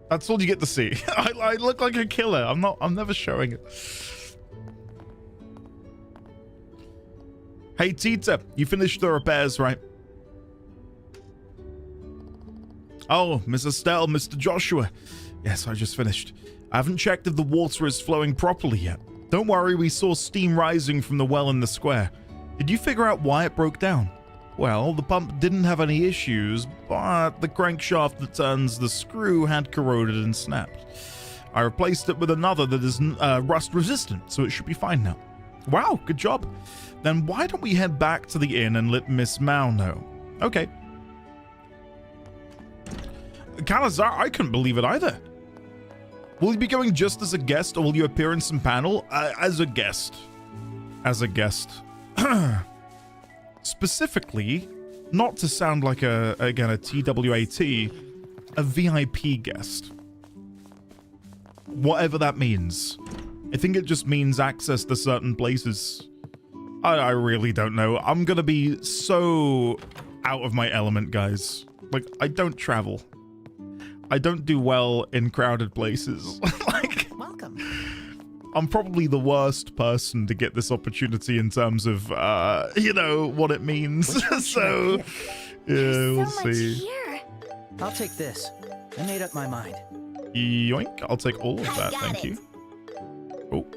That's all you get to see. I look like a killer. I'm never showing it. Hey, Tita, you finished the repairs, right? Oh, Miss Estelle, Mr. Joshua. Yes, I just finished. I haven't checked if the water is flowing properly yet. Don't worry, we saw steam rising from the well in the square. Did you figure out why it broke down? Well, the pump didn't have any issues, but the crankshaft that turns the screw had corroded and snapped. I replaced it with another that is rust resistant, so it should be fine now. Wow, good job. Then why don't we head back to the inn and let Miss Mao know? Okay. Calazar, I couldn't believe it either. Will you be going just as a guest, or will you appear in some panel? As a guest. As a guest. Specifically, not to sound like a TWAT, a VIP guest. Whatever that means. I think it just means access to certain places. I really don't know. I'm gonna be so out of my element, guys. Like, I don't travel. I don't do well in crowded places. Like, welcome. I'm probably the worst person to get this opportunity in terms of, you know, what it means. So, yeah, we'll see. Here. I'll take this. I made up my mind. Yoink. I'll take all of that. Thank you. Oh.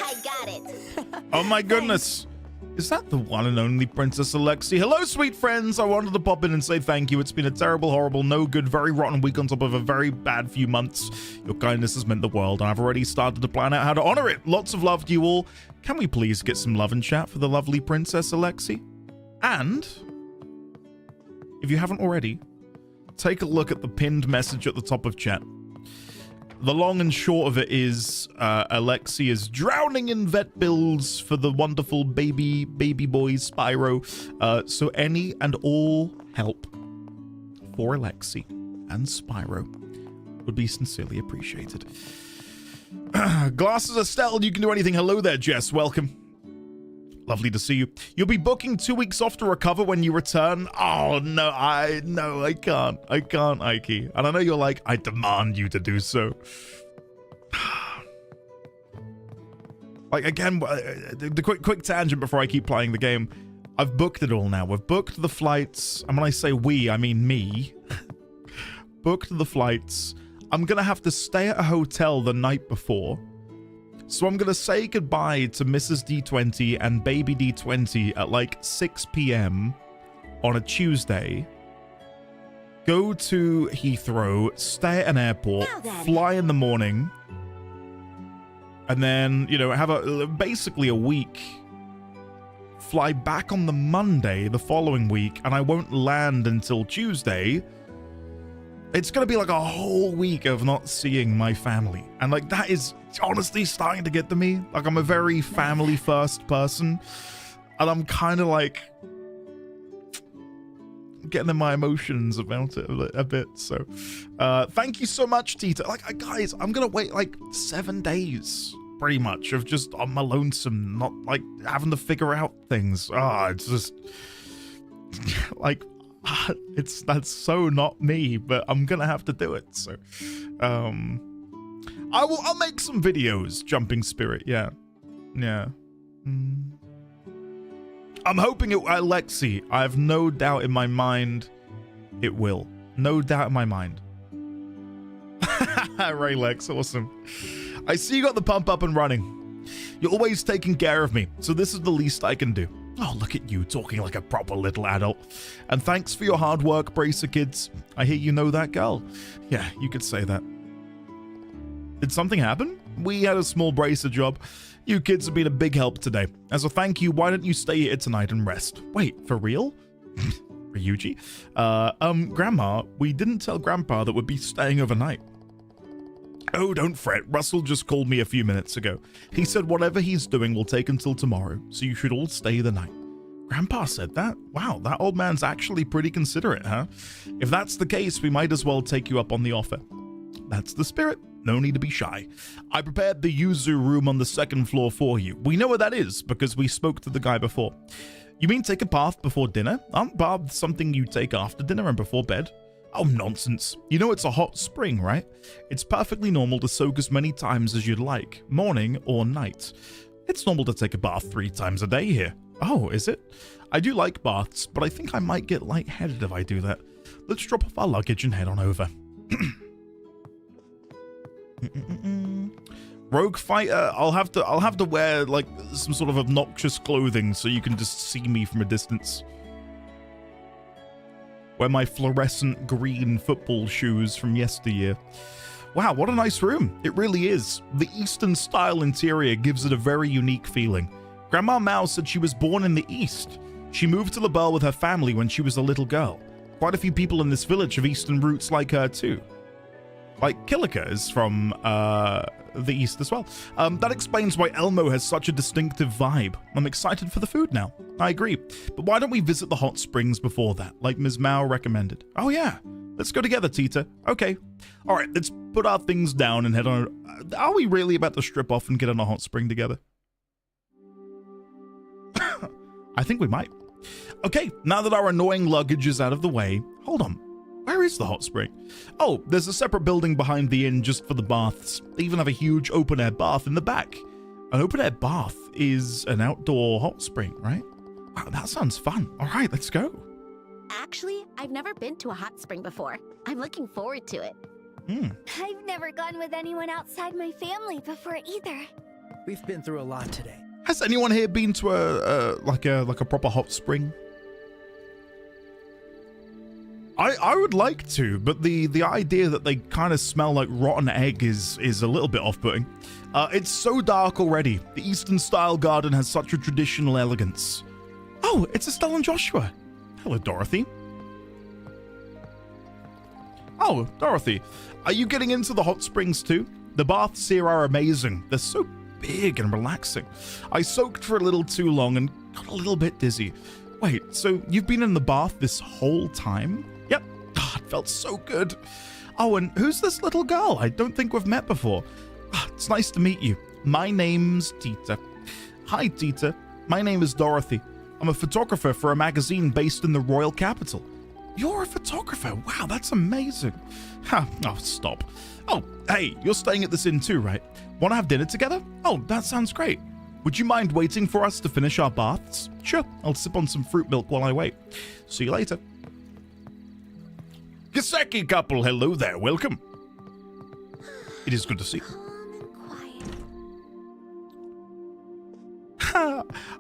I got it. Oh my goodness. Is that the one and only Princess Alexi? Hello, sweet friends. I wanted to pop in and say thank you. It's been a terrible, horrible, no good, very rotten week on top of a very bad few months. Your kindness has meant the world, and I've already started to plan out how to honor it. Lots of love to you all. Can we please get some love and chat for the lovely Princess Alexi? And, if you haven't already, take a look at the pinned message at the top of chat. The long and short of it is Alexi is drowning in vet bills for the wonderful baby boy Spyro. So any and all help for Alexi and Spyro would be sincerely appreciated. Glasses Estelle, you can do anything. Hello there, Jess. Welcome. Lovely to see you. You'll be booking 2 weeks off to recover when you return. Oh, no, I can't. I can't, Ike. And I know you're like, I demand you to do so. Like, again, the quick tangent before I keep playing the game. I've booked it all now. We've booked the flights. And when I say we, I mean me. Booked the flights. I'm going to have to stay at a hotel the night before. So I'm going to say goodbye to Mrs. D20 and Baby D20 at like 6 p.m. on a Tuesday. Go to Heathrow, stay at an airport, fly in the morning, and then, you know, have basically a week. Fly back on the Monday the following week, and I won't land until Tuesday. It's going to be like a whole week of not seeing my family. And like that is honestly starting to get to me. Like I'm a very family first person. And I'm kind of like getting in my emotions about it a bit. So thank you so much, Tita. Like guys, I'm going to wait like 7 days pretty much of just on my lonesome, not like having to figure out things. It's just like... that's so not me, but I'm gonna have to do it. So I'll make some videos, Jumping Spirit. Yeah I'm hoping it, Alexi, I have no doubt in my mind it will. No doubt in my mind. Ray Lex, awesome. I see you got the pump up and running. You're always taking care of me, so this is the least I can do. Oh, look at you, talking like a proper little adult. And thanks for your hard work, Bracer Kids. I hear you know that girl. Yeah, you could say that. Did something happen? We had a small Bracer job. You kids have been a big help today. As a thank you, why don't you stay here tonight and rest? Wait, for real? Ryuji? Grandma, we didn't tell Grandpa that we'd be staying overnight. Oh, don't fret. Russell just called me a few minutes ago. He said whatever he's doing will take until tomorrow, so you should all stay the night. Grandpa said that? Wow, that old man's actually pretty considerate, huh? If that's the case, we might as well take you up on the offer. That's the spirit. No need to be shy. I prepared the yuzu room on the 2nd floor for you. We know where that is because we spoke to the guy before. You mean take a bath before dinner? Aren't baths something you take after dinner and before bed? Oh, nonsense. You know it's a hot spring, right? It's perfectly normal to soak as many times as you'd like, morning or night. It's normal to take a bath 3 times a day here. Oh, is it? I do like baths, but I think I might get lightheaded if I do that. Let's drop off our luggage and head on over. Rogue fighter, I'll have to wear like some sort of obnoxious clothing so you can just see me from a distance. Wear my fluorescent green football shoes from yesteryear. Wow, what a nice room. It really is. The Eastern style interior gives it a very unique feeling. Grandma Mao said she was born in the East. She moved to LaBelle with her family when she was a little girl. Quite a few people in this village have Eastern roots like her too. Like Kilika is from the East as well. That explains why Elmo has such a distinctive vibe. I'm excited for the food now. I agree. But why don't we visit the hot springs before that, like Ms. Mao recommended? Oh yeah. Let's go together, Tita. Okay. All right, let's put our things down and head on. Are we really about to strip off and get on a hot spring together? I think we might. Okay, now that our annoying luggage is out of the way, hold on. Where is the hot spring? Oh, there's a separate building behind the inn just for the baths. They even have a huge open-air bath in the back. An open-air bath is an outdoor hot spring, right? Wow, that sounds fun. All right, let's go. Actually, I've never been to a hot spring before. I'm looking forward to it. I've never gone with anyone outside my family before either. We've been through a lot today. Has anyone here been to a proper hot spring? I would like to, but the idea that they kind of smell like rotten egg is a little bit off-putting. It's so dark already. The Eastern style garden has such a traditional elegance. Oh, it's Estelle and Joshua. Hello, Dorothy. Oh, Dorothy, are you getting into the hot springs too? The baths here are amazing. They're so big and relaxing. I soaked for a little too long and got a little bit dizzy. Wait, so you've been in the bath this whole time? Yep. Oh, it felt so good. Oh, and who's this little girl? I don't think we've met before. It's nice to meet you. My name's Tita. Hi, Tita. My name is Dorothy. I'm a photographer for a magazine based in the royal capital. You're a photographer? Wow, that's amazing. Oh, stop. Oh, hey, you're staying at this inn too, right? Want to have dinner together? Oh, that sounds great. Would you mind waiting for us to finish our baths? Sure, I'll sip on some fruit milk while I wait. See you later. Giseki couple, hello there, welcome. It is good to see you.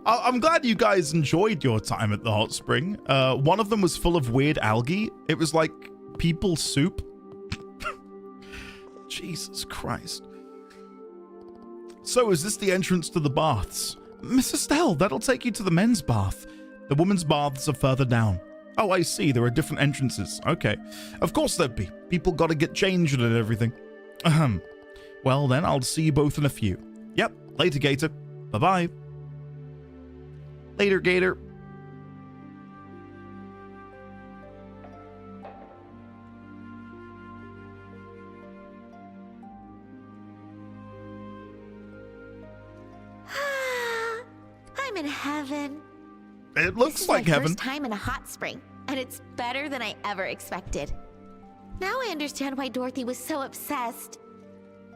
I'm glad you guys enjoyed your time at the hot spring. One of them was full of weird algae. It was like people soup. Jesus Christ. So is this the entrance to the baths? Miss Estelle, that'll take you to the men's bath. The women's baths are further down. Oh, I see. There are different entrances. Okay. Of course there'd be. People gotta get changed and everything. Well then, I'll see you both in a few. Yep. Later, Gator. Bye-bye. Later, Gator. I'm in heaven. It looks like heaven. This is my first time in a hot spring, and it's better than I ever expected. Now I understand why Dorothy was so obsessed.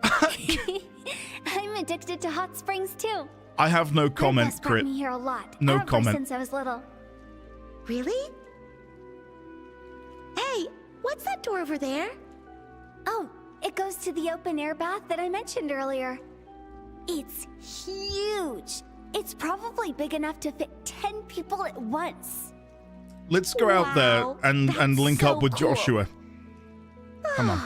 I'm addicted to hot springs too. I have no comment, My best brought Crit. me here a lot. No ever comment. Since I was little. Really? Hey, what's that door over there? Oh, it goes to the open air bath that I mentioned earlier. It's huge. It's probably big enough to fit 10 people at once. Let's go out there and link up with cool. Joshua. Come on.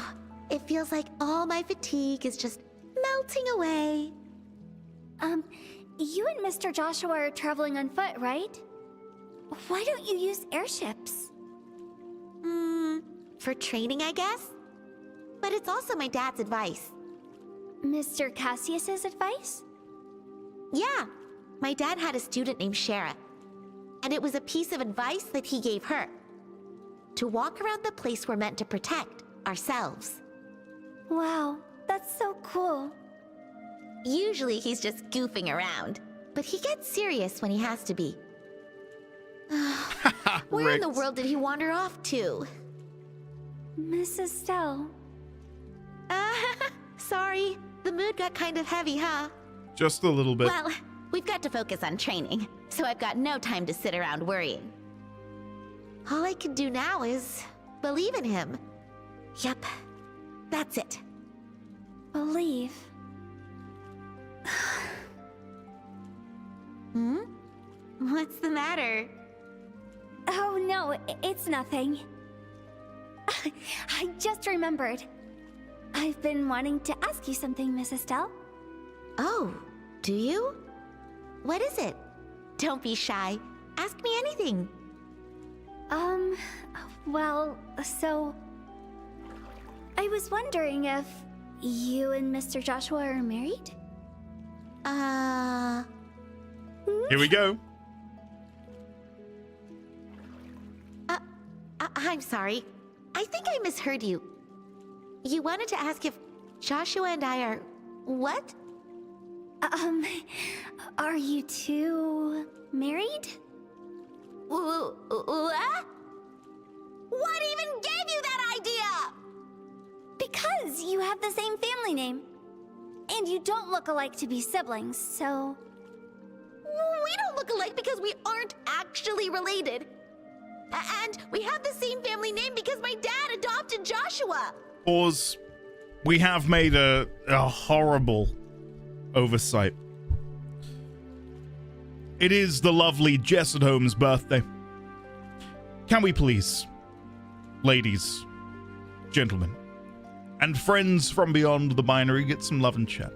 It feels like all my fatigue is just melting away. You and Mr. Joshua are traveling on foot, right? Why don't you use airships? For training, I guess? But it's also my dad's advice. Mr. Cassius's advice? Yeah, my dad had a student named Shara, and it was a piece of advice that he gave her. To walk around the place we're meant to protect, ourselves. Wow, that's so cool. Usually he's just goofing around, but he gets serious when he has to be. Where in the world did he wander off to? Miss Estelle. Sorry, the mood got kind of heavy, huh? Just a little bit. Well, we've got to focus on training, so I've got no time to sit around worrying. All I can do now is believe in him. Yep, that's it. Believe. What's the matter? Oh no, it's nothing. I just remembered. I've been wanting to ask you something, Miss Estelle. Oh, do you? What is it? Don't be shy. Ask me anything. Well, so... I was wondering if you and Mr. Joshua are married? Here we go. I'm sorry. I think I misheard you. You wanted to ask if Joshua and I are... what? Are you two married? What? What even gave you that idea? Because you have the same family name. And you don't look alike to be siblings, so... We don't look alike because we aren't actually related. And we have the same family name because my dad adopted Joshua. Pause. We have made a horrible oversight. It is the lovely Jess at Home's birthday. Can we please, ladies, gentlemen, and friends from beyond the binary, get some love and chat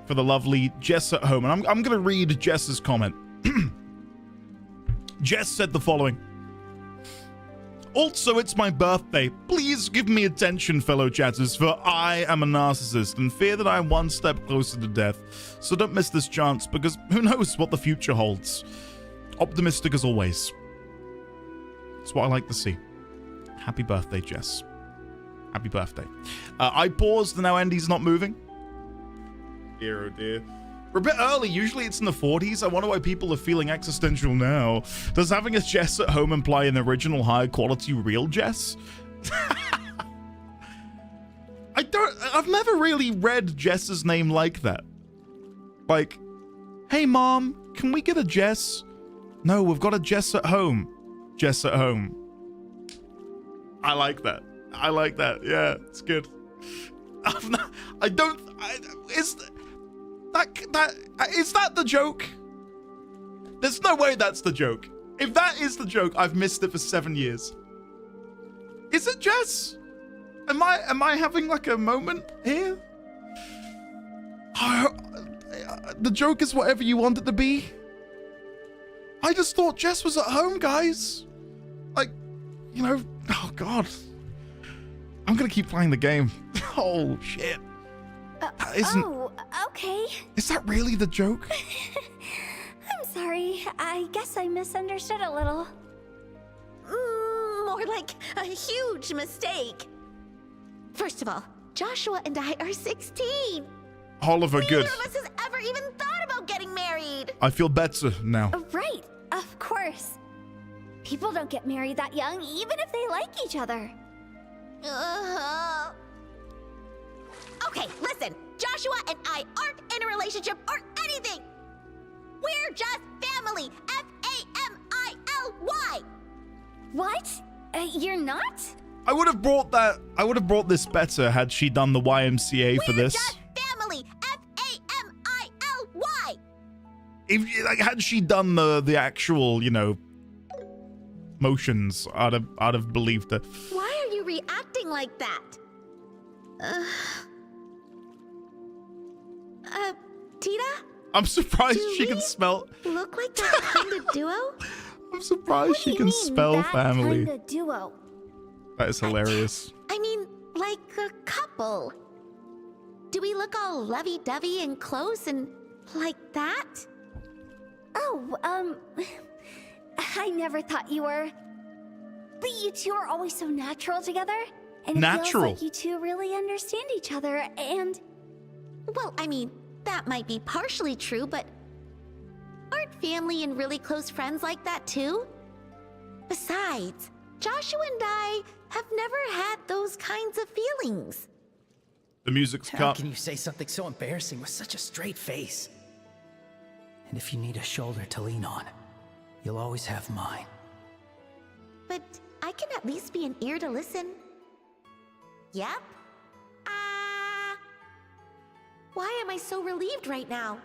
for the lovely Jess at Home? And I'm going to read Jess's comment. Jess said the following. Also, it's my birthday. Please give me attention, fellow chatters, for I am a narcissist and fear that I am one step closer to death. So don't miss this chance, because who knows what the future holds. Optimistic as always. That's what I like to see. Happy birthday, Jess. Happy birthday. I paused, and now Andy's not moving. Dear, oh dear. We're a bit early. Usually it's in the 40s. I wonder why people are feeling existential now. Does having a Jess at home imply an original high-quality real Jess? I've never really read Jess's name like that. Like, hey, Mom, can we get a Jess? No, we've got a Jess at home. Jess at home. I like that. I like that. Yeah, it's good. Is that the joke? There's no way that's the joke. If that is the joke, I've missed it for 7 years. Is it Jess? Am I having like a moment here? The joke is whatever you want it to be. I just thought Jess was at home, guys. Like, you know, oh God. I'm gonna keep playing the game. Oh shit. Oh, okay. Is that really the joke? I'm sorry. I guess I misunderstood a little. More like a huge mistake. First of all, Joshua and I are 16. Oliver, good. Neither of us has ever even thought about getting married. I feel better now. Right, of course. People don't get married that young, even if they like each other. Okay, listen. Joshua and I aren't in a relationship or anything. We're just family. Family. What? You're not? I would have brought this better had she done the YMCA for this. We're just family. Family. If like had she done the actual, you know, motions, I'd have believed her. Why are you reacting like that? Tita? I'm surprised Do she we can spell. Look like that kind of duo? I'm surprised What do she you can mean, spell that family. kind of duo? That is hilarious. I mean, like a couple. Do we look all lovey-dovey and close and like that? Oh, I never thought you were. But you two are always so natural together. And it feels like you two really understand each other, and... Well, I mean, that might be partially true, but aren't family and really close friends like that too? Besides, Joshua and I have never had those kinds of feelings. The music's How cut. can you say something so embarrassing with such a straight face? And if you need a shoulder to lean on, you'll always have mine. But I can at least be an ear to listen. Yep. Why am I so relieved right now?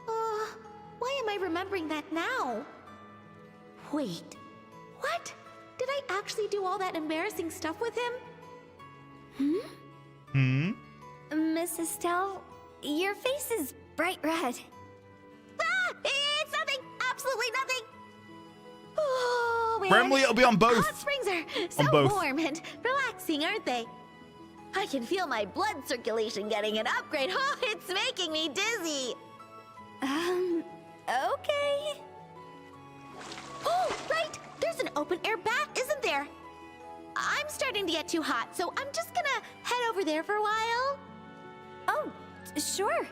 Why am I remembering that now? Wait, what? Did I actually do all that embarrassing stuff with him? Miss Estelle, your face is bright red. It's nothing! Absolutely nothing! Oh, man. Bramley, it'll be on both. Hot springs are so both. warm and relaxing, aren't they? I can feel my blood circulation getting an upgrade. Oh, it's making me dizzy. Okay. Oh, right! There's an open-air bath, isn't there? I'm starting to get too hot, so I'm just gonna head over there for a while. Oh, sure.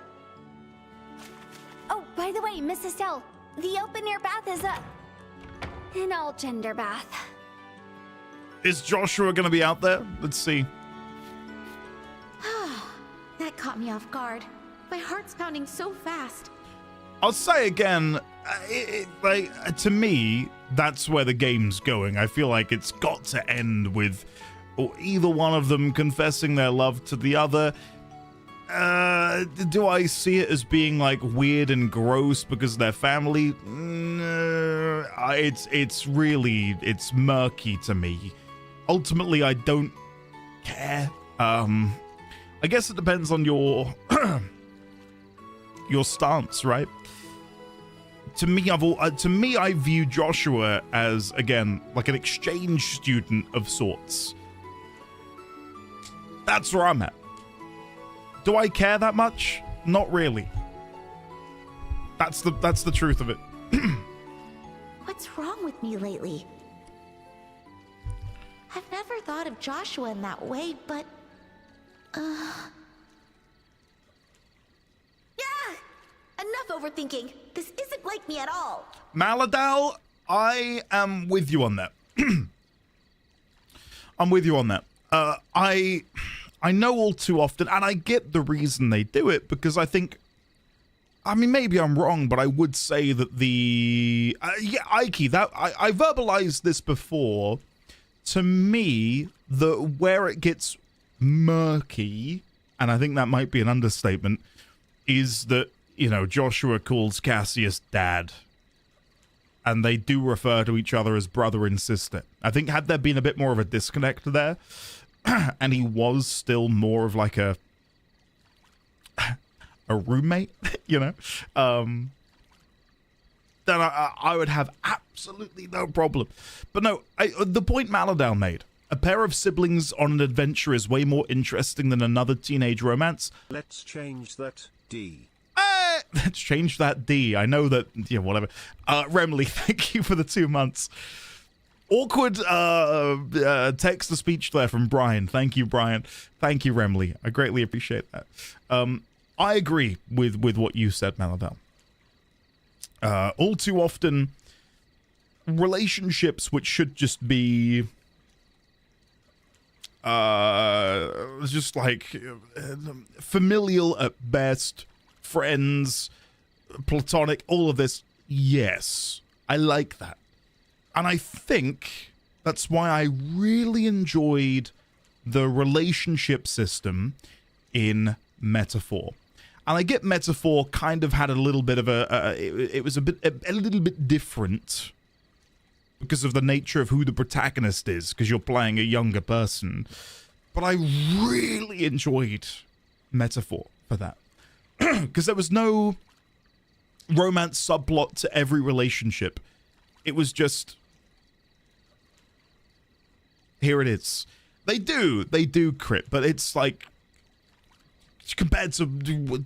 Oh, by the way, Miss Estelle, the open-air bath is an all-gender bath. Is Joshua gonna be out there? Let's see. That caught me off guard. My heart's pounding so fast. I'll say again, to me, that's where the game's going. I feel like it's got to end with either one of them confessing their love to the other. Do I see it as being like weird and gross because they're family? It's really murky to me. Ultimately, I don't care. I guess it depends on your your stance, right? To me, I view Joshua as, again, like an exchange student of sorts. That's where I'm at. Do I care that much? Not really. That's the truth of it. What's wrong with me lately? I've never thought of Joshua in that way, but... Yeah! Enough overthinking. This isn't like me at all. Maladal, I am with you on that. I'm with you on that. I know all too often, and I get the reason they do it, because I think... I mean, maybe I'm wrong, but I would say that the... yeah, Ike, I verbalized this before. To me, where it gets murky, and I think that might be an understatement, is that, you know, Joshua calls Cassius dad. And they do refer to each other as brother and sister. I think had there been a bit more of a disconnect there, and he was still more of like a roommate, you know, then I would have absolutely no problem. But no, the point Maladal made, a pair of siblings on an adventure is way more interesting than another teenage romance. Let's change that D. Let's change that D. I know that, yeah, whatever. Remley, thank you for the 2 months. Awkward text-to-speech there from Brian. Thank you, Brian. Thank you, Remley. I greatly appreciate that. I agree with what you said, Maladal. All too often, relationships which should just be just like familial at best, friends, platonic, all of this, yes, I like that. And I think that's why I really enjoyed the relationship system in Metaphor. And I get Metaphor kind of had a little bit of it was a little bit different because of the nature of who the protagonist is, because you're playing a younger person. But I really enjoyed Metaphor for that. Because there was no romance subplot to every relationship. It was just, here it is. They do crit, but it's like, compared to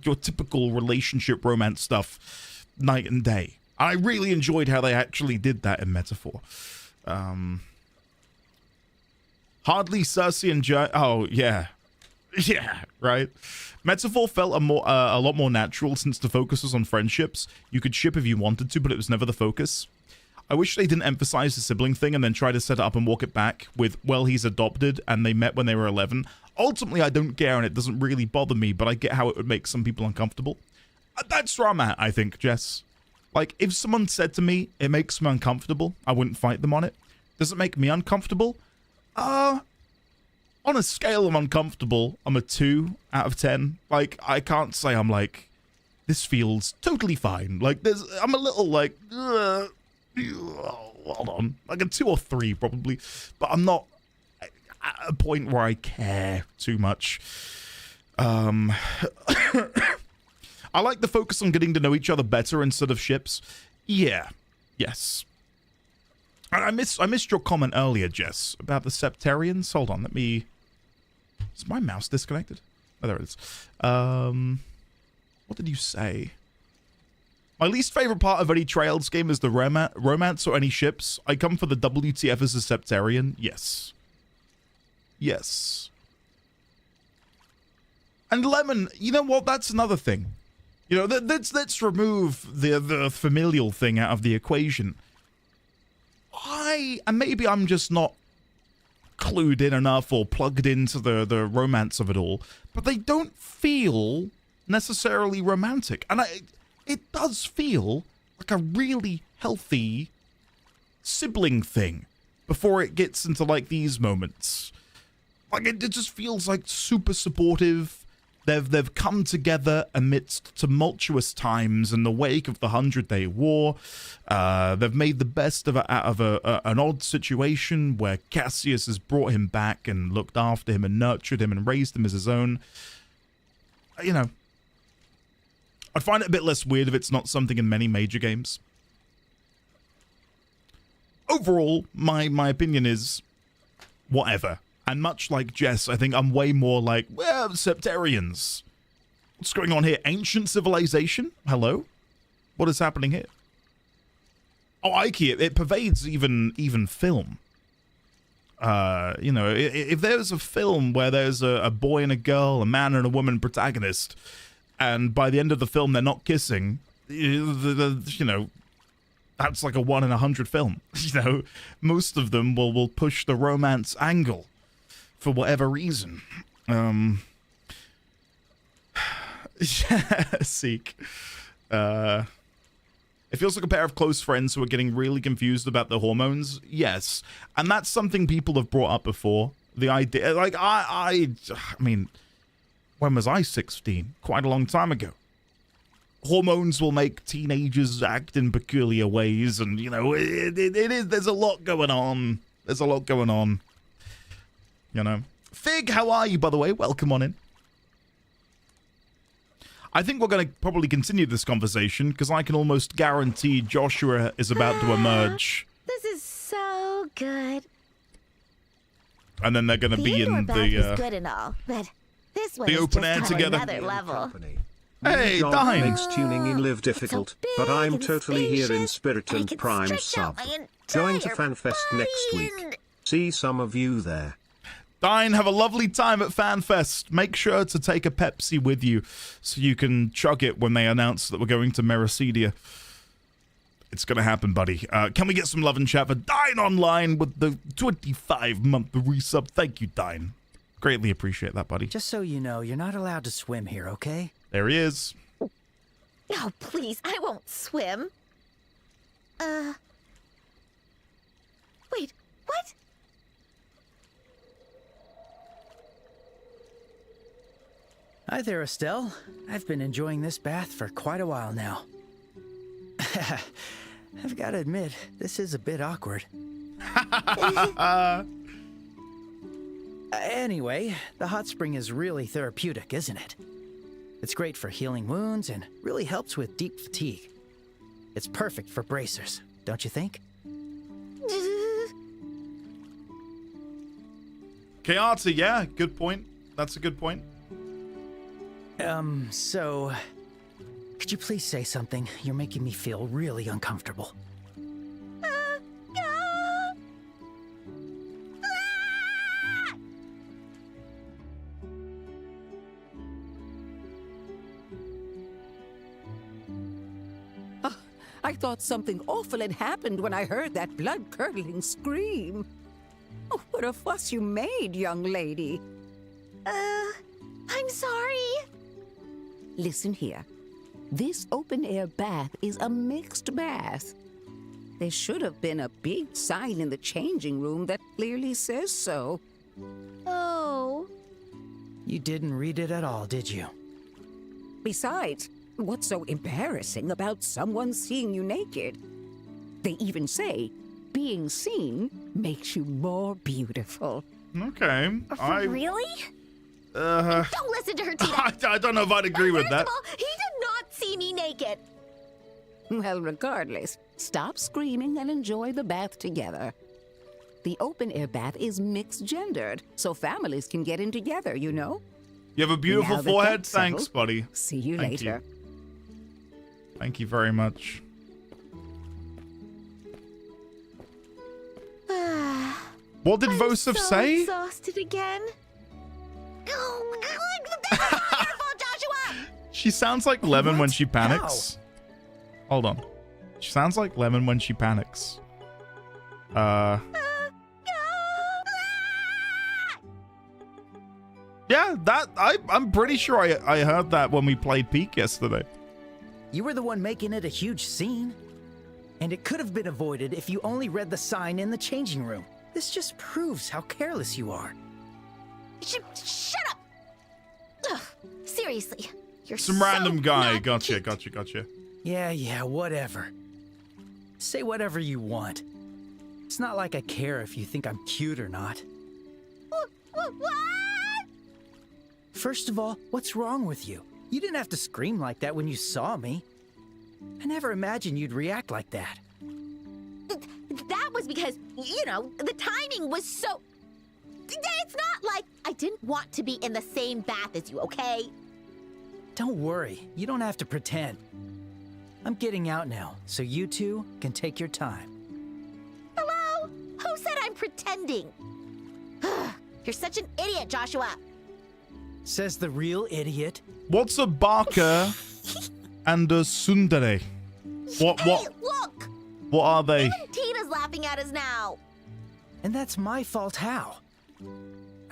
your typical relationship romance stuff, night and day. I really enjoyed how they actually did that in Metaphor. Hardly Cersei and oh, yeah. Yeah, right? Metaphor felt a lot more natural since the focus was on friendships. You could ship if you wanted to, but it was never the focus. I wish they didn't emphasize the sibling thing and then try to set it up and walk it back with, well, he's adopted and they met when they were 11. Ultimately, I don't care and it doesn't really bother me, but I get how it would make some people uncomfortable. That's where I'm at, I think, Jess. Like, if someone said to me, it makes me uncomfortable, I wouldn't fight them on it. Does it make me uncomfortable? On a scale of uncomfortable, I'm a 2 out of 10. Like, I can't say I'm like, this feels totally fine. Like, I'm a little like, hold on. Like a 2 or 3, probably. But I'm not at a point where I care too much. I like the focus on getting to know each other better instead of ships. Yeah. Yes. I missed your comment earlier, Jess, about the Septarians. Hold on, let me... Is my mouse disconnected? Oh, there it is. What did you say? My least favorite part of any Trails game is the romance or any ships. I come for the WTF as a Septarian. Yes. Yes. And Lemon, you know what? That's another thing. You know, let's remove the familial thing out of the equation. And maybe I'm just not clued in enough or plugged into the romance of it all, but they don't feel necessarily romantic. And it does feel like a really healthy sibling thing before it gets into like these moments. Like it just feels like super supportive. They've come together amidst tumultuous times in the wake of the 100-Day War. They've made the best of an odd situation where Cassius has brought him back and looked after him and nurtured him and raised him as his own. You know, I'd find it a bit less weird if it's not something in many major games. Overall, my opinion is whatever. And much like Jess, I think I'm way more like, well, Septarians. What's going on here? Ancient civilization? Hello? What is happening here? Oh, Ike, it pervades even film. You know, if there's a film where there's a boy and a girl, a man and a woman protagonist, and by the end of the film they're not kissing, you know, that's like a 1 in 100 film. You know, most of them will push the romance angle for whatever reason. Seek. It feels like a pair of close friends who are getting really confused about their hormones. Yes. And that's something people have brought up before. The idea, like, I mean, when was I 16? Quite a long time ago. Hormones will make teenagers act in peculiar ways, and, you know, it is, there's a lot going on. There's a lot going on. You know. Fig, how are you, by the way? Welcome on in. I think we're going to probably continue this conversation, because I can almost guarantee Joshua is about to emerge. This is so good. And then they're going to be in the... was good and all, but this one the is open just air on together. another level. Hey, Dog Dine! makes tuning in live difficult, so big but I'm and totally here in spacious, spirit I and can prime stretch out sub. my Join to entire FanFest next week. mind. See some of you there. Dine, have a lovely time at FanFest. Make sure to take a Pepsi with you so you can chug it when they announce that we're going to Meracedia. It's going to happen, buddy. Can we get some love and chat for Dine Online with the 25-month resub? Thank you, Dine. Greatly appreciate that, buddy. Just so you know, you're not allowed to swim here, okay? There he is. Oh, please, I won't swim. Wait, what? Hi there, Estelle. I've been enjoying this bath for quite a while now. I've got to admit, this is a bit awkward. Anyway, the hot spring is really therapeutic, isn't it? It's great for healing wounds and really helps with deep fatigue. It's perfect for bracers, don't you think? Kayata, yeah, good point. That's a good point. So... Could you please say something? You're making me feel really uncomfortable. I thought something awful had happened when I heard that blood-curdling scream. Oh, what a fuss you made, young lady. I'm sorry. Listen here. This open-air bath is a mixed bath. There should have been a big sign in the changing room that clearly says so. Oh. You didn't read it at all, did you? Besides, what's so embarrassing about someone seeing you naked? They even say, being seen makes you more beautiful. Okay. Really? Don't listen to her, Tita. I don't know if I'd agree with that. First of all, he did not see me naked. Well, regardless, stop screaming and enjoy the bath together. The open-air bath is mixed-gendered, so families can get in together, you know? You have a beautiful Now that forehead. that's Thanks, settled, buddy. See you Thank later. Thank you very much. What did Voseph say? Exhausted again. Careful, Joshua! She sounds like Lemon when she panics. Hold on. She sounds like Lemon when she panics. Yeah, I'm pretty sure I heard that when we played Peak yesterday. You were the one making it a huge scene. And it could have been avoided if you only read the sign in the changing room. This just proves how careless you are. Shut up! Ugh, seriously, you're Some so random guy. not Gotcha, cute. gotcha. Yeah, whatever. Say whatever you want. It's not like I care if you think I'm cute or not. What? First of all, what's wrong with you? You didn't have to scream like that when you saw me. I never imagined you'd react like that. That was because, you know, the timing was so... It's not like I didn't want to be in the same bath as you, okay? Don't worry, you don't have to pretend. I'm getting out now, so you two can take your time. Hello? Who said I'm pretending? You're such an idiot, Joshua. Says the real idiot. What's a barker and a tsundere? Hey, look! What are they? Even Tina's laughing at us now. And that's my fault how?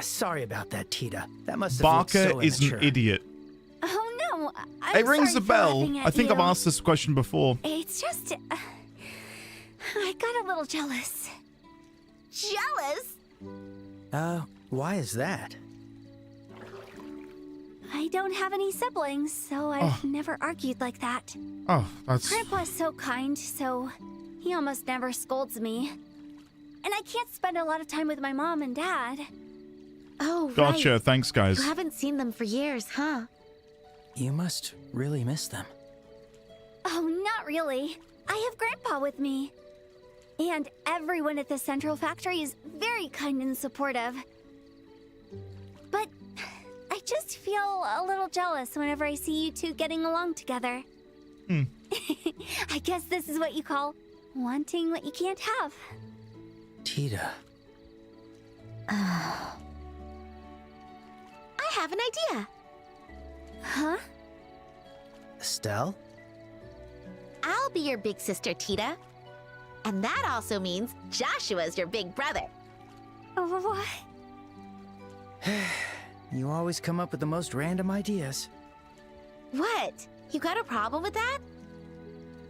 Sorry about that, Tita. That must have Barker looked so is immature. an idiot. Oh no, It rings a bell. I think I've asked this question before. It's just, I got a little jealous. Jealous? Why is that? I don't have any siblings, so I've never argued like that. Oh, that's... Grandpa's so kind, so he almost never scolds me. And I can't spend a lot of time with my mom and dad. Oh, Gotcha. right. Thanks, guys. You haven't seen them for years, huh? You must really miss them. Oh, not really. I have Grandpa with me. And everyone at the Central Factory is very kind and supportive. But I just feel a little jealous whenever I see you two getting along together. I guess this is what you call wanting what you can't have. Tita. I have an idea. Huh? Estelle? I'll be your big sister, Tita. And that also means Joshua's your big brother. What? You always come up with the most random ideas. What? You got a problem with that?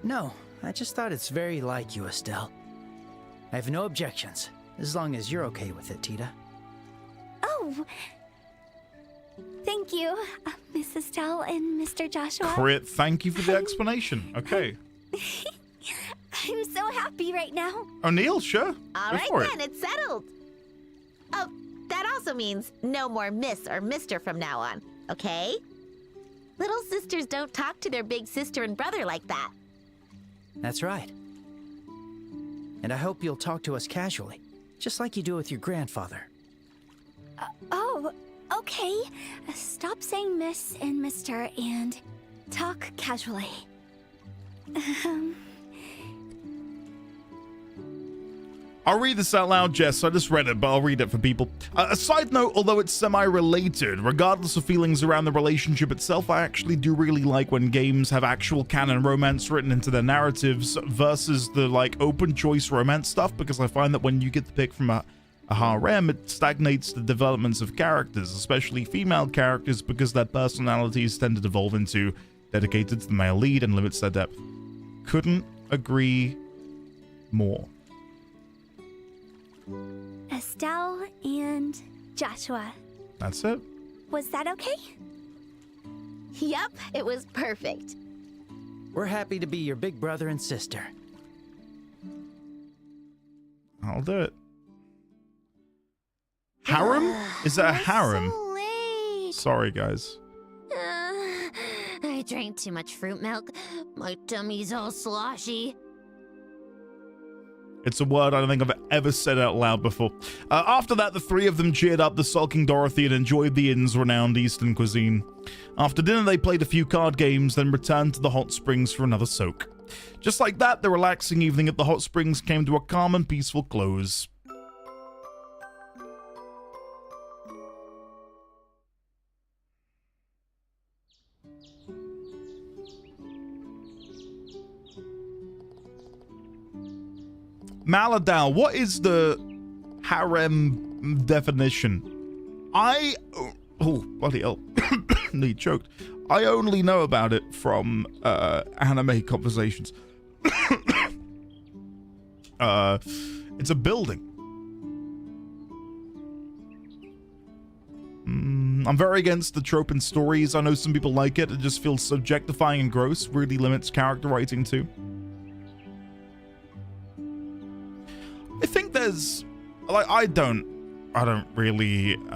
No, I just thought it's very like you, Estelle. I have no objections, as long as you're okay with it, Tita. Oh. Thank you, Miss Estelle and Mr. Joshua. Crit, thank you for the explanation. Okay. I'm so happy right now. O'Neill, sure. All Go right, for then, it's settled. Oh, that also means no more Miss or Mr. from now on, okay? Little sisters don't talk to their big sister and brother like that. That's right. And I hope you'll talk to us casually, just like you do with your grandfather. Oh, okay. Stop saying Miss and Mr. and talk casually. I'll read this out loud, Jess. I just read it, but I'll read it for people. A side note, although it's semi-related, regardless of feelings around the relationship itself, I actually do really like when games have actual canon romance written into their narratives versus the, like, open choice romance stuff, because I find that when you get the pick from a harem, it stagnates the developments of characters, especially female characters, because their personalities tend to devolve into dedicated to the male lead and limits their depth. Couldn't agree more. Estelle and Joshua. That's it. Was that okay? Yep, it was perfect. We're happy to be your big brother and sister. I'll do it. Harem? Is that a harem? So late. Sorry, guys. I drank too much fruit milk. My tummy's all sloshy. It's a word I don't think I've ever said out loud before. After that, the three of them cheered up the sulking Dorothy and enjoyed the inn's renowned Eastern cuisine. After dinner, they played a few card games, then returned to the hot springs for another soak. Just like that, the relaxing evening at the hot springs came to a calm and peaceful close. Maladal, what is the harem definition? Oh, bloody hell. Nearly choked. I only know about it from anime conversations. It's a building. I'm very against the trope in stories. I know some people like it. It just feels subjectifying and gross. Really limits character writing too. I think there's, like, I don't really, well,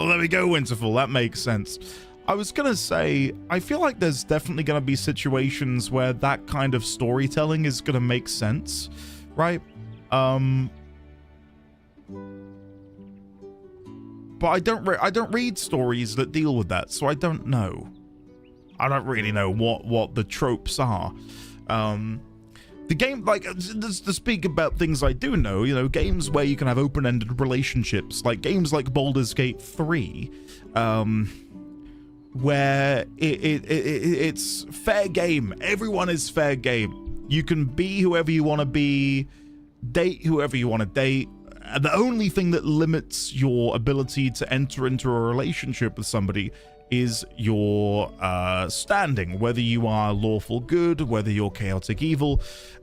there we go, Winterfall, that makes sense. I was gonna say, I feel like there's definitely gonna be situations where that kind of storytelling is gonna make sense, right? But I don't read stories that deal with that, so I don't know. I don't really know what the tropes are. The game, like, to speak about things I do know, you know, games where you can have open-ended relationships, like games like Baldur's Gate 3, where it's fair game. Everyone is fair game. You can be whoever you want to be, date whoever you want to date. And the only thing that limits your ability to enter into a relationship with somebody is your standing, whether you are lawful good, whether you're chaotic evil.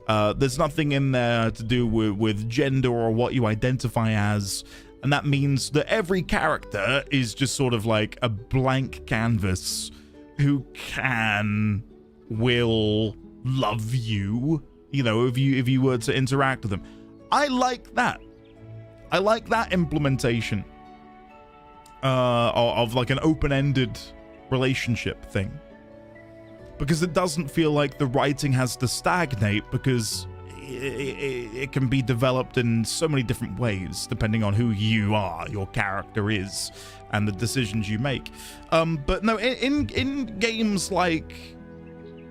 There's nothing in there to do with gender or what you identify as, and that means that every character is just sort of like a blank canvas who will love you, you know, if you were to interact with them. I like that. I like that implementation of like an open-ended relationship thing, because it doesn't feel like the writing has to stagnate, because it can be developed in so many different ways depending on who you are, your character is, and the decisions you make. But no, in games like,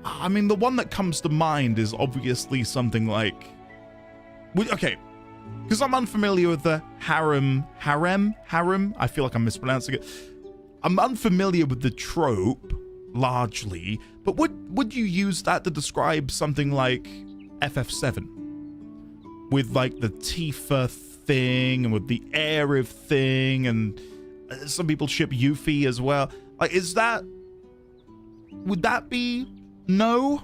I mean, the one that comes to mind is obviously something like, okay, because I'm unfamiliar with the harem. I feel like I'm mispronouncing it. I'm unfamiliar with the trope largely, but would you use that to describe something like FF7 with like the Tifa thing and with the Aerith thing, and some people ship Yuffie as well? Like, would that be no?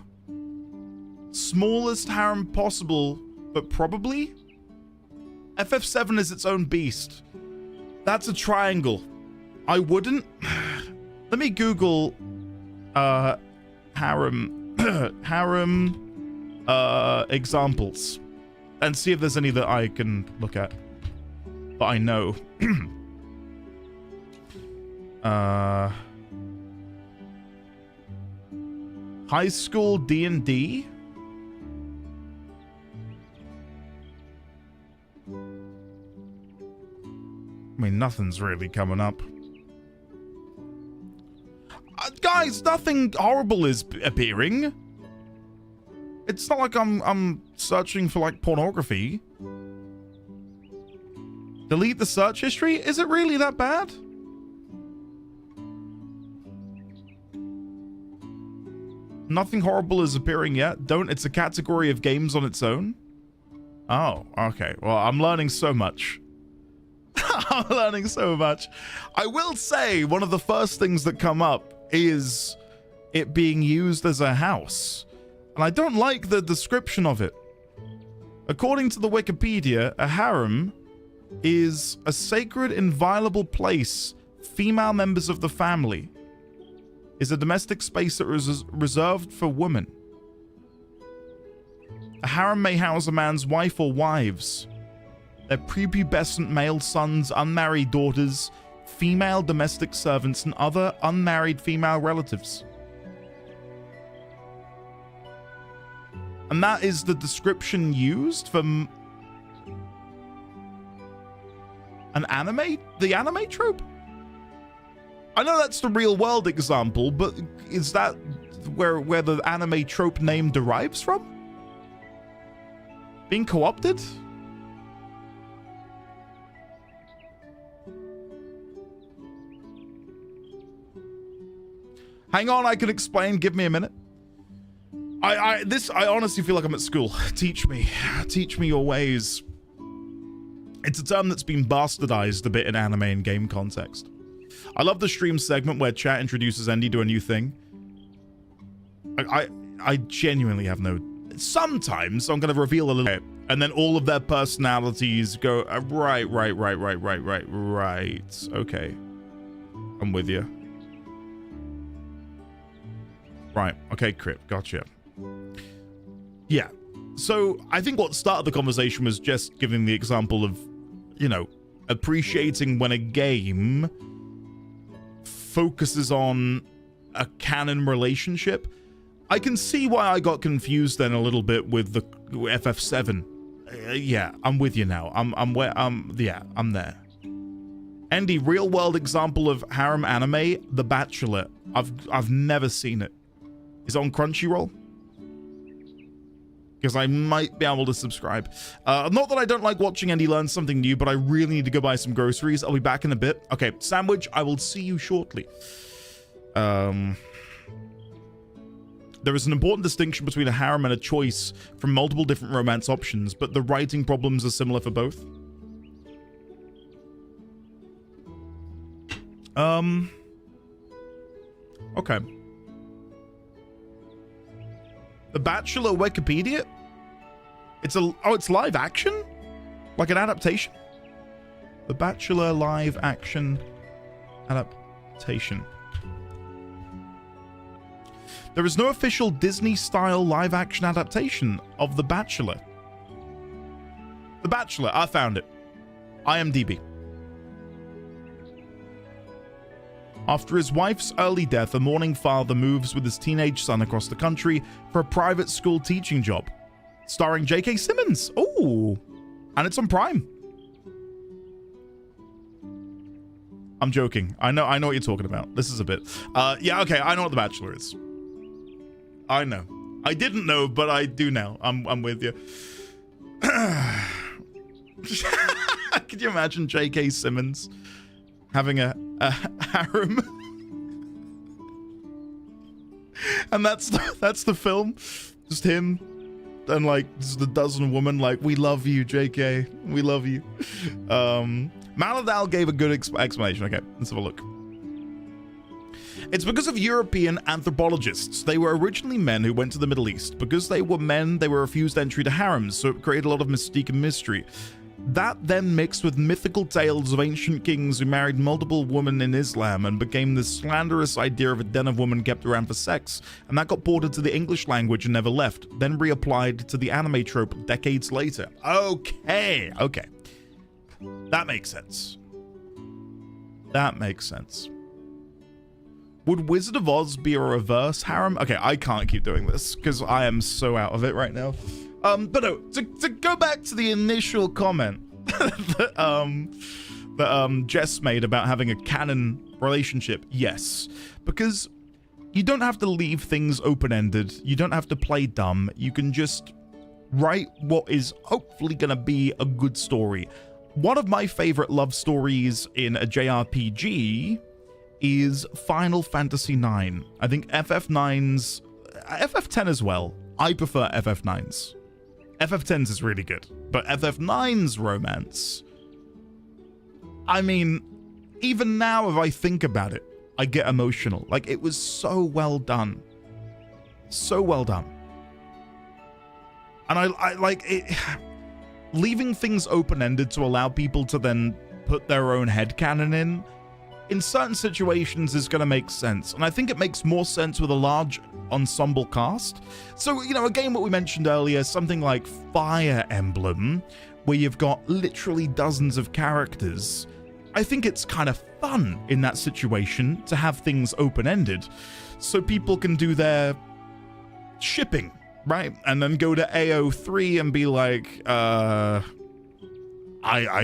Smallest harem possible, but probably? FF7 is its own beast. That's a triangle. I wouldn't. Let me Google harem examples and see if there's any that I can look at. But I know. High school D&D? I mean, nothing's really coming up. Guys, nothing horrible is appearing. It's not like I'm searching for like pornography. Delete the search history? Is it really that bad? Nothing horrible is appearing yet. It's a category of games on its own. Oh, okay. Well, I'm learning so much. I'm learning so much. I will say one of the first things that come up is it being used as a house. And I don't like the description of it. According to the Wikipedia, a harem is a sacred, inviolable place. Female members of the family is a domestic space that is reserved for women. A harem may house a man's wife or wives, their prepubescent male sons, unmarried daughters, female domestic servants, and other unmarried female relatives. And that is the description used for an anime? The anime trope? I know that's the real world example, but is that where the anime trope name derives from? Being co-opted? Hang on, I can explain. Give me a minute. I honestly feel like I'm at school. Teach me your ways. It's a term that's been bastardized a bit in anime and game context. I love the stream segment where chat introduces Andy to a new thing. I genuinely have no. Sometimes I'm going to reveal a little bit, and then all of their personalities go right. Okay, I'm with you. Right. Okay, Crip. Gotcha. Yeah. So I think what started the conversation was just giving the example of, you know, appreciating when a game focuses on a canon relationship. I can see why I got confused then a little bit with the FF7. Yeah, I'm with you now. I'm there. Andy, real world example of harem anime, The Bachelor. I've never seen it. Is it on Crunchyroll? because I might be able to subscribe. Not that I don't like watching Andy learn something new, but I really need to go buy some groceries. I'll be back in a bit. Okay, Sandwich, I will see you shortly. There is an important distinction between a harem and a choice from multiple different romance options, but the writing problems are similar for both. Okay. The Bachelor Wikipedia? It's live action? Like an adaptation? The Bachelor live action adaptation. There is no official Disney-style live-action adaptation of The Bachelor. The Bachelor, I found it. IMDb. After his wife's early death, a mourning father moves with his teenage son across the country for a private school teaching job. Starring J.K. Simmons. Ooh. And it's on Prime. I'm joking. I know what you're talking about. This is a bit. Yeah, okay, I know what The Bachelor is. I know. I didn't know, but I do now. I'm with you. Could you imagine J.K. Simmons having a harem? And that's the film. Just him and like just a dozen women like, we love you, J.K. We love you. Maladal gave a good explanation. Okay, let's have a look. It's because of European anthropologists. They were originally men who went to the Middle East. Because they were men, they were refused entry to harems, so it created a lot of mystique and mystery. That then mixed with mythical tales of ancient kings who married multiple women in Islam and became this slanderous idea of a den of women kept around for sex, and that got ported to the English language and never left, then reapplied to the anime trope decades later. Okay. That makes sense. That makes sense. Would Wizard of Oz be a reverse harem? Okay, I can't keep doing this because I am so out of it right now. But no, to go back to the initial comment that Jess made about having a canon relationship, yes. Because you don't have to leave things open-ended. You don't have to play dumb. You can just write what is hopefully going to be a good story. One of my favorite love stories in a JRPG is Final Fantasy IX. I think FF9's... FF10 as well. I prefer FF9's. FF10's is really good. But FF9's romance... I mean, even now if I think about it, I get emotional. Like, it was so well done. So well done. And I like it... Leaving things open-ended to allow people to then put their own headcanon in certain situations is going to make sense. And I think it makes more sense with a large ensemble cast. So, you know, a game that we mentioned earlier, something like Fire Emblem, where you've got literally dozens of characters. I think it's kind of fun in that situation to have things open-ended so people can do their shipping, right? And then go to AO3 and be like, I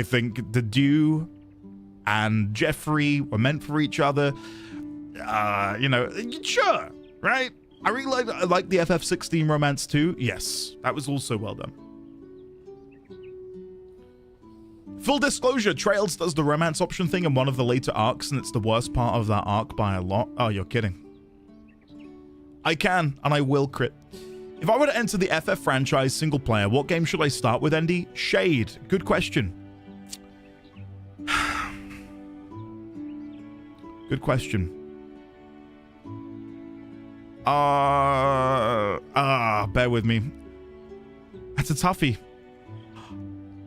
think the Dew and Jeffrey were meant for each other. You know, sure, right? I really like the FF16 romance too. Yes, that was also well done. Full disclosure, Trails does the romance option thing in one of the later arcs, and it's the worst part of that arc by a lot. Oh, you're kidding. I can, and I will crit. If I were to enter the FF franchise single player, what game should I start with, Andy? Shade. Good question. Good question. Bear with me. That's a toughie.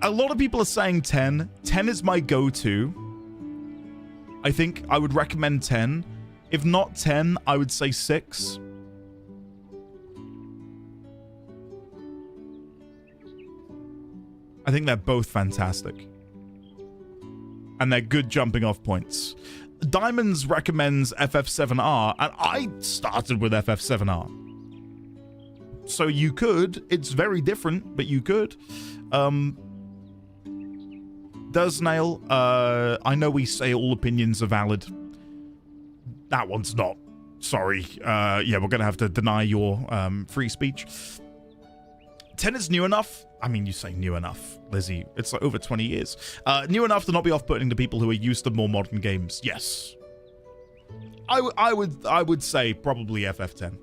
A lot of people are saying 10. 10 is my go-to. I think I would recommend 10. If not 10, I would say 6. I think they're both fantastic. And they're good jumping off points. Diamonds recommends FF7R, and I started with FF7R. So you could. It's very different, but you could. Dursnail, I know we say all opinions are valid. That one's not. Sorry. Yeah, we're going to have to deny your free speech. 10 is new enough. I mean, you say new enough, Lizzie. It's like over 20 years. New enough to not be off-putting to people who are used to more modern games. Yes. I would say probably FF10.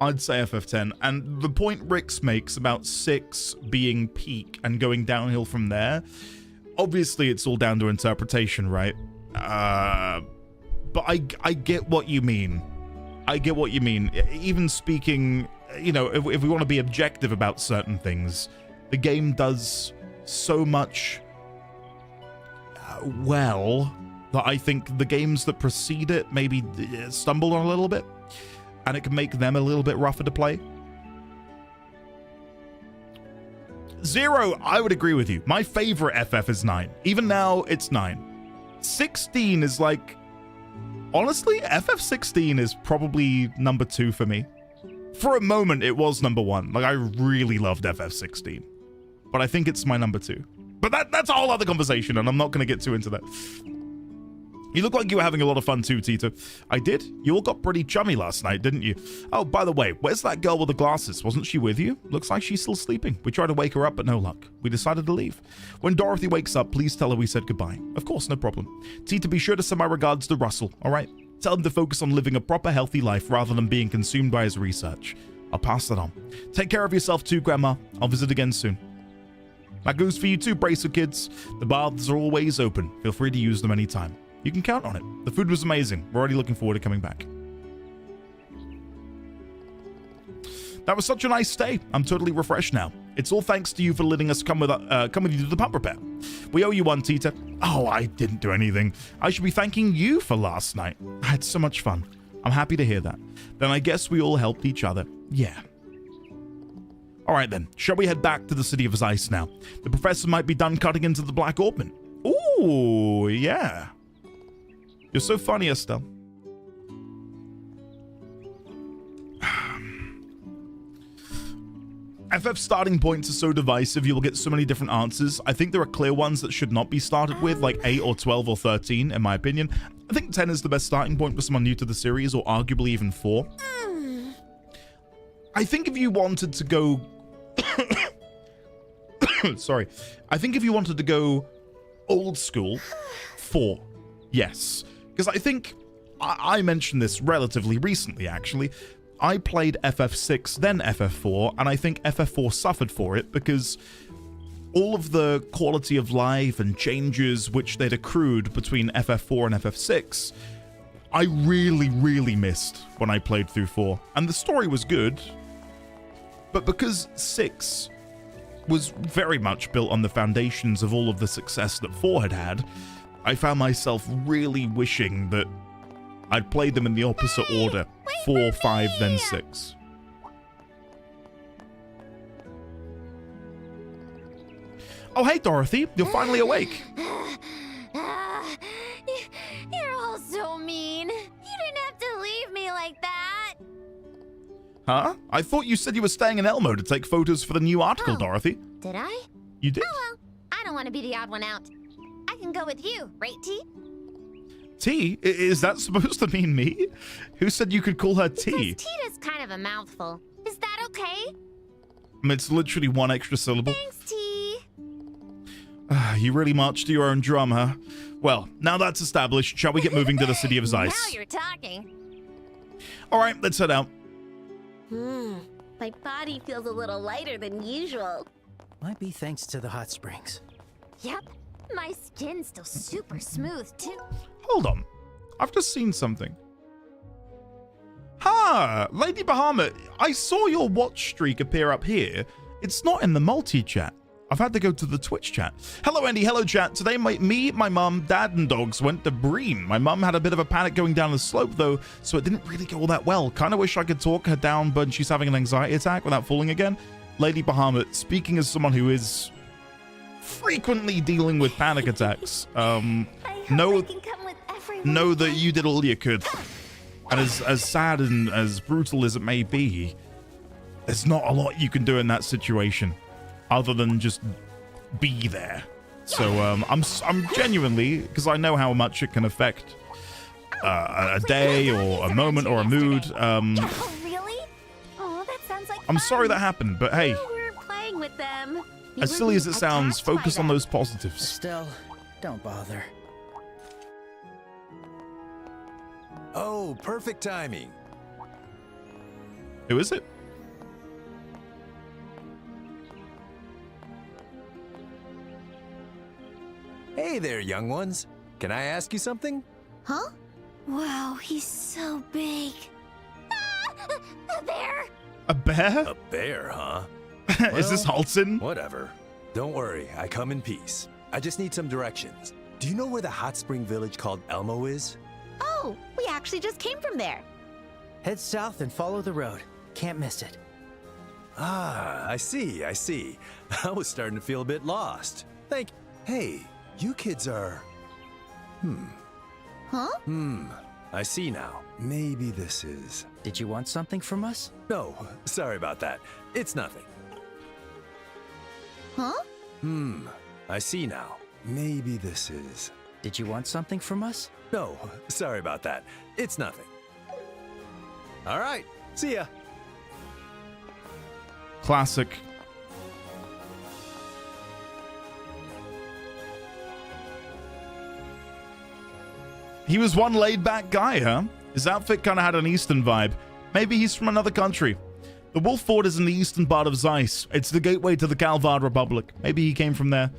I'd say FF10. And the point Rix makes about 6 being peak and going downhill from there, obviously it's all down to interpretation, right? But I get what you mean. I get what you mean. Even speaking, you know, if we want to be objective about certain things, the game does so much well that I think the games that precede it maybe stumble on a little bit, and it can make them a little bit rougher to play. Zero, I would agree with you. My favorite FF is 9. Even now, it's 9. 16 is like... Honestly, FF16 is probably number 2 for me. For a moment, it was number 1. Like, I really loved FF16. But I think it's my number 2. But that's a whole other conversation, and I'm not going to get too into that. You look like you were having a lot of fun too, Tito. I did? You all got pretty chummy last night, didn't you? Oh, by the way, where's that girl with the glasses? Wasn't she with you? Looks like she's still sleeping. We tried to wake her up, but no luck. We decided to leave. When Dorothy wakes up, please tell her we said goodbye. Of course, no problem. Tito, be sure to send my regards to Russell, all right? Tell him to focus on living a proper, healthy life rather than being consumed by his research. I'll pass that on. Take care of yourself too, Grandma. I'll visit again soon. That goes for you too, Bracer kids. The baths are always open. Feel free to use them anytime. You can count on it. The food was amazing. We're already looking forward to coming back. That was such a nice stay. I'm totally refreshed now. It's all thanks to you for letting us come with you to the pump repair. We owe you one, Tita. Oh, I didn't do anything. I should be thanking you for last night. I had so much fun. I'm happy to hear that. Then I guess we all helped each other. Yeah. All right then. Shall we head back to the City of Ice now? The professor might be done cutting into the Black Orbment. Ooh, yeah. You're so funny, Estelle. FF starting points are so divisive, you'll get so many different answers. I think there are clear ones that should not be started with, like 8 or 12 or 13, in my opinion. I think 10 is the best starting point for someone new to the series, or arguably even 4. I think if you wanted to go... Sorry. I think if you wanted to go old school, 4. Yes. Because I think, I mentioned this relatively recently, actually. I played FF6, then FF4, and I think FF4 suffered for it because all of the quality of life and changes which they'd accrued between FF4 and FF6, I really, really missed when I played through 4. And the story was good, but because 6 was very much built on the foundations of all of the success that 4 had had, I found myself really wishing that I'd played them in the opposite order. 4, 5, then 6. Oh, hey, Dorothy. You're finally awake. You're all so mean. You didn't have to leave me like that. Huh? I thought you said you were staying in Elmo to take photos for the new article, Dorothy. Did I? You did? Oh, well. I don't want to be the odd one out. I can go with you, right, T? T? Is that supposed to mean me? Who said you could call her T? Because Tita's kind of a mouthful. Is that okay? It's literally one extra syllable. Thanks, T. You really marched to your own drum, huh? Well, now that's established, shall we get moving to the City of Ice? Now you're talking. All right, let's head out. My body feels a little lighter than usual. Might be thanks to the hot springs. Yep. My skin's still super smooth, too. Hold on. I've just seen something. Ha! Lady Bahamut, I saw your watch streak appear up here. It's not in the multi-chat. I've had to go to the Twitch chat. Hello, Andy. Hello, chat. Today, me, my mum, dad, and dogs went to Breen. My mum had a bit of a panic going down the slope, though, so it didn't really go all that well. Kind of wish I could talk her down, but she's having an anxiety attack without falling again. Lady Bahamut, speaking as someone who is frequently dealing with panic attacks, know that you did all you could. And as sad and as brutal as it may be, there's not a lot you can do in that situation other than just be there. So I'm genuinely, because I know how much it can affect a day or a moment or a mood. Oh, really? Oh, that sounds like I'm sorry that happened, but hey, We're playing with them. We as were silly as it being sounds, attacked by focus on them. those positives. Estelle, don't bother. Oh, perfect timing. Who is it? Hey there, young ones. Can I ask you something? Huh? Wow, he's so big. Ah! A bear! A bear? A bear, huh? Is this Halton? Whatever. Don't worry, I come in peace. I just need some directions. Do you know where the hot spring village called Elmo is? Oh, we actually just came from there. Head south and follow the road. Can't miss it. Ah, I see, I see. I was starting to feel a bit lost. Hey, you kids are... Huh? I see now. Maybe this is... Did you want something from us? No, sorry about that. It's nothing. Huh? I see now. Maybe this is... Did you want something from us? No, sorry about that. It's nothing. All right, see ya. Classic. He was one laid-back guy, huh? His outfit kind of had an Eastern vibe. Maybe he's from another country. The Wolf Fort is in the eastern part of Zeiss. It's the gateway to the Calvard Republic. Maybe he came from there.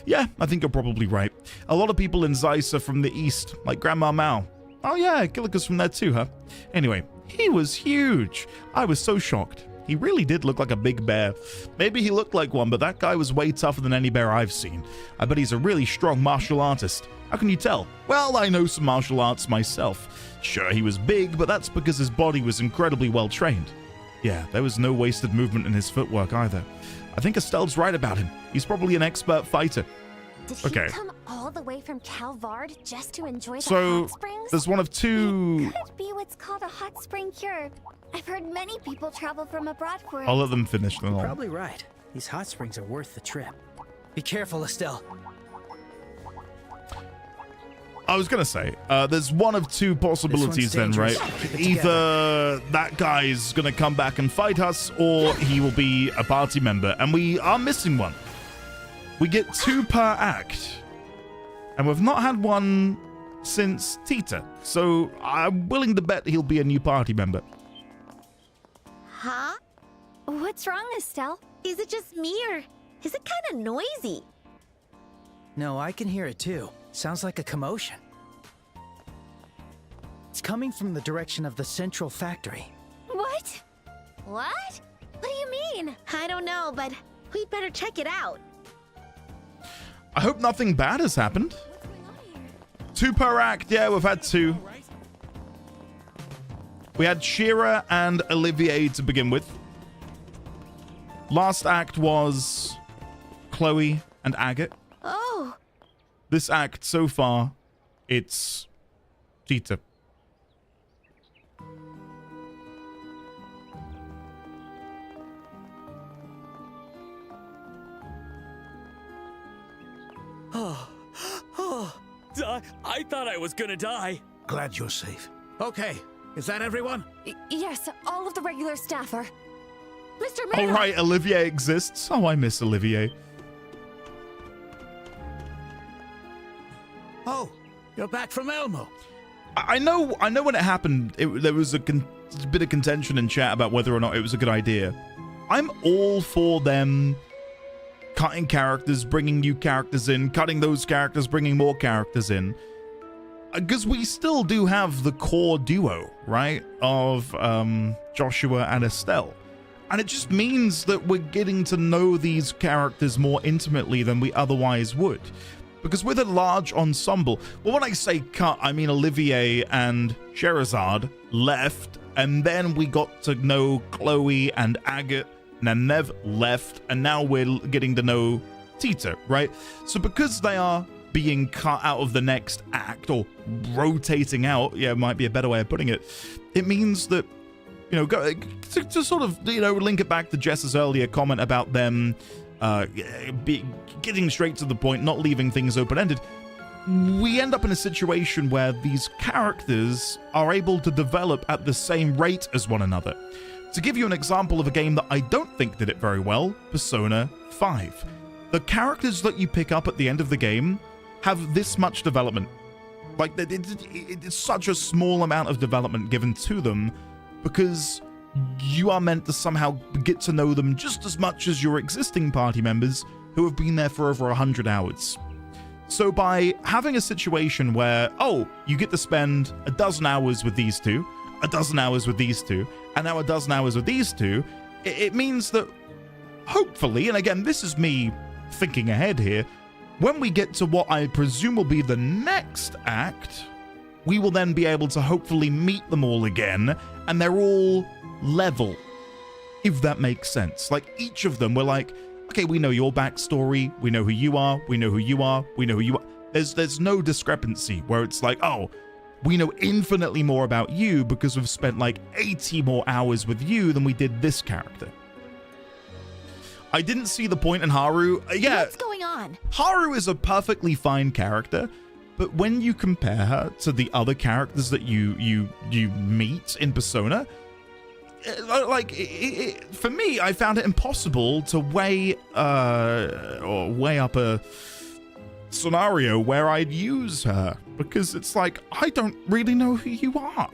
Yeah, I think you're probably right. A lot of people in Zeiss are from the east, like Grandma Mao. Oh yeah, Gilligan's from there too, huh? Anyway, he was huge. I was so shocked. He really did look like a big bear. Maybe he looked like one, but that guy was way tougher than any bear I've seen. I bet he's a really strong martial artist. How can you tell? Well, I know some martial arts myself. Sure, he was big, but that's because his body was incredibly well trained. Yeah, there was no wasted movement in his footwork either. I think Estelle's right about him. He's probably an expert fighter. Did he come all the way from Calvard just to enjoy the hot springs? There's one of two... Could be what's called a hot spring cure. I've heard many people travel from abroad for it. I'll let them finish them all. Probably right. These hot springs are worth the trip. Be careful, Estelle. I was gonna say, there's one of two possibilities then, right? Either that guy's gonna come back and fight us, or he will be a party member, and we are missing one. We get 2 per act, and we've not had one since Tita, so I'm willing to bet he'll be a new party member. Huh? What's wrong, Estelle? Is it just me, or is it kind of noisy? No, I can hear it too. Sounds like a commotion. It's coming from the direction of the central factory. What? What? What do you mean? I don't know, but we'd better check it out. I hope nothing bad has happened. 2 per act, yeah, we've had 2. We had Shira and Olivier to begin with. Last act was Chloe and Agate. Oh. This act so far, it's Tita. I thought I was gonna die. Glad you're safe. Okay, is that everyone? Yes, all of the regular staff are. Mr. Oh, right, Olivier exists. Oh, I miss Olivier. Oh, you're back from Elmo. I know when it happened, there was a bit of contention in chat about whether or not it was a good idea. I'm all for them cutting characters, bringing new characters in, cutting those characters, bringing more characters in. Because we still do have the core duo, right, of Joshua and Estelle. And it just means that we're getting to know these characters more intimately than we otherwise would. Because with a large ensemble, well, when I say cut, I mean Olivier and Sherazade left, and then we got to know Chloe and Agate, and then Nev left, and now we're getting to know Tita, right? So because they are being cut out of the next act, or rotating out, yeah, might be a better way of putting it, it means that, you know, to sort of, you know, link it back to Jess's earlier comment about them getting straight to the point, not leaving things open-ended, we end up in a situation where these characters are able to develop at the same rate as one another, To give you an example of a game that I don't think did it very well, Persona 5. The characters that you pick up at the end of the game have this much development. Like, it's such a small amount of development given to them because you are meant to somehow get to know them just as much as your existing party members who have been there for over 100 hours. So by having a situation where, oh, you get to spend a dozen hours with these two, a dozen hours with these two, and now a dozen hours with these two, it means that hopefully, and again, this is me thinking ahead here, when we get to what I presume will be the next act, we will then be able to hopefully meet them all again, and they're all level, if that makes sense. Like, each of them, we're like, okay, we know your backstory, we know who you are, we know who you are, we know who you are. There's no discrepancy where it's like, oh, we know infinitely more about you because we've spent like 80 more hours with you than we did this character. I didn't see the point in Haru. Yeah. What's going on? Haru is a perfectly fine character, but when you compare her to the other characters that you meet in Persona, for me, I found it impossible to weigh up a scenario where I'd use her, because it's like, I don't really know who you are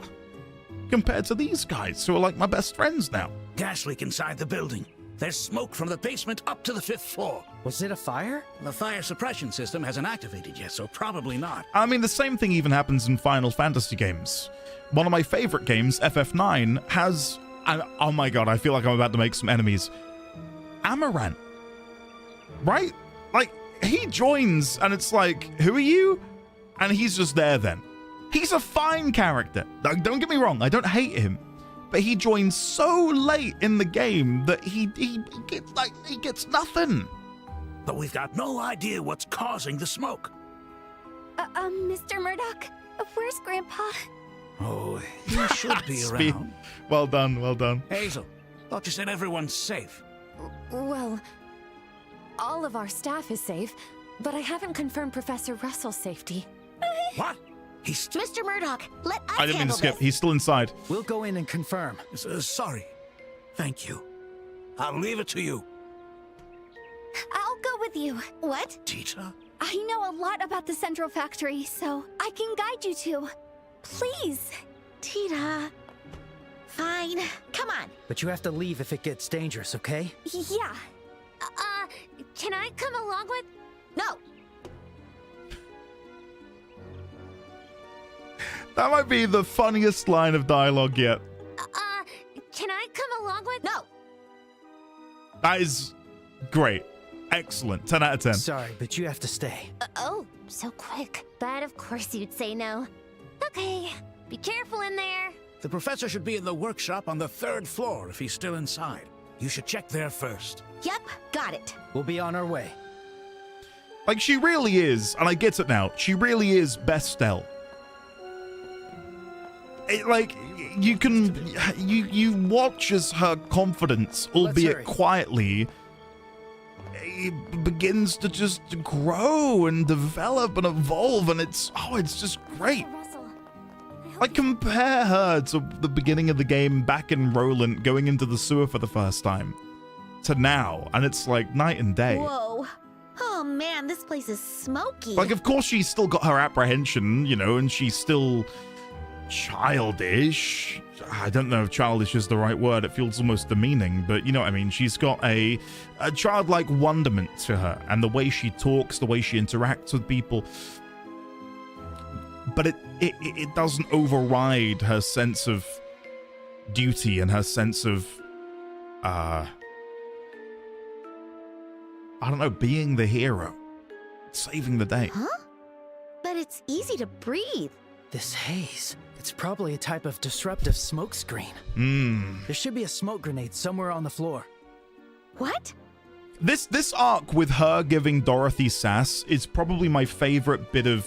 compared to these guys who are like my best friends now. Gas leak inside the building. There's smoke from the basement up to the 5th floor. Was it a fire? The fire suppression system hasn't activated yet, so probably not. I mean, the same thing even happens in Final Fantasy games. One of my favorite games, FF9, has, and oh my god, I feel like I'm about to make some enemies, Amaranth. Right? Like, he joins and it's like, who are you? And he's just there then. He's a fine character. Don't get me wrong, I don't hate him. But he joins so late in the game that he gets nothing. But we've got no idea what's causing the smoke. Mr. Murdoch, where's Grandpa? Oh, he should be around. Well done, well done. Hazel, thought you said everyone's safe. Well, all of our staff is safe, but I haven't confirmed Professor Russell's safety. What? He's still... Mr. Murdoch, let us I didn't mean to skip. this. He's still inside. We'll go in and confirm. Sorry. Thank you. I'll leave it to you. I'll go with you. What? Tita? I know a lot about the Central Factory, so I can guide you to. Please. Tita. Fine. Come on. But you have to leave if it gets dangerous, okay? Yeah. Can I come along with? No. That might be the funniest line of dialogue yet. Can I come along with? No. That is great. Excellent. 10 out of 10. Sorry, but you have to stay. Oh, so quick. But of course you'd say no. Okay, be careful in there. The professor should be in the workshop on the 3rd floor if he's still inside. You should check there first. Yep, got it. We'll be on our way. Like, she really is, and I get it now, she really is Bestel. Like, you can, you watch as her confidence, albeit quietly, it begins to just grow and develop and evolve, and it's just great. Like, compare her to the beginning of the game back in Roland going into the sewer for the first time to now, and it's like night and day. Whoa. Oh man, this place is smoky. Like, of course she's still got her apprehension, you know, and she's still childish. I don't know if childish is the right word. It feels almost demeaning, but you know what I mean. She's got a childlike wonderment to her, and the way she talks, the way she interacts with people. But it doesn't override her sense of duty and her sense of I don't know, being the hero, saving the day. Huh? But it's easy to breathe. This haze, it's probably a type of disruptive smoke screen. There should be a smoke grenade somewhere on the floor. What? This arc with her giving Dorothy sass is probably my favorite bit of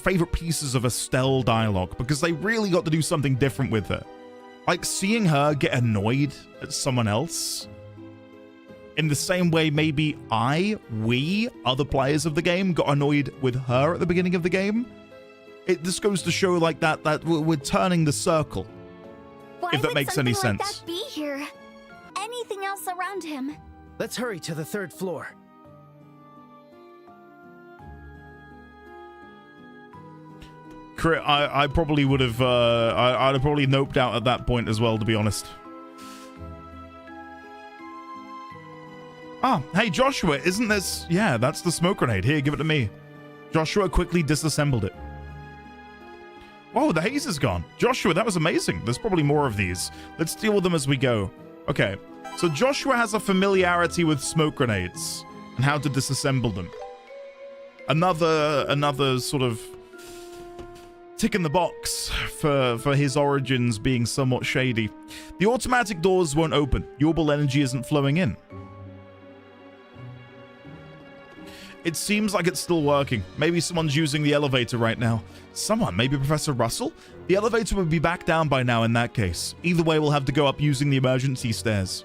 favorite pieces of Estelle dialogue, because they really got to do something different with her. Like, seeing her get annoyed at someone else in the same way maybe we, other players of the game, got annoyed with her at the beginning of the game. This goes to show like that we're turning the circle Why if that would makes something any like sense. that be here? Anything else around him? Let's hurry to the 3rd floor. I probably would have, I'd have probably noped out at that point as well, to be honest. Ah, hey, Joshua, isn't this... Yeah, that's the smoke grenade. Here, give it to me. Joshua quickly disassembled it. Oh, the haze is gone. Joshua, that was amazing. There's probably more of these. Let's deal with them as we go. Okay, so Joshua has a familiarity with smoke grenades and how to disassemble them. Another sort of tick in the box for his origins being somewhat shady. The automatic doors won't open. Yorble energy isn't flowing in. It seems like it's still working. Maybe someone's using the elevator right now. Someone, maybe Professor Russell? The elevator would be back down by now in that case. Either way, we'll have to go up using the emergency stairs.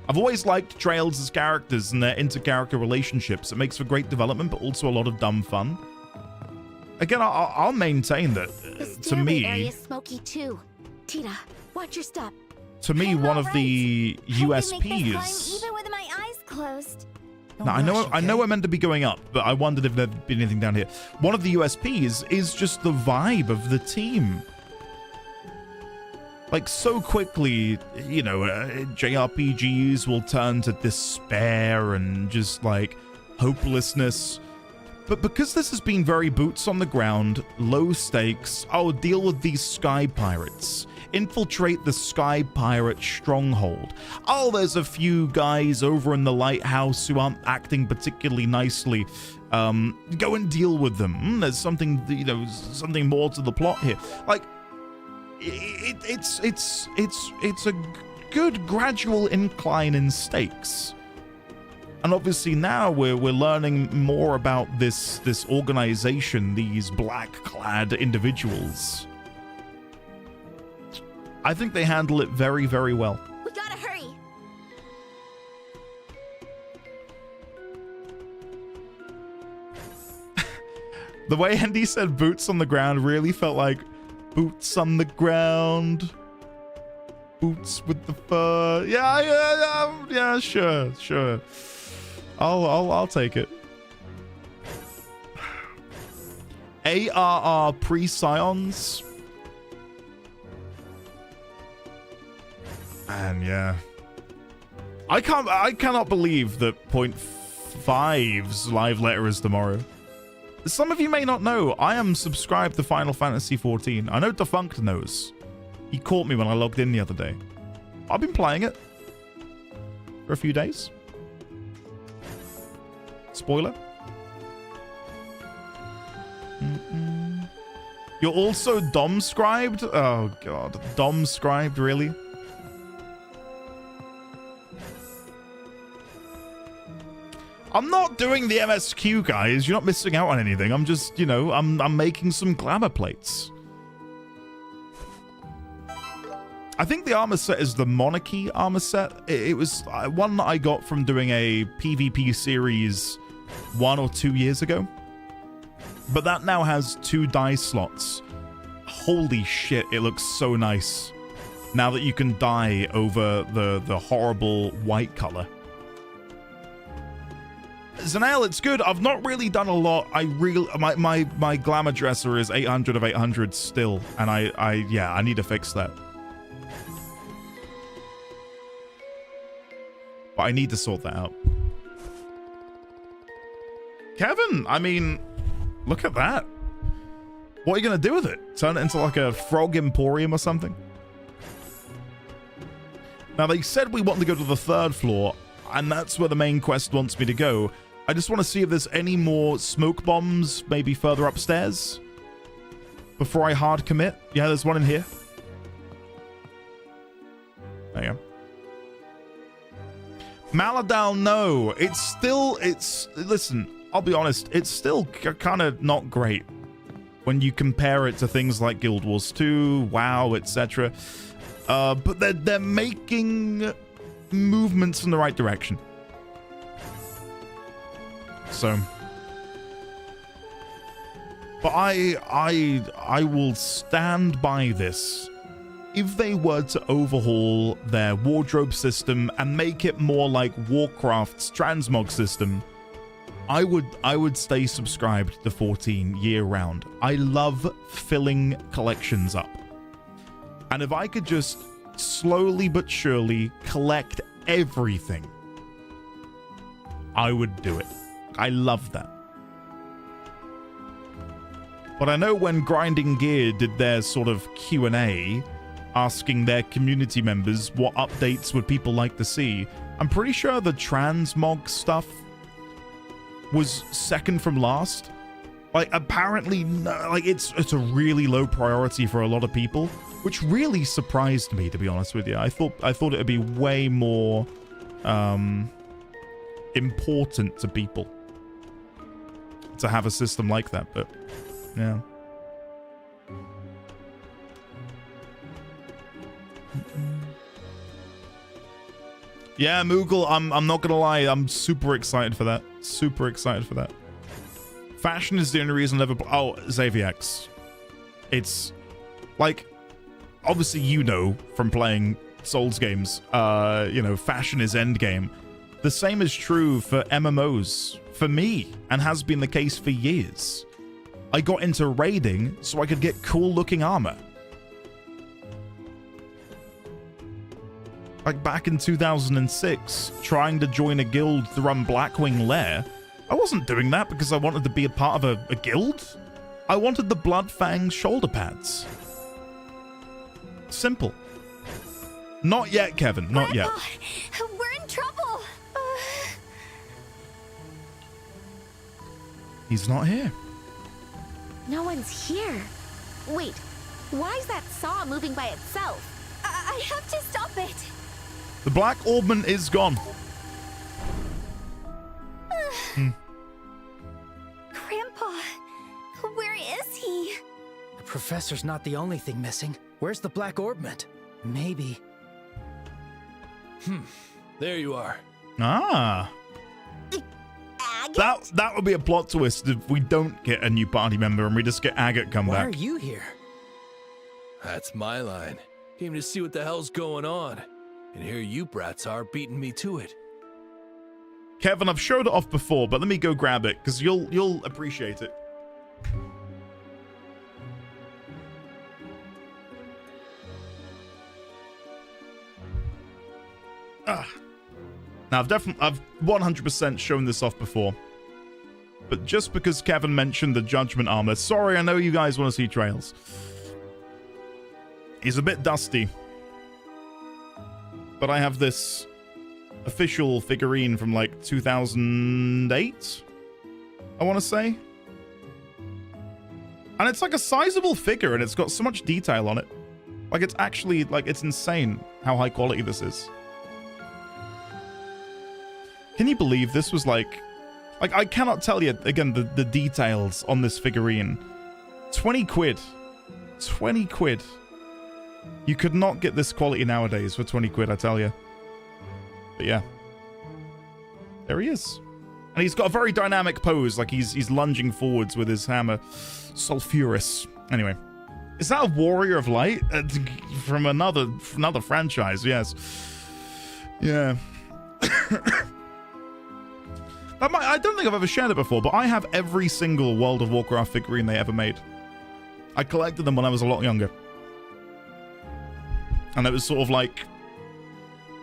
I've always liked Trails as characters and their inter-character relationships. It makes for great development, but also a lot of dumb fun. Again, I'll maintain that, to me... area is smoky too. Tita, watch your step. To me, one of the USPs... Even with my eyes closed. Now, I know we're meant to be going up, but I wondered if there'd been anything down here. One of the USPs is just the vibe of the team. Like, so quickly, you know, JRPGs will turn to despair and just, like, hopelessness. But because this has been very boots on the ground, low stakes, I'll deal with these sky pirates. Infiltrate the sky pirate stronghold. Oh, there's a few guys over in the lighthouse who aren't acting particularly nicely. Go and deal with them. There's something, you know, something more to the plot here. Like, it's a good gradual incline in stakes. And obviously now we're learning more about this organization, these black-clad individuals. I think they handle it very, very well. We gotta hurry. The way Andy said boots on the ground really felt like boots on the ground. Boots with the fur. Yeah, sure. I'll take it. ARR pre-scions. And yeah, I cannot believe that 0.5's live letter is tomorrow. Some of you may not know, I am subscribed to Final Fantasy XIV. I know Defunct knows. He caught me when I logged in the other day. I've been playing it for a few days. Spoiler. You're also Dom-scribed? Oh god, Dom-scribed, really? I'm not doing the MSQ, guys. You're not missing out on anything. I'm just, you know, I'm making some glamour plates. I think the armor set is the Monarchy armor set. It was one that I got from doing a PvP series 1 or 2 years ago. But that now has 2 die slots. Holy shit, it looks so nice. Now that you can dye over the horrible white color. Zanael, it's good. I've not really done a lot. My glamour dresser is 800 of 800 still, and I need to fix that. But I need to sort that out. Kevin, I mean, look at that. What are you gonna do with it? Turn it into like a frog emporium or something? Now they said we want to go to the 3rd floor, and that's where the main quest wants me to go. I just want to see if there's any more smoke bombs, maybe further upstairs, before I hard commit. Yeah, there's one in here. There you go. Maladal, no. Listen, I'll be honest, it's still kind of not great when you compare it to things like Guild Wars 2, WoW, etc. But they're making movements in the right direction. So, but I will stand by this. if they were to overhaul their wardrobe system and make it more like Warcraft's transmog system, I would stay subscribed to 14 year round. I love filling collections up. And if I could just slowly but surely collect everything, I would do it. I love that. But I know when Grinding Gear did their sort of Q&A, asking their community members what updates would people like to see, I'm pretty sure the transmog stuff was second from last. Like, apparently, like, it's a really low priority for a lot of people, which really surprised me, to be honest with you. I thought it would be way more important to people to have a system like that, but yeah. Yeah, Moogle, I'm not gonna lie, I'm super excited for that. Super excited for that. Fashion is the only reason I've ever... Oh, Xavierx. It's like, obviously you know from playing Souls games, you know, fashion is endgame. The same is true for MMOs, for me, and has been the case for years. I got into raiding so I could get cool looking armor. Like back in 2006, trying to join a guild to run Blackwing Lair, I wasn't doing that because I wanted to be a part of a guild. I wanted the Bloodfang shoulder pads. Simple. Not yet, Kevin. Not yet. We're in trouble. He's not here. No one's here. Wait, why is that saw moving by itself? I have to stop it. The Black Orbman is gone. Grandpa, where is he? The professor's not the only thing missing. Where's the Black Orbment? Maybe. There you are. Ah. That would be a plot twist if we don't get a new party member and we just get Agate come back. Why are you here? That's my line. Came to see what the hell's going on. And here you brats are beating me to it. Kevin, I've showed it off before, but let me go grab it, because you'll appreciate it. Now, I've 100% shown this off before. But just because Kevin mentioned the Judgment armor, sorry, I know you guys want to see trails. He's a bit dusty. But I have this official figurine from like 2008, I want to say. And it's like a sizable figure and it's got so much detail on it. Like it's actually, like it's insane how high quality this is. Can you believe this was like I cannot tell you, again, the details on this figurine. 20 quid. 20 quid. You could not get this quality nowadays for 20 quid, I tell you. But yeah. There he is. And he's got a very dynamic pose, like he's lunging forwards with his hammer. Sulfurous. Anyway. Is that a Warrior of Light? From another franchise, yes. Yeah. I don't think I've ever shared it before, but I have every single World of Warcraft figurine they ever made. I collected them when I was a lot younger. And it was sort of like,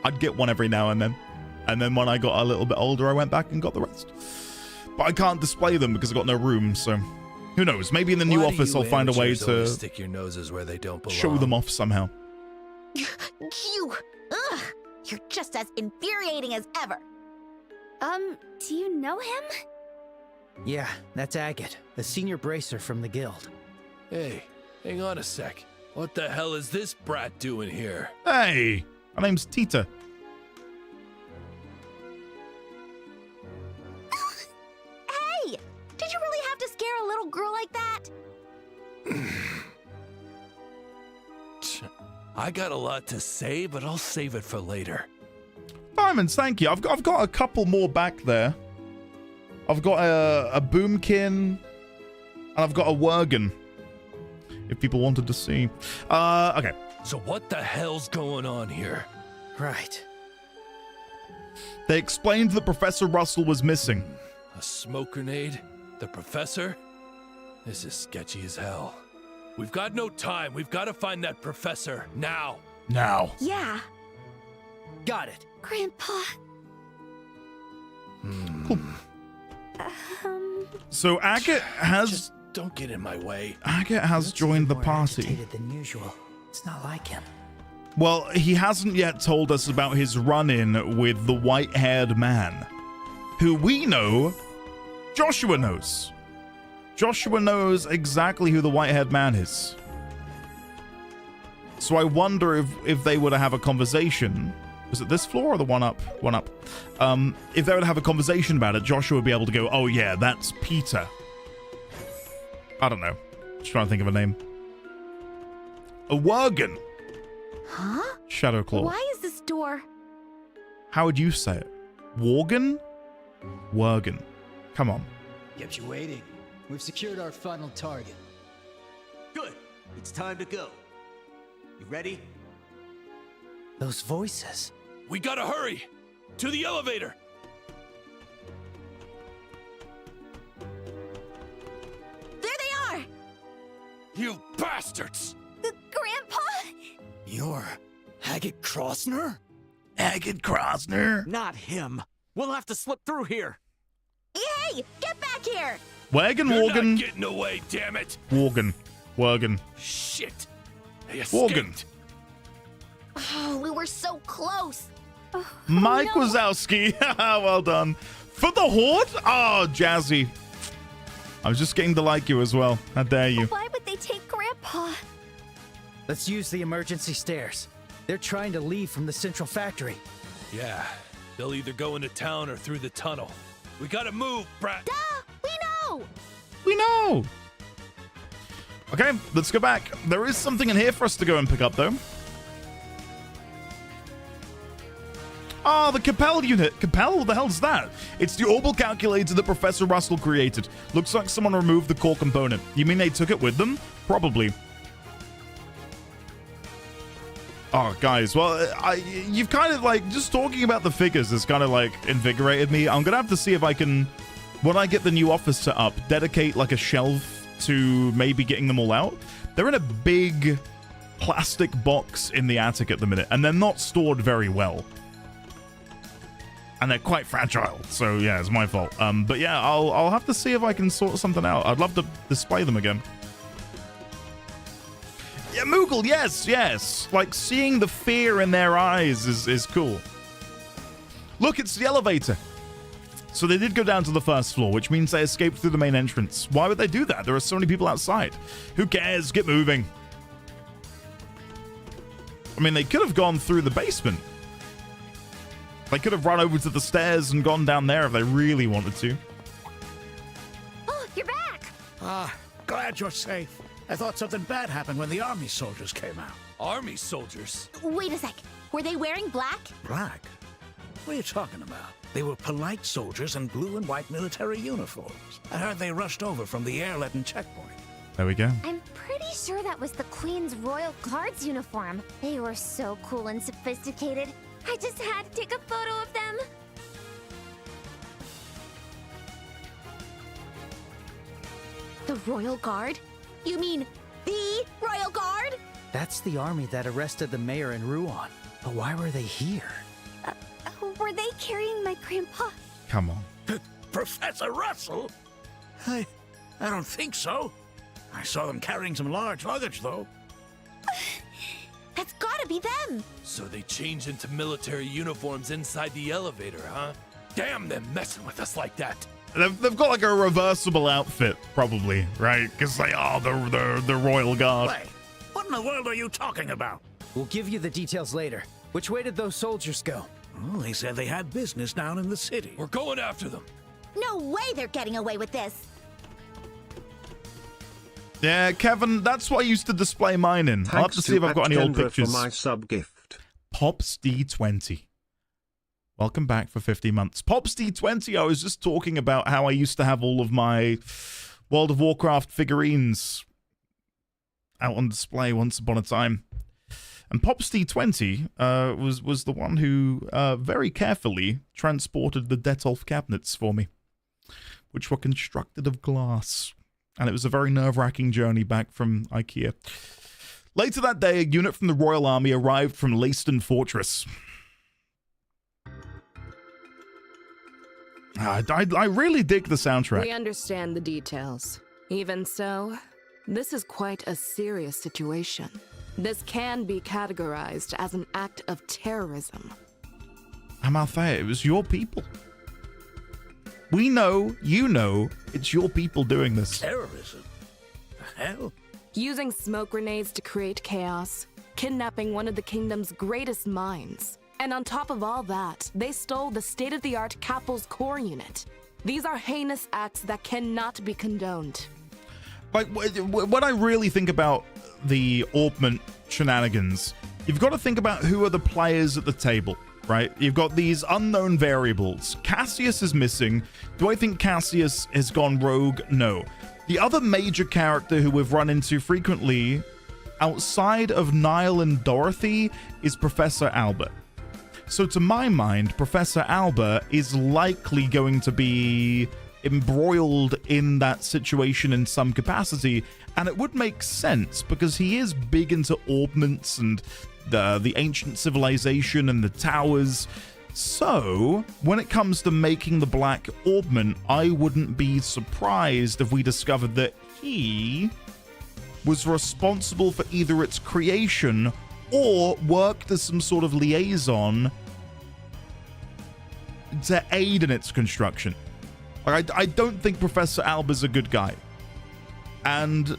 I'd get one every now and then. And then when I got a little bit older, I went back and got the rest. But I can't display them because I've got no room, so who knows? Maybe in the new office I'll find a way to stick your noses where they don't belong. Show them off somehow. You're just as infuriating as ever. Do you know him? Yeah, that's Agate, the senior bracer from the guild. Hey, hang on a sec. What the hell is this brat doing here? Hey, my name's Tita. Hey, did you really have to scare a little girl like that? I got a lot to say, but I'll save it for later. Diamonds, thank you. I've got a couple more back there. I've got a boomkin, and I've got a Worgen. If people wanted to see. Okay. So what the hell's going on here? Right. They explained that Professor Russell was missing. A smoke grenade? The professor? This is sketchy as hell. We've got no time. We've got to find that professor now. Now. Yeah. Got it. Grandpa. Cool. So Agate has... Just don't get in my way. Agate has joined the More party. agitated than usual. It's not like him. Well, he hasn't yet told us about his run-in with the white-haired man, who we know Joshua knows. Joshua knows exactly who the white-haired man is. So I wonder if they were to have a conversation. Was it this floor or the one up? One up. If they were to have a conversation about it, Joshua would be able to go, oh yeah, that's Peter. I don't know. Just trying to think of a name. A Worgen. Huh? Shadowclaw. Why is this door? How would you say it? Worgen? Worgen. Come on. Kept you waiting. We've secured our final target. Good. It's time to go. You ready? Those voices. We gotta hurry! To the elevator! There they are! You bastards! Grandpa? You're Haggett Crossner? Agate Krosner. Not him. We'll have to slip through here. Hey, get back here! Wagon, You're Worgen. not getting away, damn it! Worgen. Worgen. Shit! They Worgen. escaped! Oh, we were so close. Mike Wazowski. Well done. For the Horde? Oh, Jazzy. I was just getting to like you as well. How dare you? Why would they take Grandpa? Let's use the emergency stairs. They're trying to leave from the central factory. Yeah, they'll either go into town or through the tunnel. We gotta move, brat! Duh! We know! We know. Okay, let's go back. There is something in here for us to go and pick up, though. Oh, the Capel unit. Capel? What the hell's that? It's the orbital calculator that Professor Russell created. Looks like someone removed the core component. You mean they took it with them? Probably. Oh, guys, well, you've kind of, like, just talking about the figures has kind of, like, invigorated me. I'm going to have to see if I can, when I get the new office set up, dedicate, like, a shelf to maybe getting them all out. They're in a big plastic box in the attic at the minute, and they're not stored very well. And they're quite fragile, so yeah, it's my fault. But yeah, I'll have to see if I can sort something out. I'd love to display them again. Yeah, Moogle, yes. Like, seeing the fear in their eyes is cool. Look, it's the elevator. So they did go down to the first floor, which means they escaped through the main entrance. Why would they do that? There are so many people outside. Who cares? Get moving. I mean, they could have gone through the basement. They could have run over to the stairs and gone down there if they really wanted to. Oh, you're back! Glad you're safe. I thought something bad happened when the army soldiers came out. Army soldiers? Wait a sec. Were they wearing black? Black? What are you talking about? They were polite soldiers in blue and white military uniforms. I heard they rushed over from the airlet checkpoint. There we go. I'm pretty sure that was the Queen's Royal Guards uniform. They were so cool and sophisticated. I just had to take a photo of them. The Royal Guard? You mean the Royal Guard? That's the army that arrested the mayor in Rouen. But why were they here? Were they carrying my grandpa? Come on. Professor Russell? I don't think so. I saw them carrying some large luggage, though. That's gotta be them. So they changed into military uniforms inside the elevator, huh? Damn them messing with us like that. They've got like a reversible outfit, probably, right? Because they are the Royal Guard. Wait, what in the world are you talking about? We'll give you the details later. Which way did those soldiers go? Well, they said they had business down in the city. We're going after them. No way they're getting away with this. Yeah, Kevin, that's what I used to display mine in. I'll have to see if I've got any old pictures. For my sub gift. Pops D20. Welcome back for 50 months. Pops D20, I was just talking about how I used to have all of my World of Warcraft figurines out on display once upon a time. And Pops D20 was the one who very carefully transported the Detolf cabinets for me, which were constructed of glass. And it was a very nerve-wracking journey back from IKEA. Later that day, a unit from the Royal Army arrived from Leyston Fortress. I really dig the soundtrack. We understand the details. Even so, this is quite a serious situation. This can be categorized as an act of terrorism. Amalthea, it was your people. We know, you know, it's your people doing this. Terrorism? The hell? Using smoke grenades to create chaos, kidnapping one of the kingdom's greatest minds. And on top of all that, they stole the state-of-the-art Capel's core unit. These are heinous acts that cannot be condoned. Like, when I really think about the Augment shenanigans, you've got to think about who are the players at the table, right? You've got these unknown variables. Cassius is missing. Do I think Cassius has gone rogue? No. The other major character who we've run into frequently, outside of Niall and Dorothy, is Professor Albert. So to my mind, Professor Albert is likely going to be embroiled in that situation in some capacity, and it would make sense because he is big into augments and the ancient civilization and the towers. So when it comes to making the black augment, I wouldn't be surprised if we discovered that he was responsible for either its creation or worked as some sort of liaison to aid in its construction. I don't think Professor Alba's a good guy. And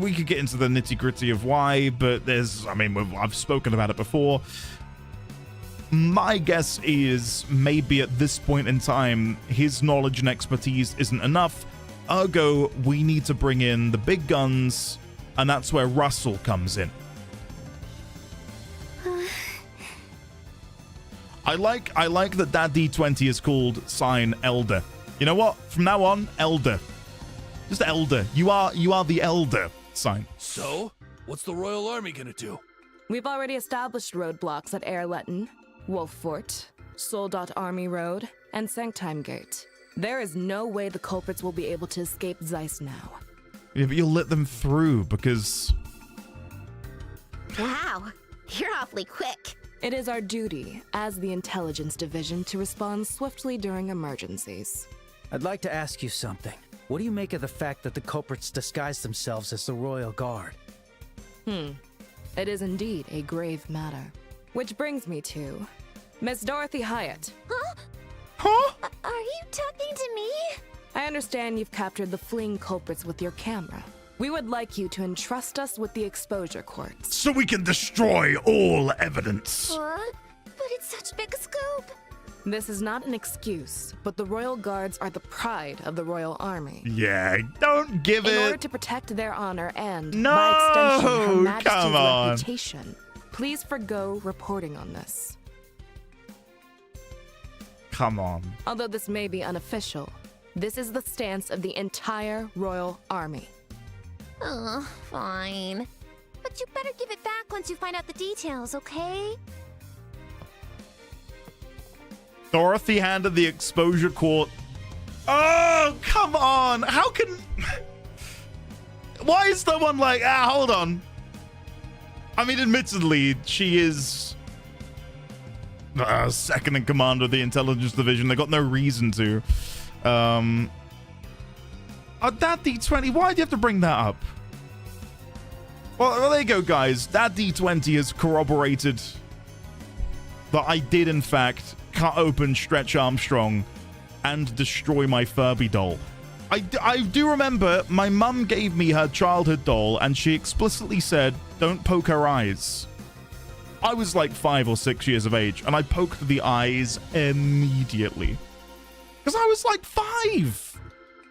we could get into the nitty-gritty of why, but I've spoken about it before. My guess is maybe at this point in time, his knowledge and expertise isn't enough. Ergo, we need to bring in the big guns, and that's where Russell comes in. I like that D20 is called sign Elder. You know what? From now on, Elder. Just Elder. You are the Elder sign. So, what's the Royal Army gonna do? We've already established roadblocks at Airletton, Wolf Fort, Soldat Army Road, and Sanctime Gate. There is no way the culprits will be able to escape Zeiss now. Yeah, but you'll let them through because... Wow, you're awfully quick. It is our duty as the intelligence division to respond swiftly during emergencies. I'd like to ask you something. What do you make of the fact that the culprits disguise themselves as the Royal Guard? It is indeed a grave matter. Which brings me to Miss Dorothy Hyatt. Huh? Are you talking to me? I understand you've captured the fleeing culprits with your camera. We would like you to entrust us with the exposure quartz. So we can destroy all evidence. What? But it's such big scope. This is not an excuse, but the Royal Guards are the pride of the Royal Army. Yeah, don't give it. In order to protect their honor and, No, by extension, Her Majesty's come on. reputation, please forgo reporting on this. Come on. Although this may be unofficial, this is the stance of the entire Royal Army. Oh, fine. But you better give it back once you find out the details, okay? Dorothy handed the exposure quart. Oh, come on. How can... Why is someone like, hold on. I mean, admittedly, she is second in command of the intelligence division. They got no reason to. That D20, why do you have to bring that up? Well, there you go, guys. That D20 has corroborated that I did, in fact, cut open Stretch Armstrong and destroy my Furby doll. I do remember my mum gave me her childhood doll, and she explicitly said, don't poke her eyes. I was like 5 or 6 years of age, and I poked the eyes immediately. Because I was like 5.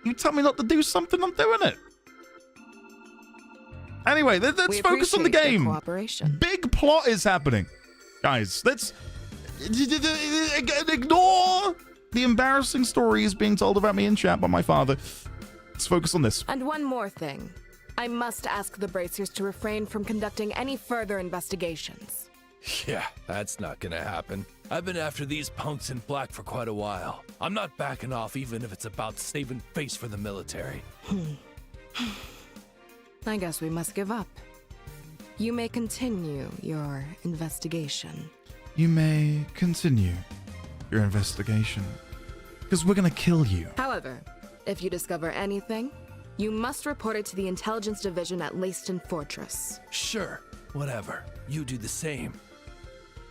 You tell me not to do something, I'm doing it. Anyway, let's focus on the game. Big plot is happening. Guys, let's ignore the embarrassing stories being told about me in chat by my father. Let's focus on this. And one more thing. I must ask the Bracers to refrain from conducting any further investigations. Yeah, that's not gonna happen. I've been after these punks in black for quite a while. I'm not backing off even if it's about saving face for the military. I guess we must give up. You may continue your investigation. You may continue your investigation. Because we're gonna kill you. However, if you discover anything, you must report it to the Intelligence Division at Leyston Fortress. Sure, whatever. You do the same.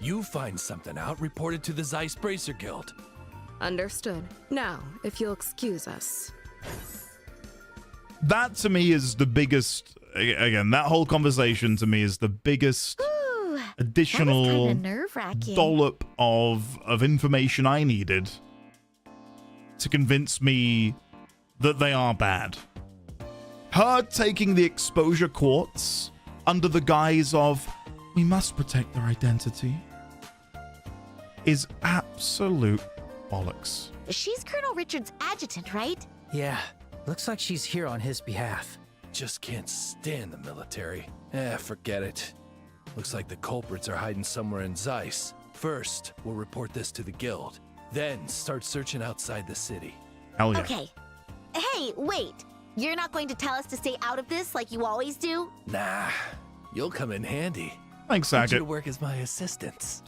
You find something out, report it to the Zeiss Bracer Guild. Understood. Now, if you'll excuse us. That to me is the biggest, again, that whole conversation to me is the biggest additional dollop of information I needed to convince me that they are bad. Her taking the exposure quartz under the guise of, we must protect their identity, is absolute bollocks. She's Colonel Richard's adjutant, right? Yeah, looks like she's here on his behalf. Just can't stand the military. Forget it. Looks like the culprits are hiding somewhere in Zeiss. First, we'll report this to the guild. Then, start searching outside the city. Hell yeah. Okay. Hey, wait. You're not going to tell us to stay out of this like you always do? Nah, you'll come in handy. Thanks, Sackett. I need you to work as my assistants.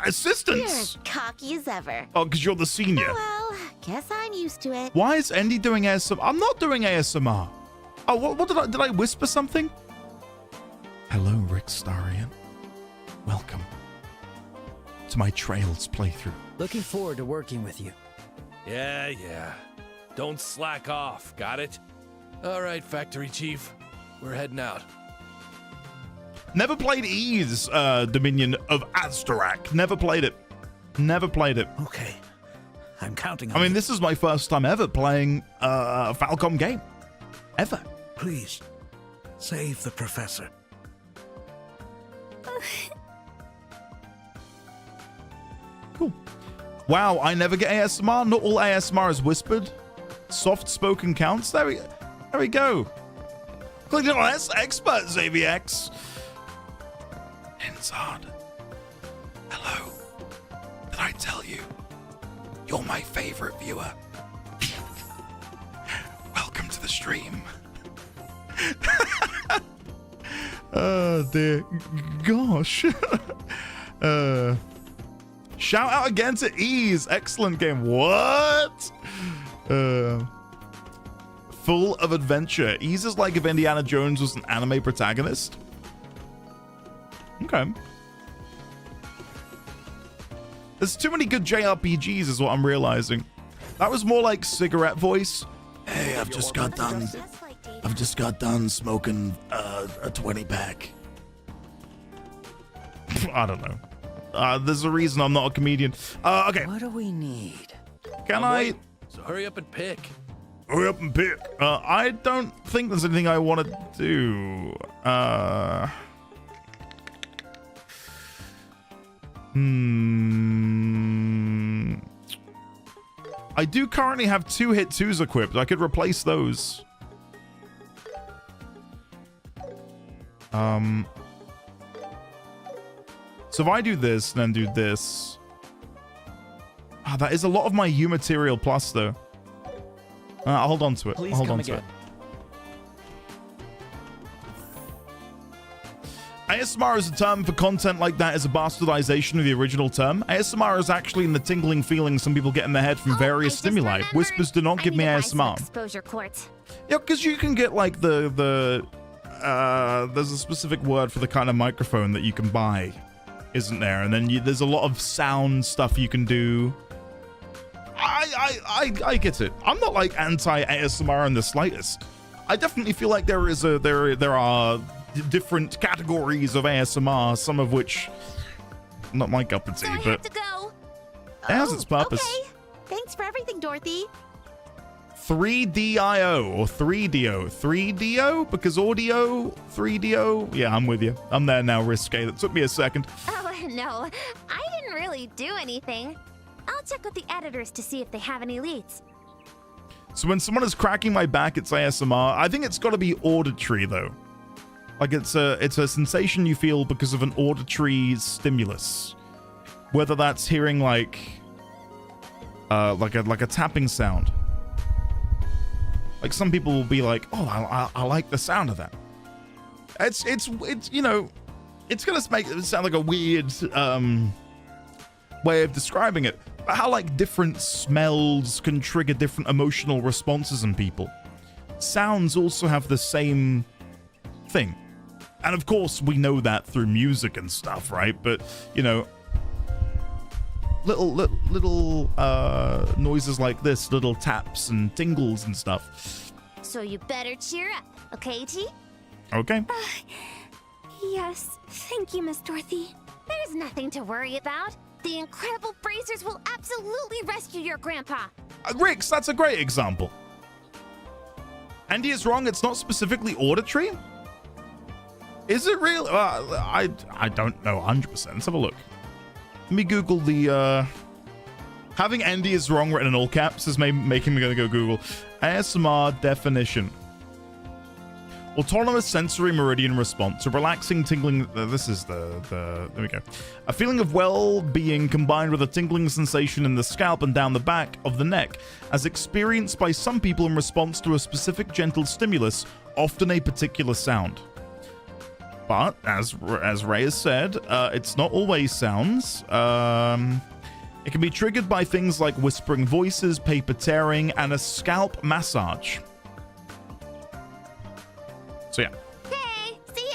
Assistants? You're as cocky as ever. Oh, because you're the senior. Oh, well, guess I'm used to it. Why is Andy doing ASMR? I'm not doing ASMR. Oh, what did I whisper something? Hello, Rick Starian. Welcome to my Trails playthrough. Looking forward to working with you. Yeah. Don't slack off, got it? All right, Factory Chief. We're heading out. Never played E's Dominion of Aztarak. Never played it. Okay. I'm counting on I mean, you. this is my first time ever playing a Falcom game. Ever. Please, save the professor. Cool. Wow, I never get ASMR. Not all ASMR is whispered. Soft spoken counts. There we go. Click on S expert XavierX. Inside. Hello. Did I tell you? You're my favorite viewer. Welcome to the stream. Oh dear gosh. Shout out again to Ease. Excellent game. What? Full of adventure. Ease is like if Indiana Jones was an anime protagonist. Okay. There's too many good JRPGs is what I'm realizing. That was more like cigarette voice. Hey, I've just got done smoking a 20 pack. I don't know. There's a reason I'm not a comedian. Okay. What do we need? Can I? So hurry up and pick. Hurry up and pick. I don't think there's anything I want to do. I do currently have 2 hit 2s equipped. I could replace those. So if I do this, then do this. That is a lot of my U material plus, though. I'll hold on to it. Please I'll hold come on to it. again. ASMR is a term for content like that is a bastardization of the original term. ASMR is actually in the tingling feeling some people get in their head from various stimuli. Whispers do not give me ASMR. Exposure quartz. Yeah, because you can get like there's a specific word for the kind of microphone that you can buy, isn't there? And then there's a lot of sound stuff you can do. I get it. I'm not like anti-ASMR in the slightest. I definitely feel like there are different categories of ASMR, some of which not my cup of tea, So I but have to go. it has its purpose. Okay. Thanks for everything, Dorothy. 3DIO or 3DO. 3DO? Because audio? 3DO? Yeah, I'm with you. I'm there now, Risque. That took me a second. Oh, no. I didn't really do anything. I'll check with the editors to see if they have any leads. So when someone is cracking my back, it's ASMR. I think it's got to be auditory though. Like it's a sensation you feel because of an auditory stimulus. Whether that's hearing like a tapping sound. Like some people will be like, "Oh, I like the sound of that." It's you know, it's gonna make it sound like a weird way of describing it. But how like different smells can trigger different emotional responses in people. Sounds also have the same thing. And of course we know that through music and stuff, right? But you know, little noises like this, little taps and tingles and stuff. So you better cheer up, okay, T? Okay. Yes, thank you, Miss Dorothy. There's nothing to worry about. The incredible bracers will absolutely rescue your grandpa. Rix, that's a great example. Andy is wrong, it's not specifically auditory? Is it real? I don't know 100%. Let's have a look. Let me Google the, having Andy is wrong written in all caps is making me gonna go Google. ASMR definition. Autonomous sensory meridian response. A relaxing tingling, this is there we go. A feeling of well-being combined with a tingling sensation in the scalp and down the back of the neck, as experienced by some people in response to a specific gentle stimulus, often a particular sound. But, as Ray has said, it's not always sounds. It can be triggered by things like whispering voices, paper tearing, and a scalp massage. So yeah. Hey, see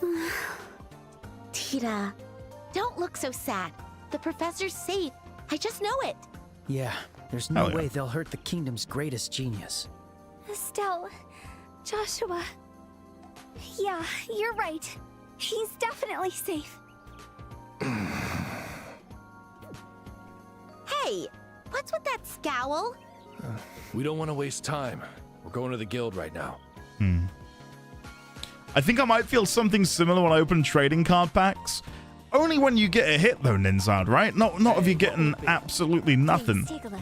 ya! Tita, don't look so sad. The professor's safe. I just know it. Yeah, there's no way they'll hurt the kingdom's greatest genius. Estelle, Joshua. Yeah, you're right. He's definitely safe. Hey, what's with that scowl? We don't want to waste time. We're going to the guild right now. I think I might feel something similar when I open trading card packs. Only when you get a hit though, Ninzard, right? Not if you're getting absolutely nothing. Take a look.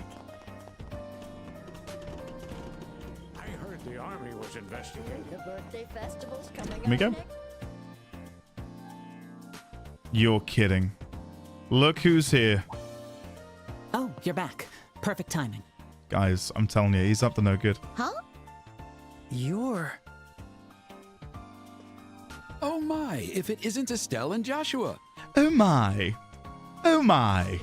I heard the army was investigating. The birthday festival's coming Here we go. You're kidding. Look who's here. Oh, you're back. Perfect timing. Guys, I'm telling you, he's up to no good. Huh? You're... Oh my, if it isn't Estelle and Joshua. Oh my. Oh my.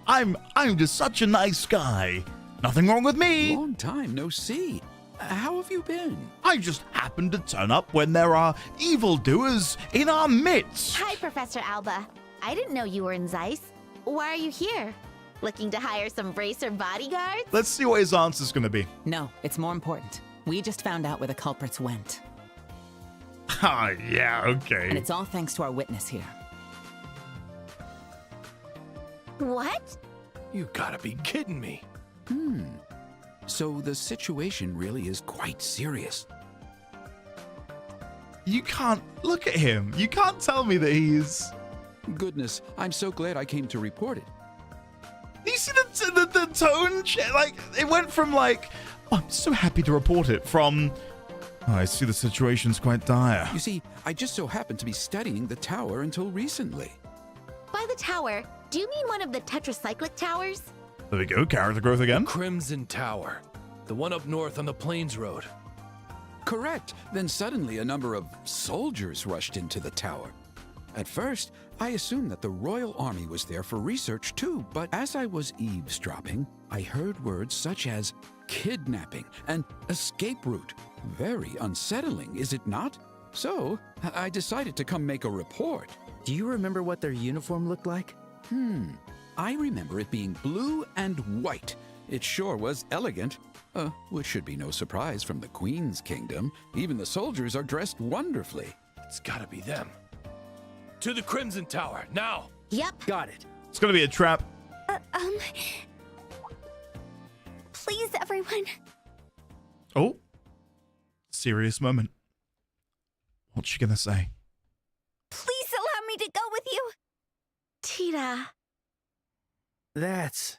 I'm just such a nice guy. Nothing wrong with me. Long time no see. How have you been? I just happened to turn up when there are evildoers in our midst. Hi, Professor Alba. I didn't know you were in Zeiss. Why are you here? Looking to hire some bracer bodyguards? Let's see what his answer's gonna be. No, it's more important. We just found out where the culprits went. Ah, yeah, okay. And it's all thanks to our witness here. What? You gotta be kidding me. So the situation really is quite serious. You can't look at him. You can't tell me that he's... Goodness, I'm so glad I came to report it. You see the tone? Like, it went from like, oh, I'm so happy to report it, from, oh, I see the situation's quite dire. You see, I just so happened to be studying the tower until recently. By the tower, do you mean one of the tetracyclic towers? There we go, character growth again. Crimson Tower. The one up north on the Plains Road. Correct. Then suddenly a number of soldiers rushed into the tower. At first, I assumed that the Royal Army was there for research too, but as I was eavesdropping, I heard words such as kidnapping and escape route. Very unsettling, is it not? So, I decided to come make a report. Do you remember what their uniform looked like? I remember it being blue and white. It sure was elegant. Which should be no surprise from the Queen's kingdom. Even the soldiers are dressed wonderfully. It's gotta be them. To the Crimson Tower, now! Yep. Got it. It's gonna be a trap. Please, everyone. Oh. Serious moment. What's she gonna say? Please allow me to go with you. Tita. That's...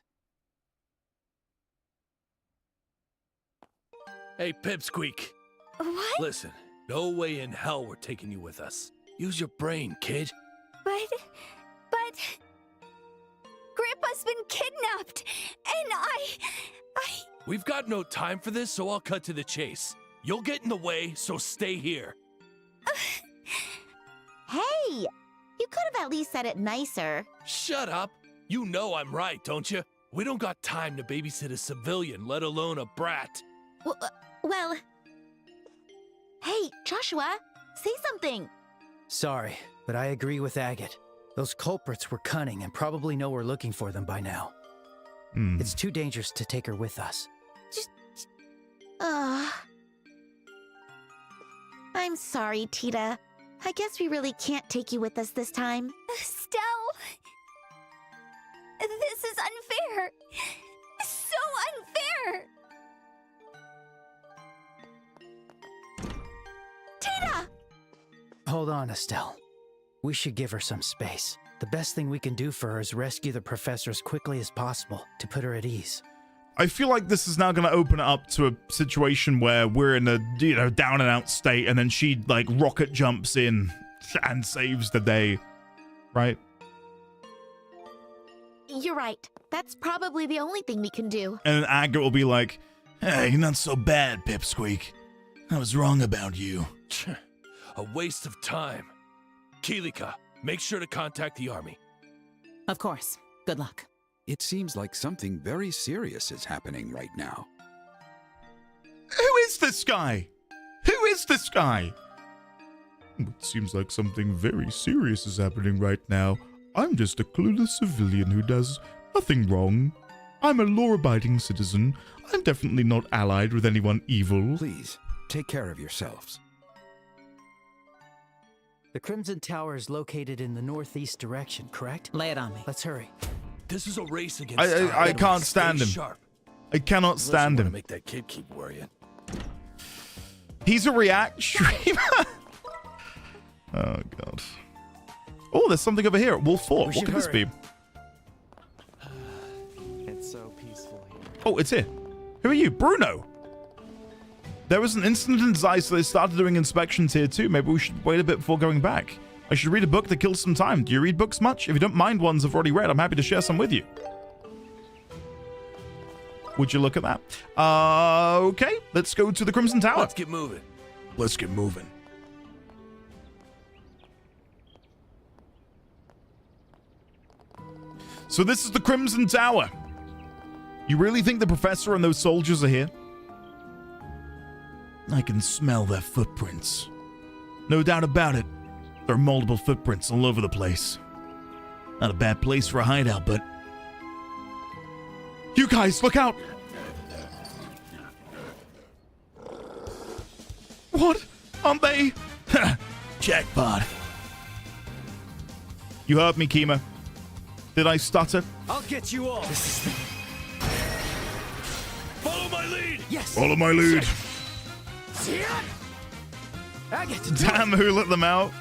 Hey, Pipsqueak. What? Listen, no way in hell we're taking you with us. Use your brain, kid. But... Grandpa's been kidnapped, and I... We've got no time for this, so I'll cut to the chase. You'll get in the way, so stay here. Hey! You could have at least said it nicer. Shut up. You know I'm right, don't you? We don't got time to babysit a civilian, let alone a brat. Well... Hey, Joshua, say something. Sorry, but I agree with Agate. Those culprits were cunning and probably know we're looking for them by now. It's too dangerous to take her with us. I'm sorry, Tita. I guess we really can't take you with us this time. Estelle! This is unfair! So unfair! Tita! Hold on, Estelle. We should give her some space. The best thing we can do for her is rescue the professor as quickly as possible to put her at ease. I feel like this is now going to open it up to a situation where we're in a, down and out state, and then she, like, rocket jumps in and saves the day, right? You're right. That's probably the only thing we can do. And then Agate will be like, hey, you're not so bad, Pipsqueak. I was wrong about you. A waste of time. Kilika, make sure to contact the army. Of course. Good luck. It seems like something very serious is happening right now. Who is this guy? Who is this guy? It seems like something very serious is happening right now. I'm just a clueless civilian who does nothing wrong. I'm a law-abiding citizen. I'm definitely not allied with anyone evil. Please, take care of yourselves. The Crimson Tower is located in the northeast direction, correct? Lay it on me. Let's hurry. This is a race against time. I can't stand him. Sharp. I cannot stand him. Make that kid keep worrying. He's a React streamer. Oh, God. Oh, there's something over here at Wolf Fort. What could this be? It's so peaceful here. Oh, it's here. Who are you? Bruno. There was an incident in Zeiss, so they started doing inspections here too. Maybe we should wait a bit before going back. I should read a book to kill some time. Do you read books much? If you don't mind ones I've already read, I'm happy to share some with you. Would you look at that? Okay, let's go to the Crimson Tower. Let's get moving. Let's get moving. So this is the Crimson Tower. You really think the professor and those soldiers are here? I can smell their footprints. No doubt about it. There are multiple footprints all over the place. Not a bad place for a hideout, but... You guys, look out! What? Aren't they? Jackpot. You heard me, Kima. Did I stutter? I'll get you all. Follow my lead. Yes. Follow my lead. Damn, who let them out?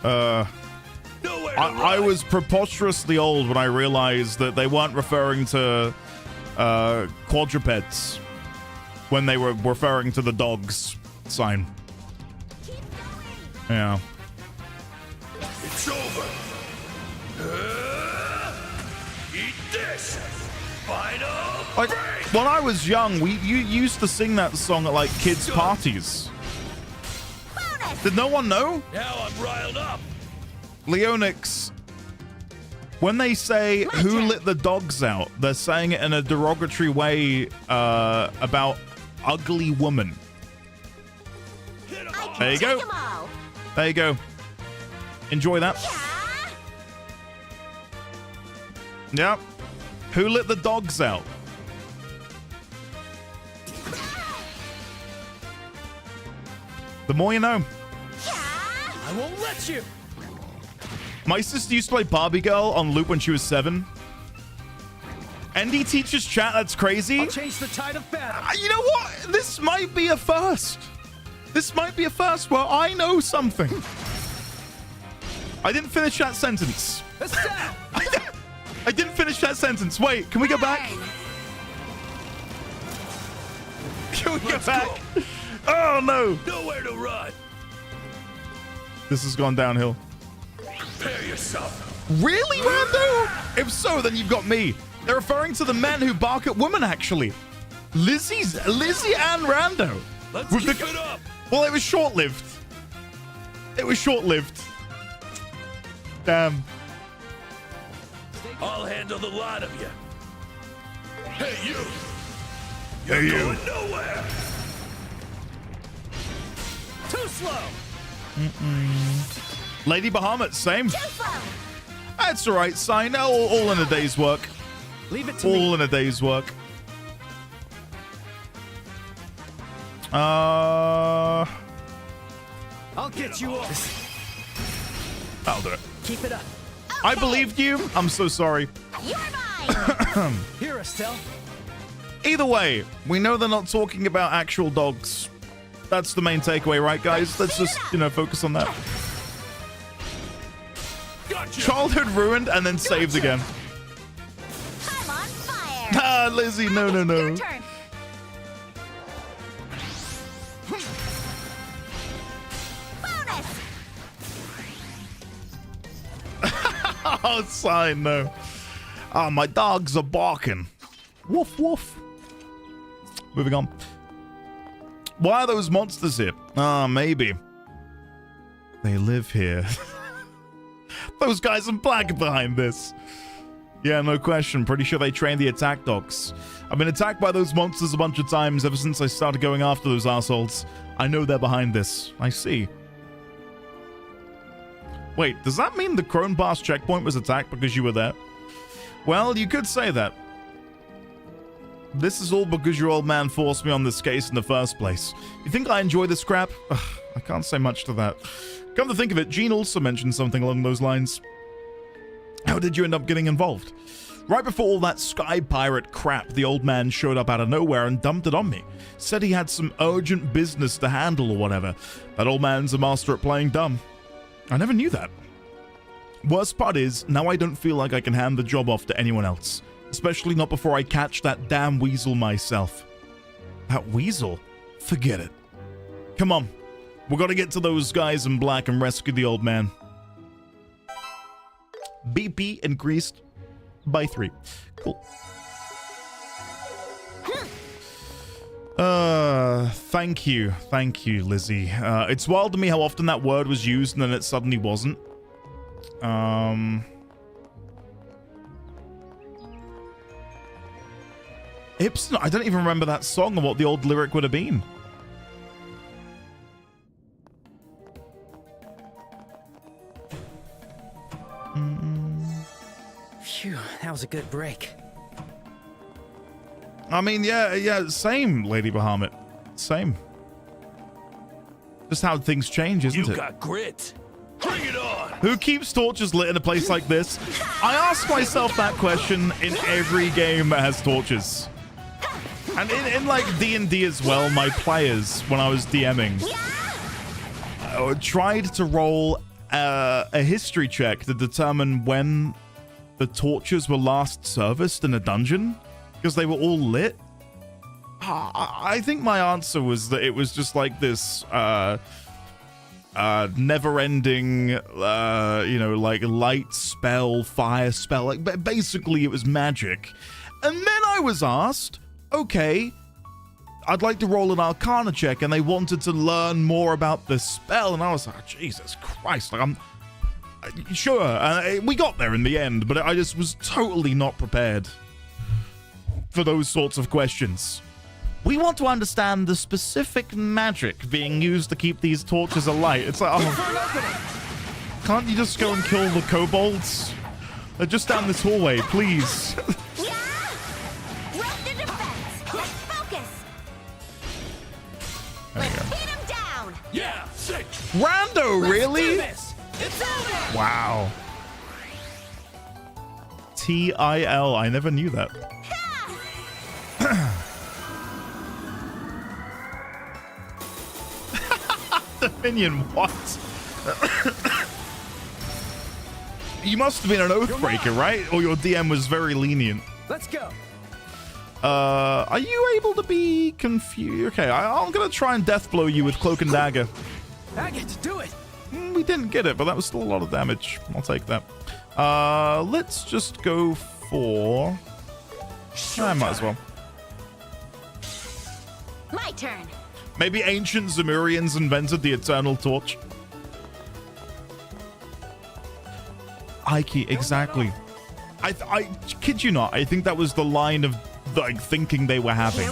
I was preposterously old when I realized that they weren't referring to quadrupeds when they were referring to the dogs sign. Yeah. It's over. Eat this. Final Like, when I was young, you used to sing that song at like kids' parties. Did no one know? Now I'm riled up. Leonix, when they say who lit the dogs out, they're saying it in a derogatory way about ugly woman. There you go. There you go. Enjoy that. Yep. Who lit the dogs out? The more you know. I won't let you. My sister used to play Barbie Girl on loop when she was 7. ND teaches chat, that's crazy. I'll change the tide of battle. You know what? This might be a first. This might be a first where I know something. I didn't finish that sentence. I didn't finish that sentence. Wait, can we go back? Can we get back? Go. Oh, no. Nowhere to run. This has gone downhill. Prepare yourself. Really, Rando? If so, then you've got me. They're referring to the men who bark at women, actually. Lizzie and Rando. Let's keep it up. Well, it was short-lived. It was short-lived. Damn. I'll handle the lot of you. Hey, you. Hey, you. Going nowhere. Too slow. Lady Bahamut, same. That's all right, Sign. All in a day's work. Leave it to me. All in a day's work. I'll get you off. I'll do it. Keep it up. Okay. I believed you. I'm so sorry. You're mine. Here, Estelle. Either way, we know they're not talking about actual dogs. That's the main takeaway, right, guys? Let's just, focus on that. Gotcha. Childhood ruined and then saved again. I'm on fire. Ah, Lizzie, no. Your turn. Bonus. Oh, Sign, no. Oh, my dogs are barking. Woof, woof. Moving on. Why are those monsters here? Maybe. They live here. Those guys in black are behind this. Yeah, no question. Pretty sure they train the attack dogs. I've been attacked by those monsters a bunch of times ever since I started going after those assholes. I know they're behind this. I see. Wait, does that mean the Kronbass checkpoint was attacked because you were there? Well, you could say that. This is all because your old man forced me on this case in the first place. You think I enjoy this crap? Ugh, I can't say much to that. Come to think of it, Jean also mentioned something along those lines. How did you end up getting involved? Right before all that sky pirate crap, the old man showed up out of nowhere and dumped it on me. Said he had some urgent business to handle or whatever. That old man's a master at playing dumb. I never knew that. Worst part is, now I don't feel like I can hand the job off to anyone else. Especially not before I catch that damn weasel myself. That weasel? Forget it. Come on. We gotta get to those guys in black and rescue the old man. BP increased by 3. Cool. Thank you, Lizzie. It's wild to me how often that word was used and then it suddenly wasn't. Ibsen, I don't even remember that song or what the old lyric would have been. Phew, that was a good break. I mean, yeah, same, Lady Bahamut. Same. Just how things change, isn't it? You got grit. Bring it on. Who keeps torches lit in a place like this? I ask myself that question in every game that has torches. And in like D&D as well, my players, when I was DMing, tried to roll a history check to determine when the torches were last serviced in a dungeon, because they were all lit. I think my answer was that it was just like this never-ending, like light spell, fire spell. Like basically, it was magic. And then I was asked, okay, I'd like to roll an Arcana check, and they wanted to learn more about the spell, and I was like, Jesus Christ, like I'm sure. We got there in the end, but I just was totally not prepared for those sorts of questions. We want to understand the specific magic being used to keep these torches alight. It's like, oh, can't you just go and kill the kobolds? They're just down this hallway, please. There you go. Beat him down. Yeah, sick. Rando, really? It's over. Wow. TIL. I never knew that. Dominion, what? You must have been an oathbreaker, right? Or your DM was very lenient. Let's go. Are you able to be confused? Okay, I'm gonna try and death blow you with cloak and dagger. Agate, do it. We didn't get it, but that was still a lot of damage. I'll take that. Let's just go for... I might as well. My turn. Maybe ancient Zemurians invented the eternal torch. Ike, exactly. I kid you not, I think that was the line of like thinking they were having.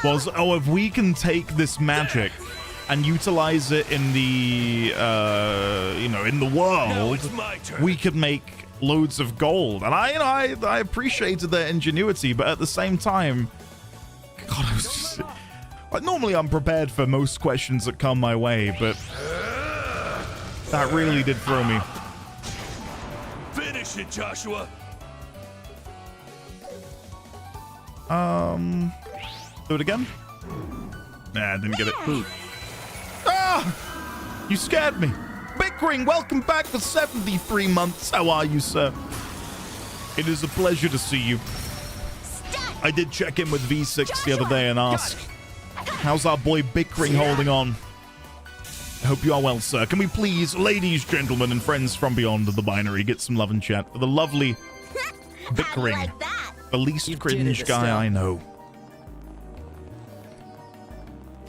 Was, oh, if we can take this magic and utilize it in the in the world, we could make loads of gold. And I appreciated their ingenuity, but at the same time, God, I was just, like, normally I'm prepared for most questions that come my way, but that really did throw me. Finish it, Joshua. Do it again? Nah, I didn't get it. Ah! You scared me. Bickering, welcome back for 73 months. How are you, sir? It is a pleasure to see you. I did check in with V6 the other day and ask, how's our boy Bickering holding on? I hope you are well, sir. Can we please, ladies, gentlemen, and friends from beyond the binary, get some love and chat for the lovely Bickering, the least cringe guy I know.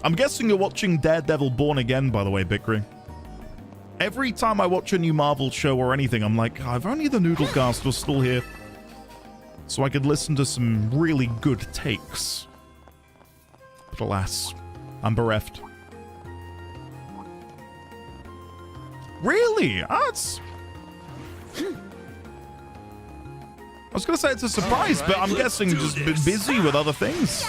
I'm guessing you're watching Daredevil Born Again, by the way, Bickering. Every time I watch a new Marvel show or anything, I'm like, oh, if only the Noodlecast was still here, so I could listen to some really good takes. But alas, I'm bereft. Really? That's... I was going to say it's a surprise, but I'm guessing just busy with other things.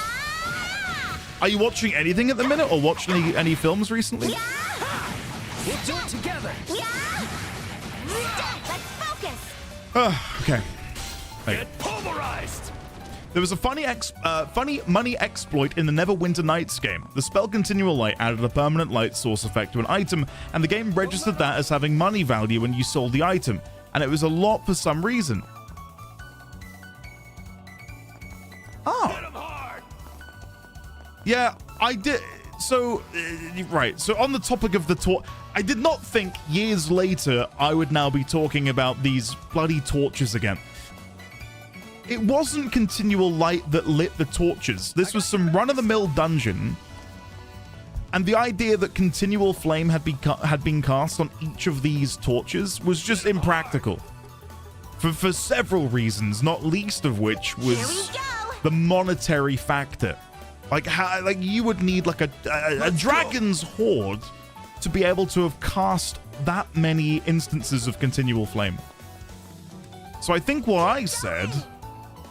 Are you watching anything at the minute, or watched any films recently? We'll do it together. Let's focus. Okay. Get pulverized. There was a funny money exploit in the Neverwinter Nights game. The spell Continual Light added a permanent light source effect to an item, and the game registered that as having money value when you sold the item, and it was a lot for some reason. Oh. Yeah, I did. So, right. So on the topic of the torch, I did not think years later I would now be talking about these bloody torches again. It wasn't Continual Light that lit the torches. This was some run-of-the-mill dungeon. And the idea that Continual Flame had been cast on each of these torches was just impractical. For several reasons, not least of which was the monetary factor. Like, you would need like a dragon's horde to be able to have cast that many instances of Continual Flame. So I think what I said,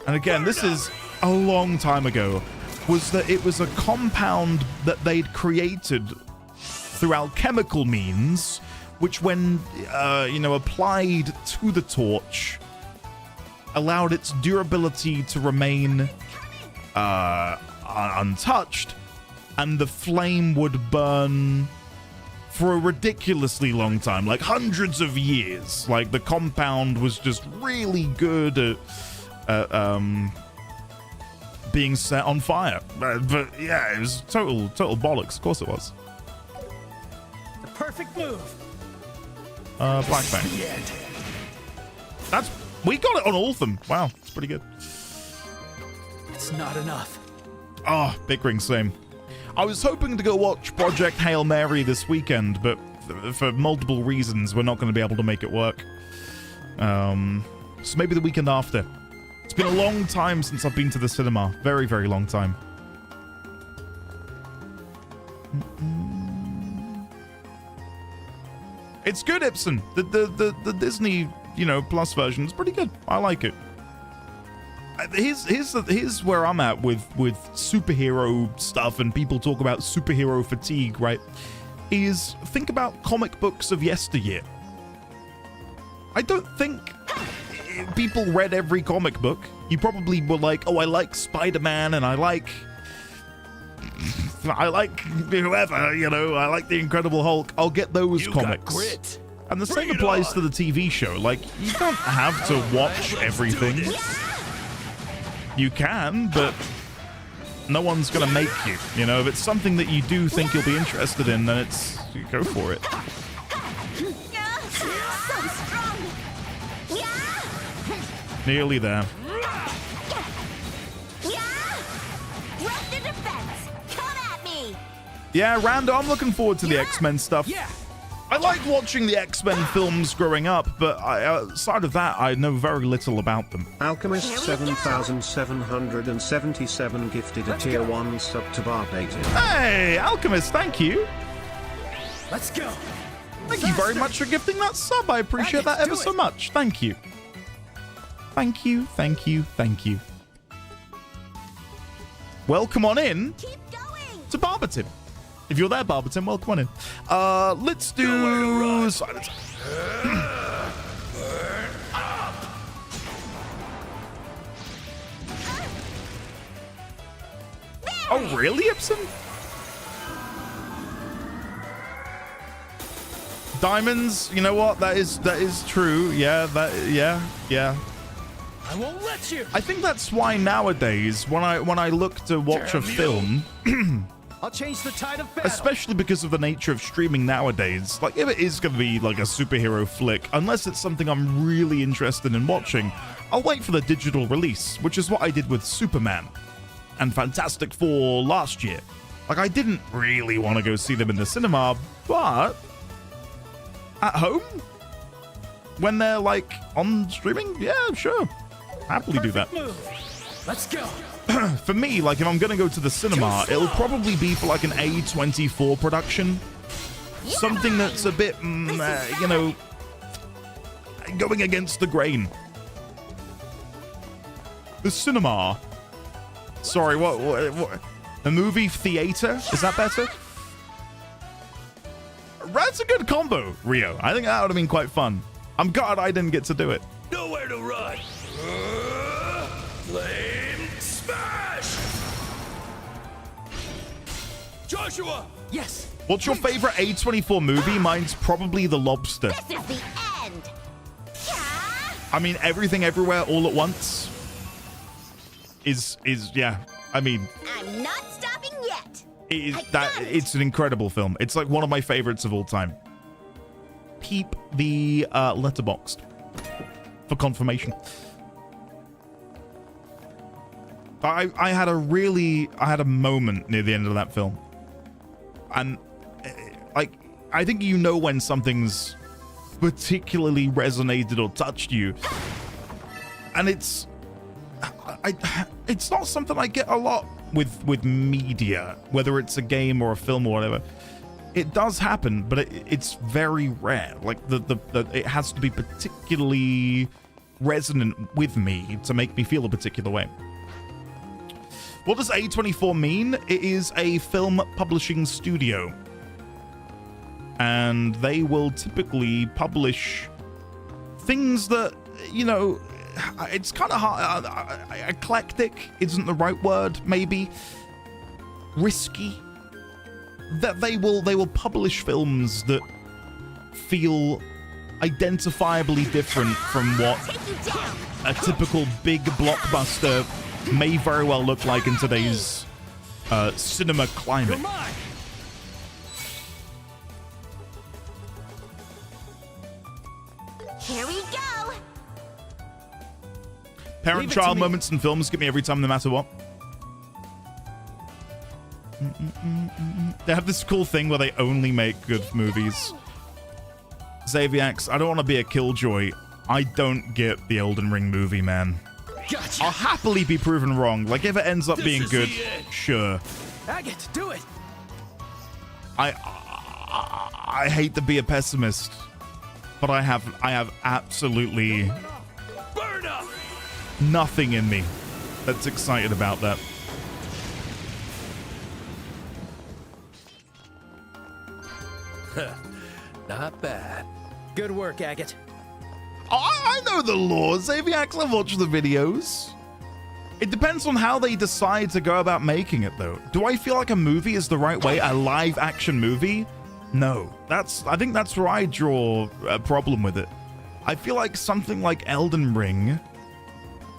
and again, this is a long time ago, was that it was a compound that they'd created through alchemical means, which when, applied to the torch, allowed its durability to remain untouched, and the flame would burn for a ridiculously long time, like hundreds of years. Like, the compound was just really good at being set on fire. But yeah, it was total bollocks. Of course it was. The perfect move. Black Bang. We got it on all of them. Wow, it's pretty good. It's not enough. Oh, Bickering, same. I was hoping to go watch Project Hail Mary this weekend, but for multiple reasons, we're not going to be able to make it work. So maybe the weekend after. It's been a long time since I've been to the cinema. Very, very long time. It's good, Ibsen. The Disney, Plus version is pretty good. I like it. Here's where I'm at with superhero stuff, and people talk about superhero fatigue, right? Is think about comic books of yesteryear. I don't think people read every comic book. You probably were like, oh, I like Spider-Man, and I like whoever, I like the Incredible Hulk. I'll get those comics. Got grit. And the same applies to the TV show. Like, you don't have to watch everything. You can, but no one's gonna make you. You know, if it's something that you do think you'll be interested in, then you go for it. Nearly there. Yeah, Rando, I'm looking forward to the X-Men stuff. I like watching the X-Men films growing up, but outside of that, I know very little about them. Alchemist 7777 gifted a tier 1 sub to Barbated. Hey, Alchemist, thank you. Let's go. Thank you very much for gifting that sub. I appreciate that ever so much. Thank you. Thank you, thank you, thank you. Welcome on in to Barberton. If you're there, Barberton, welcome on in. Let's do silence. Oh, really, Ibsen? Diamonds, you know what? That is true. Yeah, yeah. I won't let you. I think that's why nowadays, when I look to watch a film, I'll change the tide of battle. Especially because of the nature of streaming nowadays, like if it is going to be like a superhero flick, unless it's something I'm really interested in watching, I'll wait for the digital release, which is what I did with Superman and Fantastic Four last year. Like, I didn't really want to go see them in the cinema, but at home, when they're like on streaming, yeah, sure, happily do that. Let's go. For me, like, if I'm gonna go to the cinema, it'll probably be for like an A24 production, something that's a bit, you know, going against the grain. The cinema. Sorry, what? The movie theater? Is that better? That's a good combo, Rio. I think that would have been quite fun. I'm glad I didn't get to do it. Nowhere to run. Flame smash! Joshua! Yes. What's your favorite A24 movie? Mine's probably The Lobster. This is the end. I mean, Everything Everywhere All at Once is yeah. I mean, I'm not stopping yet. It's an incredible film. It's like one of my favorites of all time. Peep the Letterboxd for confirmation. I had a moment near the end of that film, and like, I think you know when something's particularly resonated or touched you, and it's not something I get a lot with media, whether it's a game or a film or whatever. It does happen, but it's very rare. Like it has to be particularly resonant with me to make me feel a particular way. What does A24 mean? It is a film publishing studio, and they will typically publish things that, you know, it's kind of hard. Eclectic isn't the right word, maybe. Risky. That they will publish films that feel identifiably different from what a typical big blockbuster may very well look like in today's cinema climate. Here we go. Parent-child moments in films get me every time, no matter what. They have this cool thing where they only make good movies. Xaviax, I don't want to be a killjoy. I don't get the Elden Ring movie, man. Gotcha. I'll happily be proven wrong. Like, if it ends up being good, sure. Agate, do it. I hate to be a pessimist, but I have absolutely nothing in me that's excited about that. Not bad. Good work, Agate. I know the law, Xaviax. I've watched the videos. It depends on how they decide to go about making it, though. Do I feel like a movie is the right way? A live-action movie? No, I think that's where I draw a problem with it. I feel like something like Elden Ring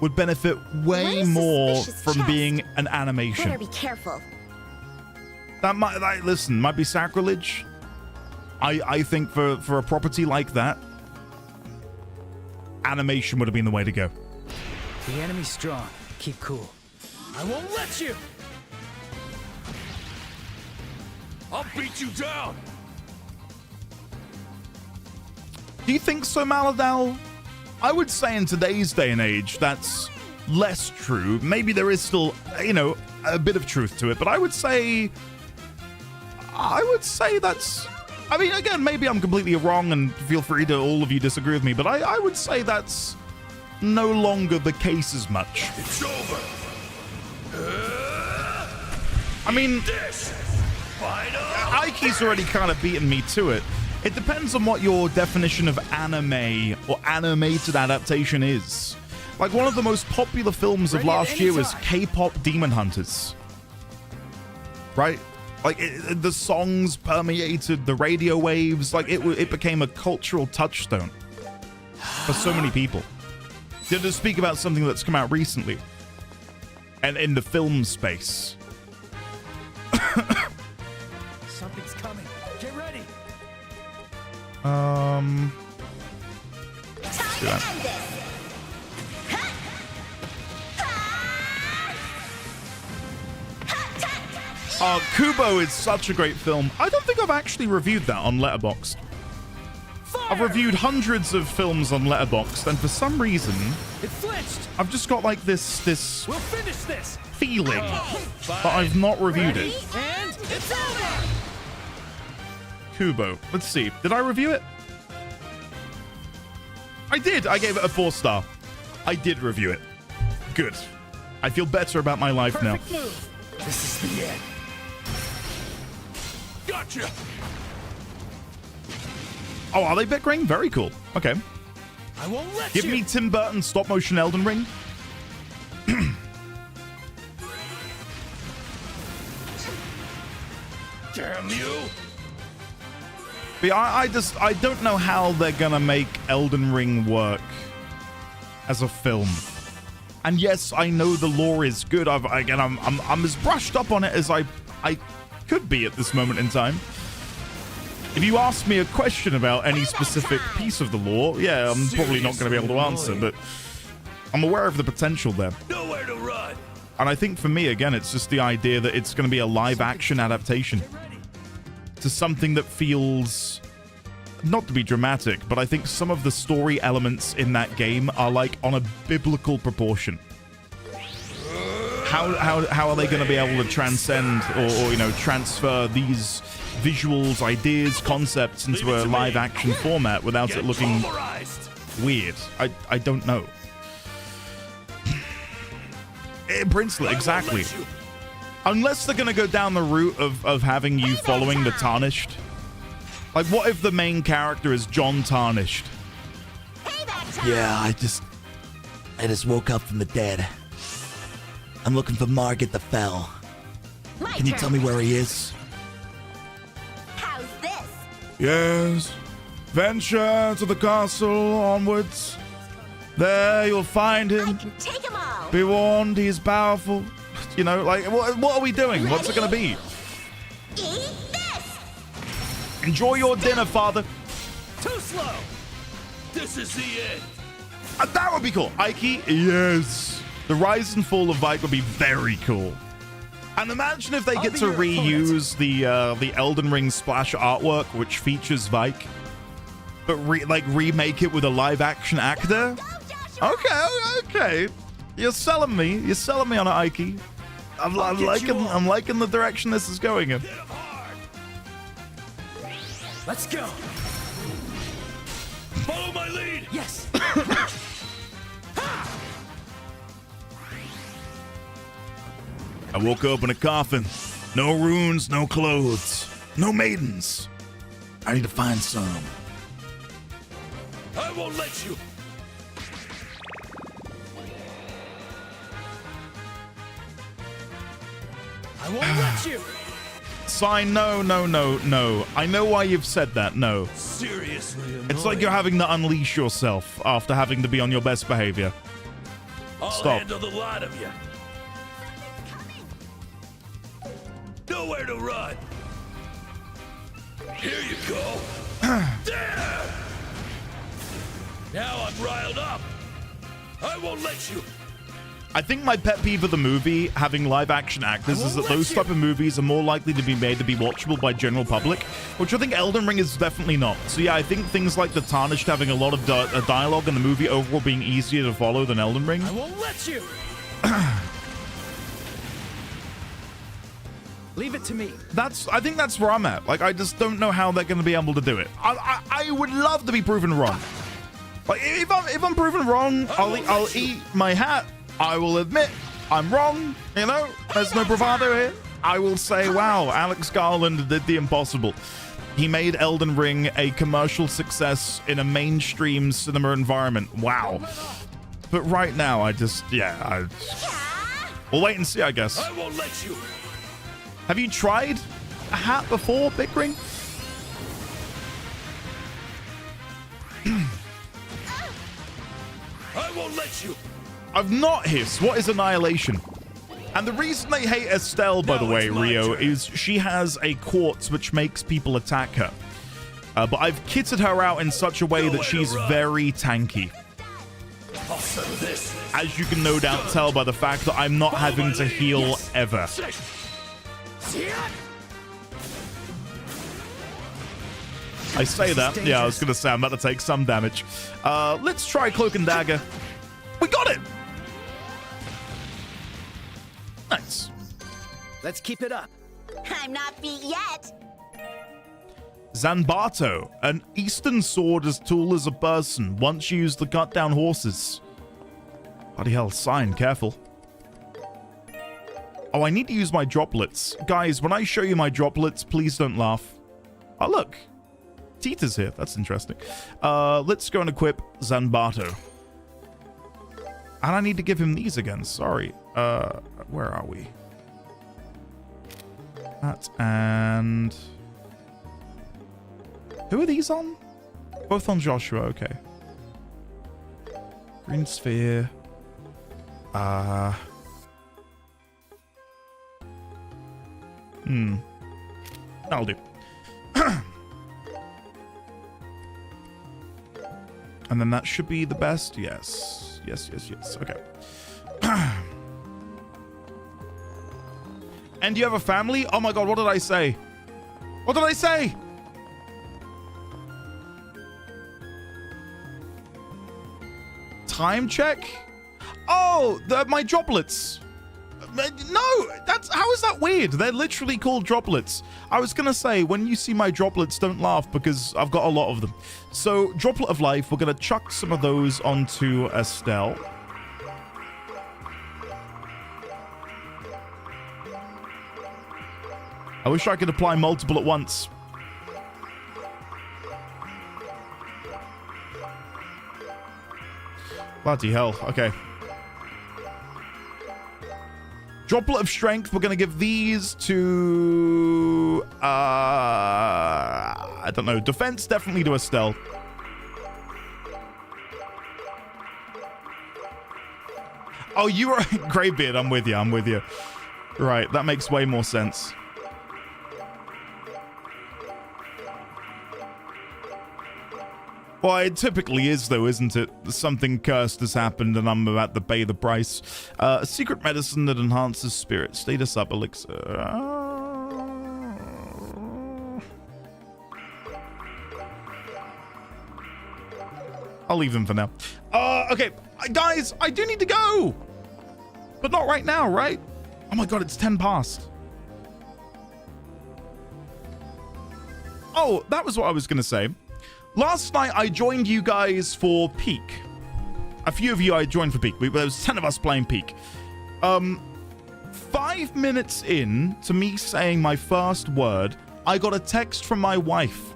would benefit way more from being an animation. Better be careful. That might be sacrilege. I think for a property like that, animation would have been the way to go. The enemy's strong. Keep cool. I won't let you! I'll beat you down! Do you think so, Maladal? I would say in today's day and age, that's less true. Maybe there is still, a bit of truth to it, but I would say that's... I mean, again, maybe I'm completely wrong, and feel free to all of you disagree with me, but I would say that's no longer the case as much. It's over! I mean, Ike's already kind of beaten me to it. It depends on what your definition of anime or animated adaptation is. Like, one of the most popular films of last year was K-pop Demon Hunters. Right? Like, the songs permeated the radio waves. Like, it became a cultural touchstone for so many people. To speak about something that's come out recently and in the film space. Something's coming. Get ready. Let's do that. Kubo is such a great film. I don't think I've actually reviewed that on Letterboxd. I've reviewed hundreds of films on Letterboxd, and for some reason, it flinched. I've just got like this we'll finish this feeling that I've not reviewed it. And it's over. Kubo. Let's see. Did I review it? I did. I gave it a 4-star. I did review it. Good. I feel better about my life now. Move. This is the end. Gotcha. Oh, are they bickering? Very cool. Okay. I won't let Give you. me Tim Burton stop motion Elden Ring. Damn you. But I don't know how they're gonna make Elden Ring work as a film. And yes, I know the lore is good. I'm as brushed up on it as I could be at this moment in time. If you ask me a question about any specific piece of the lore, yeah, I'm probably not going to be able to answer, but I'm aware of the potential there. Nowhere to run. And I think for me, again, it's just the idea that it's going to be a live-action adaptation to something that feels, not to be dramatic, but I think some of the story elements in that game are like on a biblical proportion. How are they going to be able to transcend or transfer these visuals, ideas, concepts into a live-action format without it looking weird? I don't know. Princely, exactly. Unless they're going to go down the route of having you following the Tarnished. Like, what if the main character is John Tarnished? Yeah, I just woke up from the dead. I'm looking for Margit the Fell. Can you tell me where he is? How's this? Yes. Venture to the castle onwards. There you'll find him. I can take 'em all. Be warned, he is powerful. Like, what are we doing? What's it going to be? Eat this. Enjoy your dinner, father. Too slow. This is the end. That would be cool. Ike, yes. The rise and fall of Vike would be very cool. And imagine if they get to reuse the Elden Ring splash artwork, which features Vike, but remake it with a live-action actor. Okay. You're selling me. You're selling me on it, Ike. I'm liking the direction this is going in. Let's go. Follow my lead. Yes. I woke up in a coffin. No runes, no clothes, no maidens. I need to find some. I won't let you. I won't let you. Sign, no. I know why you've said that, no. Seriously annoying. It's like you're having to unleash yourself after having to be on your best behavior. I'll Stop. handle the lot of you. Nowhere to run. Here you go. There! Now I'm riled up. I won't let you. I think my pet peeve of the movie, having live action actors, is that those type of movies are more likely to be made to be watchable by general public, which I think Elden Ring is definitely not. So yeah, I think things like The Tarnished having a lot of dialogue and the movie overall being easier to follow than Elden Ring. I won't let you. Leave it to me. I think that's where I'm at. Like, I just don't know how they're going to be able to do it. I would love to be proven wrong. Like, if I'm proven wrong, I'll eat my hat. I will admit I'm wrong. You know, there's no bravado here. I will say, wow, Alex Garland did the impossible. He made Elden Ring a commercial success in a mainstream cinema environment. Wow. But right now, we'll wait and see, I guess. I won't let you. Have you tried a hat before, Big Ring? I won't let you. I've not hissed. What is Annihilation? And the reason they hate Estelle, by the way, Rio, is she has a quartz which makes people attack her. But I've kitted her out in such a way that she's very tanky. I'll settle this. As you can no doubt tell by the fact that I'm not having to heal ever. I say that. Yeah, I was going to say I'm about to take some damage. Let's try Cloak and Dagger. We got it! Nice. Let's keep it up. I'm not beat yet. Zanbato, an eastern sword as tall as a person, once used to cut down horses. Bloody hell, sign, careful. Oh, I need to use my droplets. Guys, when I show you my droplets, please don't laugh. Oh, look. Tita's here. That's interesting. Let's go and equip Zanbato. And I need to give him these again. Sorry. Where are we? That and... Who are these on? Both on Joshua. Okay. Green Sphere. That'll do. And then that should be the best. Yes. Yes. Okay. And you have a family? Oh my god, what did I say? What did I say? Time check? Oh, my droplets. No, how is that weird? They're literally called droplets. I was gonna say, when you see my droplets, don't laugh because I've got a lot of them. So, Droplet of Life, we're gonna chuck some of those onto Estelle. I wish I could apply multiple at once. Bloody hell. Okay. Droplet of Strength. We're going to give these to... I don't know. Defense, definitely to Estelle. Oh, you are... Greybeard, I'm with you. Right, that makes way more sense. Well, it typically is, though, isn't it? Something cursed has happened, and I'm about to pay the price. A secret medicine that enhances spirit. Status up, elixir. I'll leave them for now. Okay, guys, I do need to go! But not right now, right? Oh my god, it's 10 past. Oh, that was what I was going to say. Last night, I joined you guys for Peak. A few of you I joined for Peak. There was 10 of us playing Peak. 5 minutes in to me saying my first word, I got a text from my wife,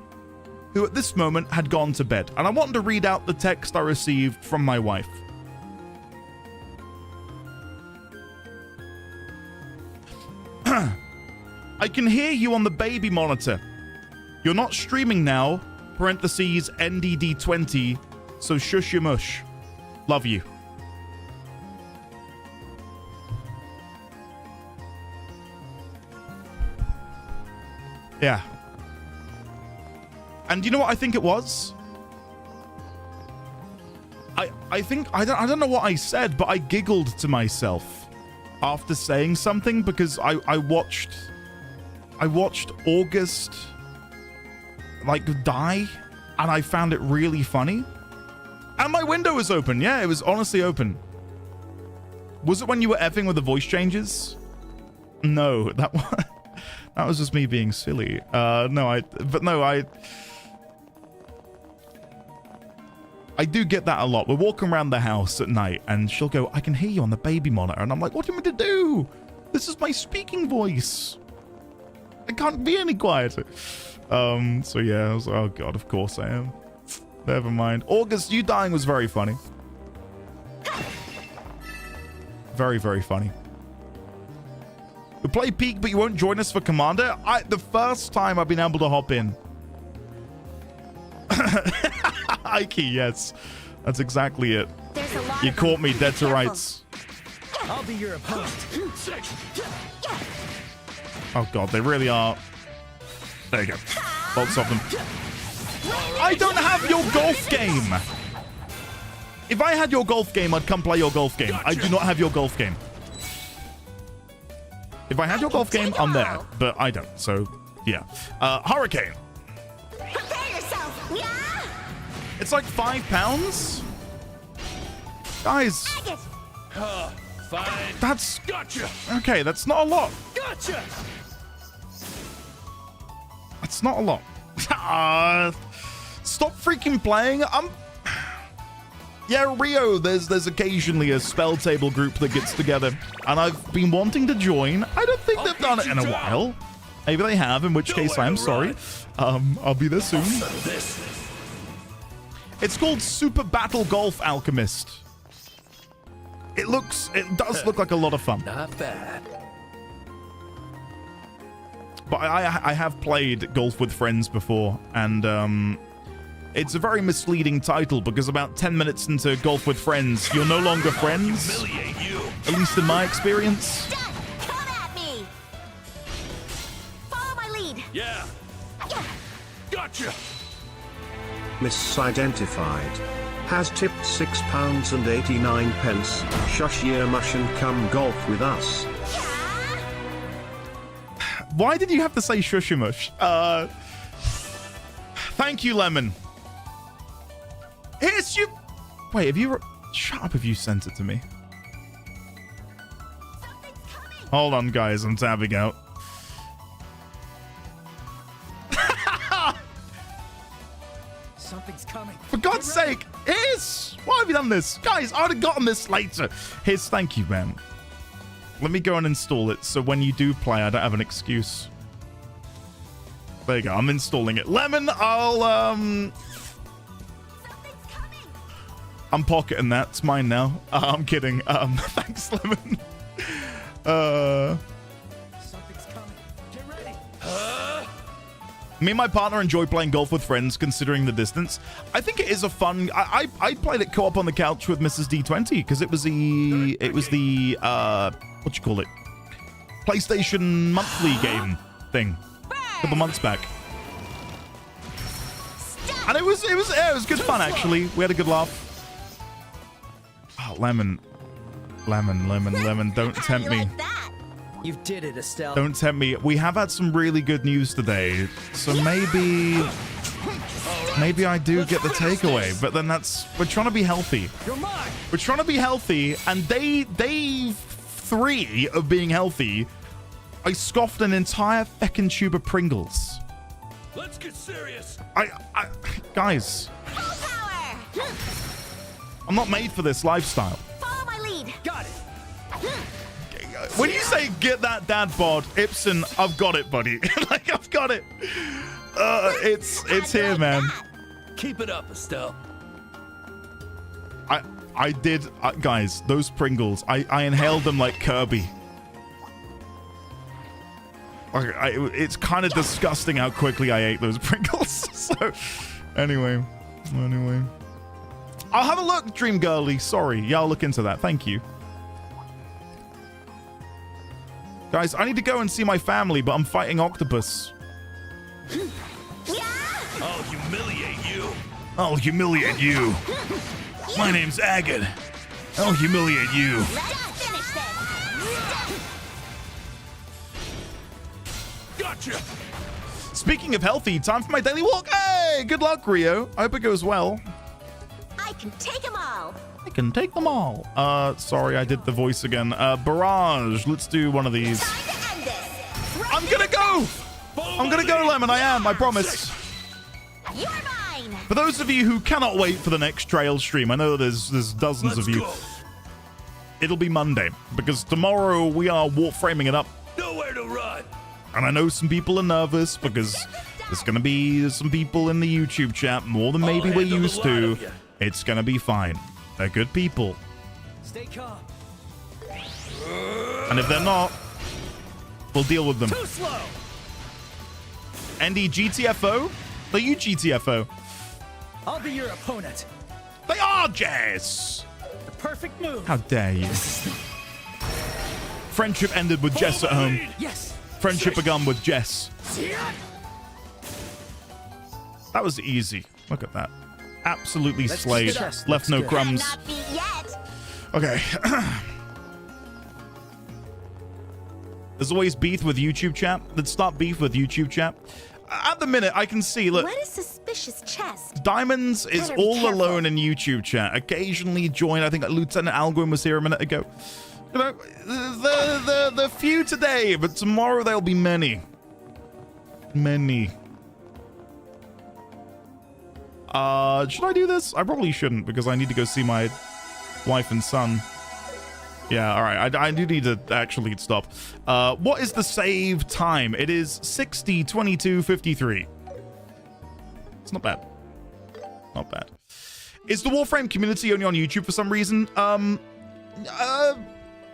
who at this moment had gone to bed. And I wanted to read out the text I received from my wife. I can hear you on the baby monitor. You're not streaming now, parentheses NDD20, so shush your mush. Love you. Yeah. And you know what I think it was? I think I don't know what I said, but I giggled to myself after saying something because I watched August like die, and I found it really funny. And my window was open. Yeah, it was honestly open. Was it when you were effing with the voice changes? No, that was just me being silly. I do get that a lot. We're walking around the house at night and she'll go, I can hear you on the baby monitor. And I'm like, what do you want me to do? This is my speaking voice. I can't be any quieter. So yeah, I was like, oh God, of course I am. Never mind. August, you dying was very funny. Very, very funny. You play Peak, but you won't join us for Commander? The first time I've been able to hop in. Ike, yes. That's exactly it. You caught me dead to rights. I'll be your opponent. Oh God, they really are. There you go. Lots of them. I don't have your golf game. If I had your golf game, I'd come play your golf game. I do not have your golf game. If I had your golf game, I'm there, but I don't. So, yeah. Hurricane. Prepare yourself. Yeah. It's like £5. Guys. Fine. That's gotcha. Okay, that's not a lot. Gotcha. That's not a lot. Stop freaking playing. Yeah, Rio, there's occasionally a spell table group that gets together, and I've been wanting to join. I don't think they've done it in a while. Maybe they have, in which case I'm sorry. I'll be there soon. It's called Super Battle Golf Alchemist. It does look like a lot of fun. Not bad. But I have played Golf with Friends before, and it's a very misleading title because about 10 minutes into Golf with Friends, you're no longer friends. At least in my experience. Done. Come at me. Follow my lead. Yeah. Gotcha. Misidentified. Has tipped £6.89. Shush your mush and come golf with us. Why did you have to say shushimush? Thank you, Lemon. Here's you. Wait, have you? Shut up if you sent it to me. Hold on, guys. I'm tabbing out. Something's coming. For God's sake, Hiss! Why have you done this? Guys, I would have gotten this later. Hiss, thank you, man. Let me go and install it so when you do play, I don't have an excuse. There you go. I'm installing it. Lemon, I'm pocketing that. It's mine now. I'm kidding. Thanks, Lemon. Something's coming. Get ready. Me and my partner enjoy playing golf with friends, considering the distance. I think it is a fun. I played it co-op on the couch with Mrs. D20 because it was the what you call it, PlayStation monthly game thing, a couple months back, and it was good fun actually. We had a good laugh. Oh, lemon, don't tempt me. You did it, Estelle. Don't tempt me. We have had some really good news today, so maybe I do get the takeaway. But then we're trying to be healthy. We're trying to be healthy, and day 3 of being healthy, I scoffed an entire feckin' tube of Pringles. Let's get serious. Guys, I'm not made for this lifestyle. Follow my lead. Got it. When you say get that dad bod, Ibsen, I've got it, buddy. Like, I've got it. It's here, man. Keep it up, Estelle. I did, guys, those Pringles, I inhaled them like Kirby. It's kind of disgusting how quickly I ate those Pringles. So, anyway. I'll have a look, Dream Girly. Sorry. Yeah, I'll look into that. Thank you. Guys, I need to go and see my family, but I'm fighting Octopus. I'll humiliate you. I'll humiliate you. My name's Agate. I'll humiliate you. Gotcha. Speaking of healthy, time for my daily walk. Hey, good luck, Rio. I hope it goes well. I can take them all. I can take them all. Sorry, I did the voice again. Barrage. Let's do one of these. I'm gonna go. I'm gonna go, Lemon. I am. I promise. You're mine. For those of you who cannot wait for the next trail stream, I know there's dozens of you. It'll be Monday because tomorrow we are warframing it up. Nowhere to run. And I know some people are nervous because there's going to be some people in the YouTube chat more than maybe we're used to. It's going to be fine. They're good people. Stay calm. And if they're not, we'll deal with them. Too slow. Andy, GTFO? Are you GTFO? I'll be your opponent. They are, Jess! The perfect move. How dare you? Friendship ended with Jess at home. Yes. Friendship begun with Jess. That was easy. Look at that. Absolutely slayed. Left no crumbs. Okay. There's always beef with YouTube chat. Let's start beef with YouTube chat. At the minute, I can see, look. What a suspicious chest. Diamonds is all alone in YouTube chat. Occasionally join. I think Lieutenant Alguin was here a minute ago. You know, the few today, but tomorrow there'll be many. Many. Should I do this? I probably shouldn't because I need to go see my wife and son. Yeah, all right. I do need to actually stop. What is the save time? It is 60:22:53. It's not bad. Not bad. Is the Warframe community only on YouTube for some reason?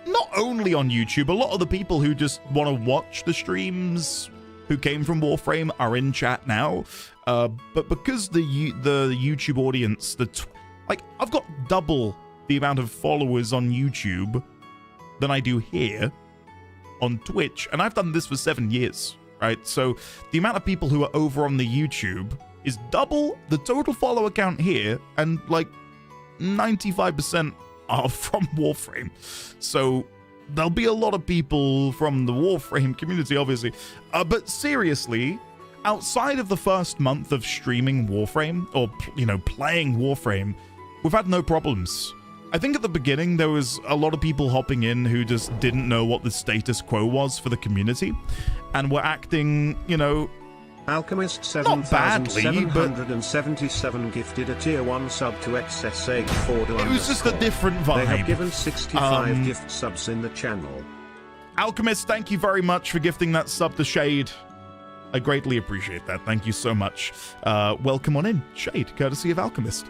Not only on YouTube. A lot of the people who just want to watch the streams who came from Warframe are in chat now. But because the YouTube audience, like I've got double the amount of followers on YouTube than I do here on Twitch, and I've done this for 7 years, right? So the amount of people who are over on the YouTube is double the total follower count here, and like 95% are from Warframe. So there'll be a lot of people from the Warframe community, obviously. But seriously, outside of the first month of streaming Warframe, or, you know, playing Warframe, we've had no problems. I think at the beginning there was a lot of people hopping in who just didn't know what the status quo was for the community, and were acting, you know, Alchemist not badly, but 7,777 gifted a tier 1 sub to XSH4. It was just a different vibe. They have given 65 gift subs in the channel. Alchemist, thank you very much for gifting that sub to Shade. I greatly appreciate that. Thank you so much. Welcome on in, Shade, courtesy of Alchemist.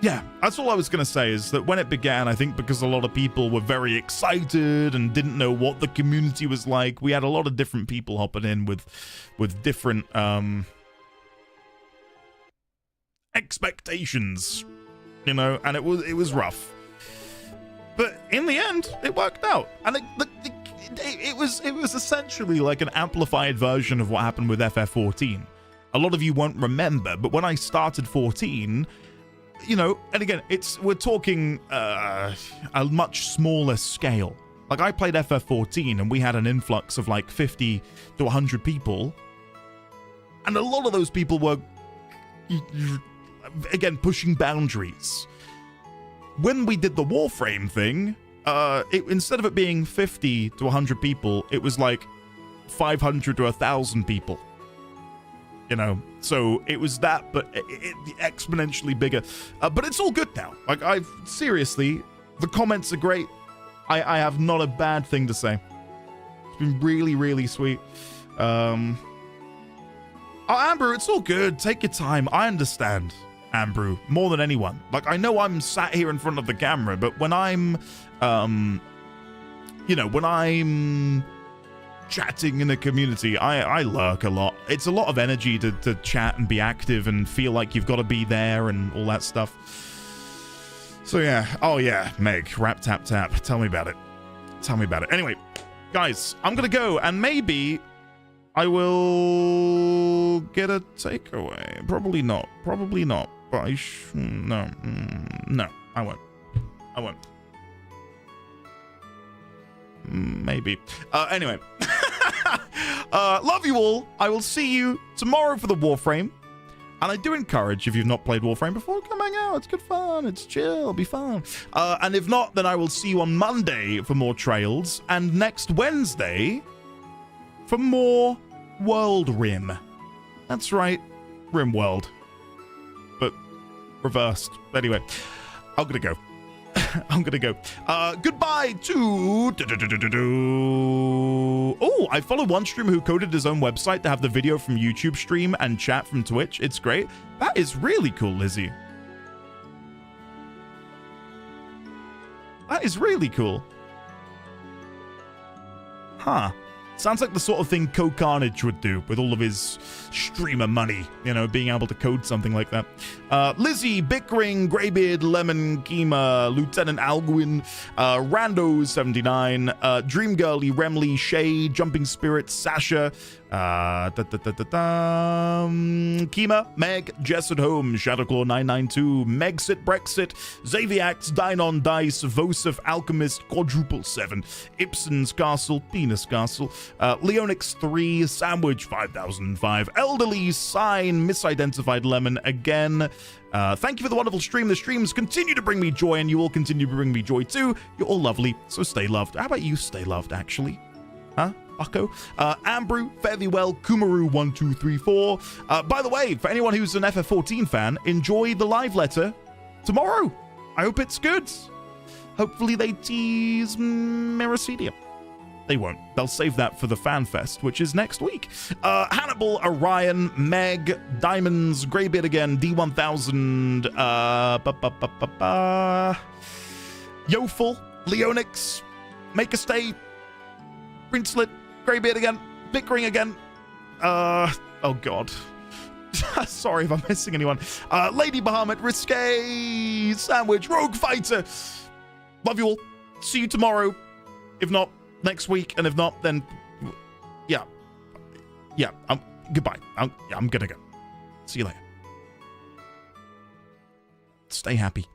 Yeah, that's all I was going to say, is that when it began, I think because a lot of people were very excited and didn't know what the community was like, we had a lot of different people hopping in with different expectations, you know, and it was rough. But in the end, it worked out. And it was essentially like an amplified version of what happened with FF14. A lot of you won't remember, but when I started 14, you know, and again, we're talking a much smaller scale. Like, I played FF14 and we had an influx of like 50 to 100 people, and a lot of those people were, again, pushing boundaries. When we did the Warframe thing, instead of it being 50 to 100 people, it was like 500 to 1,000 people. You know, so it was that, but it exponentially bigger. But it's all good now. Like, seriously, the comments are great. I have not a bad thing to say. It's been really, really sweet. Oh, Amber, it's all good. Take your time. I understand, Amber, more than anyone. Like, I know I'm sat here in front of the camera, but when I'm, you know, when I'm chatting in the community. I lurk a lot. It's a lot of energy to chat and be active and feel like you've got to be there and all that stuff. So yeah. Oh yeah, Meg, rap tap tap. Tell me about it. Tell me about it. Anyway, guys, I'm gonna go, and maybe I will get a takeaway. Probably not. Probably not. But no, I won't. I won't. Maybe. Anyway. Love you all. I will see you tomorrow for the Warframe. And I do encourage, if you've not played Warframe before, come hang out. It's good fun. It's chill. It'll be fun. And if not, then I will see you on Monday for more Trails. And next Wednesday for more World Rim. That's right. Rim World. But reversed. Anyway, I'm gonna go. I'm gonna go. Goodbye to... Oh, I follow one streamer who coded his own website to have the video from YouTube stream and chat from Twitch. It's great. That is really cool, Lizzie. That is really cool. Huh. Sounds like the sort of thing Co-Carnage would do with all of his streamer money, you know, being able to code something like that. Lizzie, Bickering, Greybeard, Lemon, Kima, Lieutenant Alguin, Rando79, Dreamgirly, Remley, Shay, Jumping Spirit, Sasha, Kima, Meg, Jess at Home, Shadowclaw992, Megxit, Brexit, Xaviax, Dynon Dice, Vosif, Alchemist, Quadruple 7, Ibsen's Castle, Penis Castle, Leonix 3, Sandwich 5005, Elderly, Sign, Misidentified Lemon again. Thank you for the wonderful stream. The streams continue to bring me joy, and you all continue to bring me joy too. You're all lovely, so stay loved. How about you stay loved, actually? Huh? Bucko? Ambrew, fare thee well, Kumaru1234. By the way, for anyone who's an FF14 fan, enjoy the live letter tomorrow. I hope it's good. Hopefully they tease Miracidia. They won't. They'll save that for the Fan Fest, which is next week. Hannibal, Orion, Meg, Diamonds, Greybeard again, D1000, Yoful, Leonix, Make a Stay, Princelet, Greybeard again, Bickering again. Oh god. Sorry if I'm missing anyone. Lady Bahamut, Risque, Sandwich, Rogue Fighter. Love you all. See you tomorrow. If not, next week, and if not, then yeah, goodbye. I'm gonna go. See you later. Stay happy.